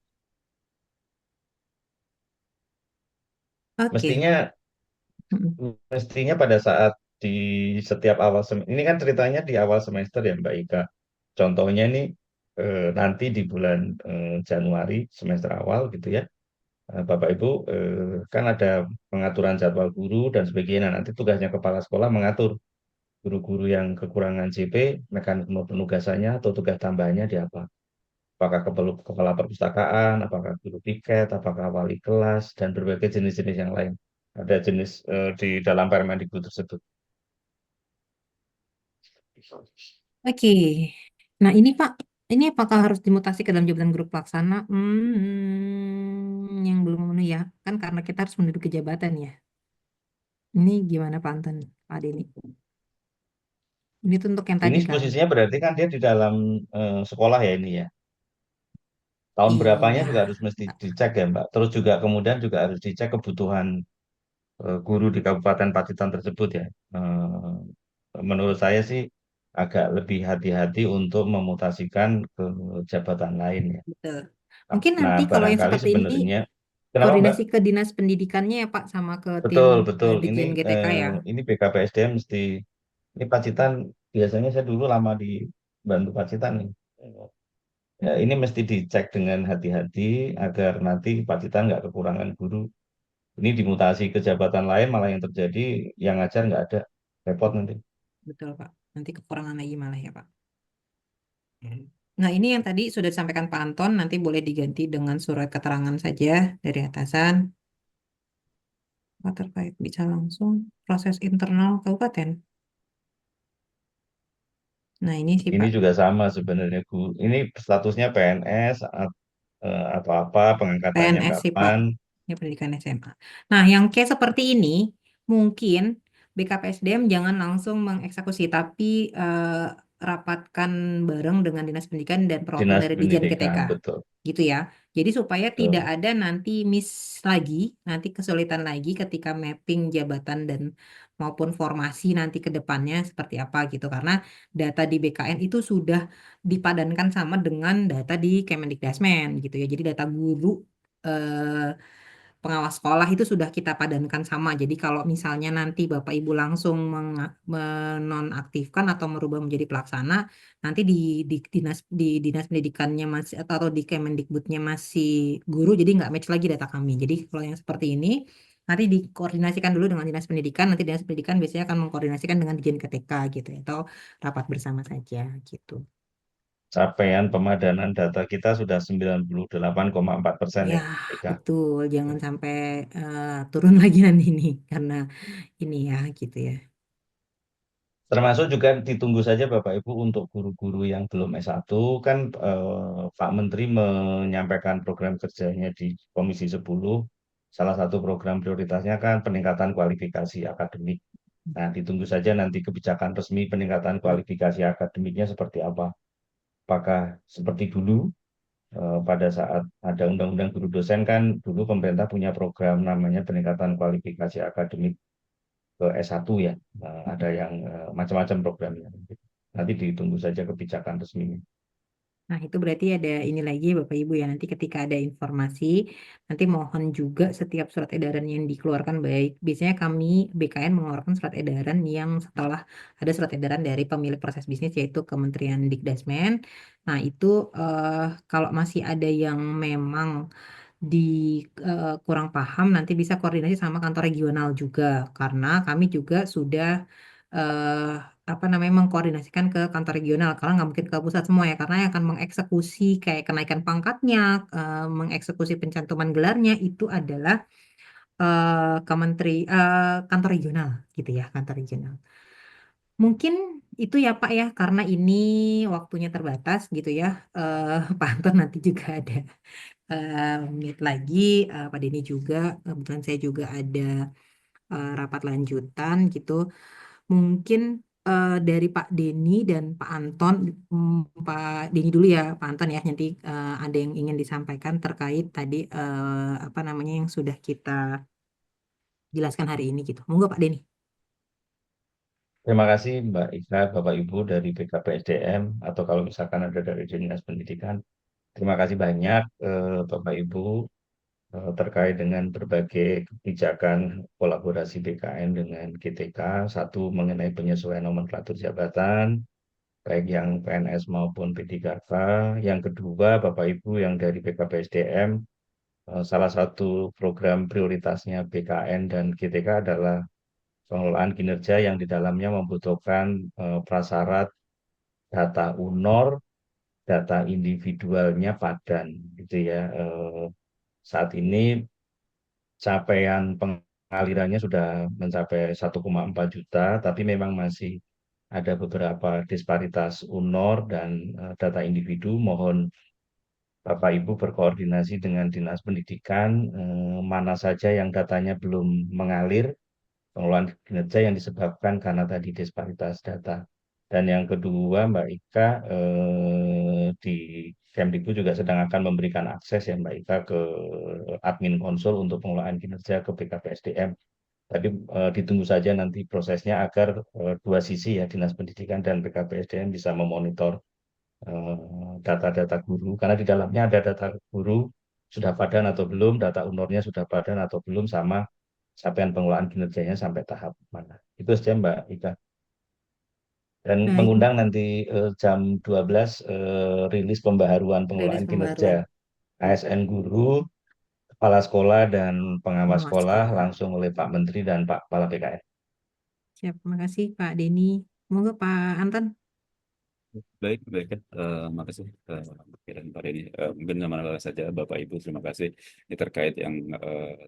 Oke. Mestinya pada saat di setiap awal semester, ini kan ceritanya di awal semester ya Mbak Ika. Contohnya ini nanti di bulan Januari semester awal gitu ya. Bapak Ibu kan ada pengaturan jadwal guru dan sebagainya. Nah, nanti tugasnya kepala sekolah mengatur guru-guru yang kekurangan JP, mekanisme penugasannya atau tugas tambahannya di apa. Apakah kepala perpustakaan, apakah guru piket, apakah wali kelas, dan berbagai jenis-jenis yang lain. Ada jenis di dalam Permendikbud tersebut. Oke. Nah, ini Pak, ini apakah harus dimutasi ke dalam jabatan guru pelaksana? Yang belum memenuhi ya. Kan karena kita harus menduduki jabatan ya. Ini gimana Pak Anton, Pak Denny? Ini tuh untuk yang Ini tadi kan. posisinya berarti kan dia di dalam sekolah ya ini ya. Tahun berapanya Iya, juga harus mesti dicek ya Mbak. Terus juga kemudian juga harus dicek kebutuhan guru di Kabupaten Pacitan tersebut ya. Menurut saya sih agak lebih hati-hati untuk memutasikan ke jabatan lain ya. betul. Mungkin Nah, nanti kalau yang barangkali seperti ini sebenarnya, kenapa Mbak? koordinasi ke dinas pendidikannya ya Pak sama ke tim Betul, betul. Ini Ditjen GTK ya. ini BKPSDM mesti, ini Pacitan biasanya saya dulu lama di Bantu Pacitan nih. Ya, ini mesti dicek dengan hati-hati agar nanti Pacitan nggak kekurangan guru. Ini dimutasi ke jabatan lain malah yang terjadi yang ngajar nggak ada, repot nanti. Betul Pak. Nanti kekurangan lagi malah ya Pak. Nah, ini yang tadi sudah disampaikan Pak Anton, nanti boleh diganti dengan surat keterangan saja dari atasan. Pak terkait bisa langsung proses internal kabupaten. Nah, ini sih Ini Pak, juga sama sebenarnya guru. Ini statusnya PNS atau apa, pengangkatannya PNS sih Pak. kapan. Ini pendidikan SMA. Nah, yang case seperti ini, mungkin BKPSDM jangan langsung mengeksekusi, tapi rapatkan bareng dengan Dinas Pendidikan dan perwakilan Dinas dari Ditjen GTK. Pendidikan, betul. Gitu ya. Jadi supaya tidak Betul. ada nanti miss lagi, nanti kesulitan lagi ketika mapping jabatan dan maupun formasi nanti ke depannya seperti apa gitu. Karena data di BKN itu sudah dipadankan sama dengan data di Kemendikbudrismen gitu ya. Jadi data guru eh, pengawas sekolah itu sudah kita padankan sama. Jadi kalau misalnya nanti Bapak Ibu langsung menonaktifkan atau merubah menjadi pelaksana, nanti di dinas pendidikannya masih atau di Kemendikbudnya masih guru, jadi nggak match lagi data kami. Jadi kalau yang seperti ini nanti dikoordinasikan dulu dengan dinas pendidikan. Nanti dinas pendidikan biasanya akan mengkoordinasikan dengan Dijen KTK gitu ya, atau rapat bersama saja gitu. Capaian pemadanan data kita sudah 98,4% Ya, ya, Eka. betul. Jangan sampai turun lagi nanti ini karena ini ya gitu ya. Termasuk juga ditunggu saja Bapak Ibu untuk guru-guru yang belum S1 kan Pak Menteri menyampaikan program kerjanya di Komisi 10. Salah satu program prioritasnya kan peningkatan kualifikasi akademik. Nah, ditunggu saja nanti kebijakan resmi peningkatan kualifikasi akademiknya seperti apa. Apakah seperti dulu pada saat ada Undang-Undang Guru Dosen kan dulu pemerintah punya program namanya peningkatan kualifikasi akademik ke S1 ya. Ada yang macam-macam programnya. Nanti ditunggu saja kebijakan resminya. Nah, itu berarti ada ini lagi Bapak Ibu ya, nanti ketika ada informasi, nanti mohon juga setiap surat edaran yang dikeluarkan baik. Biasanya kami BKN mengeluarkan surat edaran yang setelah ada surat edaran dari pemilik proses bisnis yaitu Kementerian Dikdasmen. Nah, itu kalau masih ada yang memang di kurang paham nanti bisa koordinasi sama kantor regional juga karena kami juga sudah eh, apa namanya mengkoordinasikan ke kantor regional karena nggak mungkin ke pusat semua ya karena yang akan mengeksekusi kayak kenaikan pangkatnya, mengeksekusi pencantuman gelarnya itu adalah kantor regional gitu ya, kantor regional. Mungkin itu ya Pak ya, karena ini waktunya terbatas gitu ya. Pak Anton nanti juga ada meet lagi, Pak Denny juga, kebetulan saya juga ada rapat lanjutan gitu. Mungkin dari Pak Denny dan Pak Anton, Pak Denny dulu ya, Pak Anton ya, nanti ada yang ingin disampaikan terkait tadi apa namanya yang sudah kita jelaskan hari ini gitu. Monggo Pak Denny. Terima kasih Mbak Ika, Bapak Ibu dari BKPSDM atau kalau misalkan ada dari Dinas Pendidikan. Terima kasih banyak Bapak Ibu terkait dengan berbagai kebijakan kolaborasi BKN dengan GTK. Satu mengenai penyesuaian nomenklatur jabatan, baik yang PNS maupun P3K. Yang kedua, Bapak Ibu yang dari BKPSDM, salah satu program prioritasnya BKN dan GTK adalah pengelolaan kinerja yang di dalamnya membutuhkan prasyarat data UNOR, data individualnya padan, gitu ya. Saat ini capaian pengalirannya sudah mencapai 1,4 juta, tapi memang masih ada beberapa disparitas UNOR dan data individu. Mohon Bapak Ibu berkoordinasi dengan Dinas Pendidikan, mana saja yang datanya belum mengalir, pengelolaan kinerja yang disebabkan karena tadi disparitas data. Dan yang kedua, Mbak Ika, di Kemdikbud juga sedang akan memberikan akses ya Mbak Ika ke admin konsul untuk pengelolaan kinerja ke BKPSDM. Tapi ditunggu saja nanti prosesnya agar dua sisi ya Dinas Pendidikan dan BKPSDM bisa memonitor data-data guru karena di dalamnya ada data guru sudah padan atau belum, data UNOR-nya sudah padan atau belum, sama capaian pengelolaan kinerjanya sampai tahap mana. Itu saja Mbak Ika. Dan Baik, mengundang nanti jam 12 rilis pembaharuan rilis pengelolaan kinerja pembaruan ASN guru, kepala sekolah dan pengawas pengawas sekolah sekolah. langsung oleh Pak Menteri dan Pak Kepala BKN. Siap, terima kasih Pak Denny. Monggo Pak Anton. Baik, baik kan. Makasih pikiran Pak Denny. Mungkin nama saja Bapak Ibu, terima kasih. Ini terkait yang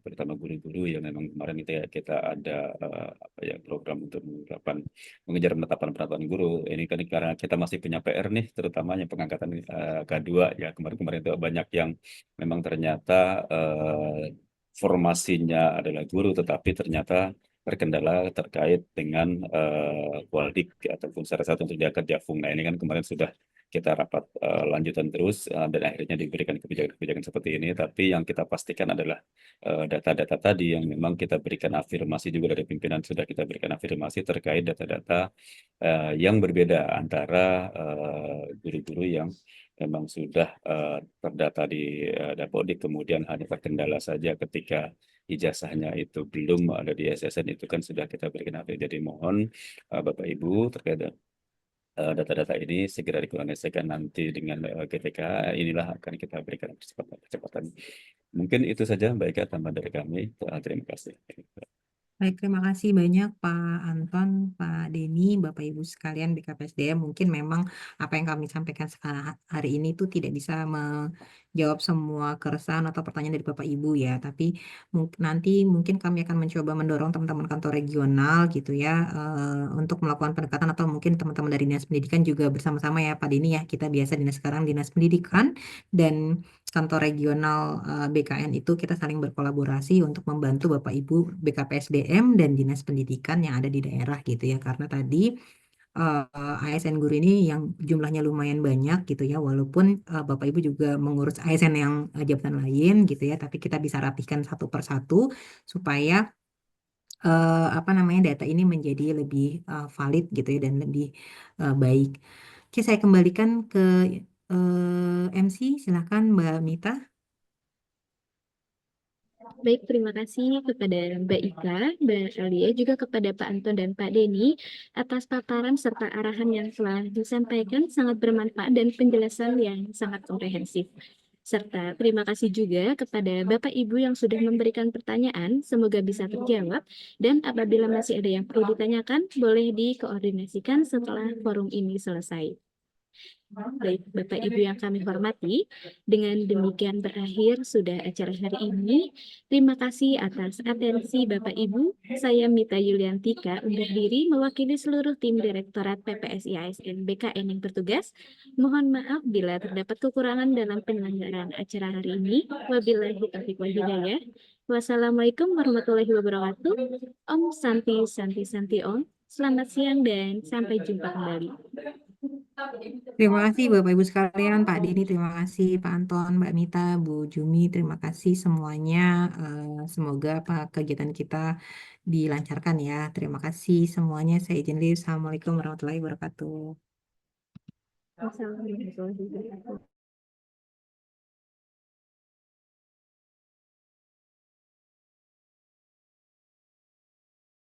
terutama guru-guru yang memang kemarin itu ya kita ada apa ya program untuk mengejar penetapan guru. Ini kan karena kita masih punya PR nih, terutamanya pengangkatan K2 ya kemarin-kemarin itu banyak yang memang ternyata formasinya adalah guru, tetapi ternyata terkendala terkait dengan Waldik ataupun syarat-syarat untuk diangkat Jafung. Nah ini kan kemarin sudah kita rapat lanjutan terus dan akhirnya diberikan kebijakan-kebijakan seperti ini. Tapi yang kita pastikan adalah data-data tadi yang memang kita berikan afirmasi juga dari pimpinan, sudah kita berikan afirmasi terkait data-data yang berbeda antara guru-guru yang memang sudah terdata di Dapodik, kemudian hanya terkendala saja ketika ijazahnya itu belum ada di SSN, itu kan sudah kita berikan update. Jadi mohon Bapak Ibu terkait data-data ini segera dikoordinasikan nanti dengan GTK. Inilah akan kita berikan kecepatan. Mungkin itu saja Mbak Ika, tambahan dari kami. Terima kasih. Baik, terima kasih banyak Pak Anton, Pak Denny, Bapak Ibu sekalian BKPSDM. Mungkin memang apa yang kami sampaikan hari ini itu tidak bisa menjawab semua keresahan atau pertanyaan dari Bapak Ibu ya. Tapi nanti mungkin kami akan mencoba mendorong teman-teman kantor regional gitu ya untuk melakukan pendekatan, atau mungkin teman-teman dari Dinas Pendidikan juga bersama-sama ya Pak Denny ya. Kita biasa sekarang Dinas Pendidikan dan kantor regional BKN itu kita saling berkolaborasi untuk membantu Bapak Ibu BKPSDM dan Dinas Pendidikan yang ada di daerah gitu ya. Karena tadi ASN guru ini yang jumlahnya lumayan banyak gitu ya, walaupun Bapak Ibu juga mengurus ASN yang jabatan lain gitu ya, tapi kita bisa rapihkan satu persatu supaya data ini menjadi lebih valid gitu ya dan lebih baik. Oke, saya kembalikan ke MC, silakan Mbak Mita. Baik, terima kasih kepada Mbak Ika, Mbak Alia, juga kepada Pak Anton dan Pak Denny atas paparan serta arahan yang telah disampaikan, sangat bermanfaat dan penjelasan yang sangat komprehensif. Serta terima kasih juga kepada Bapak Ibu yang sudah memberikan pertanyaan, semoga bisa terjawab, dan apabila masih ada yang perlu ditanyakan, boleh dikoordinasikan setelah forum ini selesai. Baik, Bapak Ibu yang kami hormati, dengan demikian berakhir sudah acara hari ini. Terima kasih atas atensi Bapak Ibu. Saya Mita Yuliantika undur diri mewakili seluruh tim Direktorat PPSI ASN BKN yang bertugas. Mohon maaf bila terdapat kekurangan dalam penyelenggaraan acara hari ini. Wabillahi taufiq wal hidayah. Wassalamualaikum warahmatullahi wabarakatuh. Om Santi Santi Santi Om. Selamat siang dan sampai jumpa kembali. Terima kasih Bapak Ibu sekalian, Pak Denny, terima kasih Pak Anton, Mbak Mita, Bu Jumi, terima kasih semuanya. Semoga kegiatan kita dilancarkan ya. Terima kasih semuanya. Saya izin diri. Assalamualaikum warahmatullahi wabarakatuh. Wassalamualaikum warahmatullahi wabarakatuh.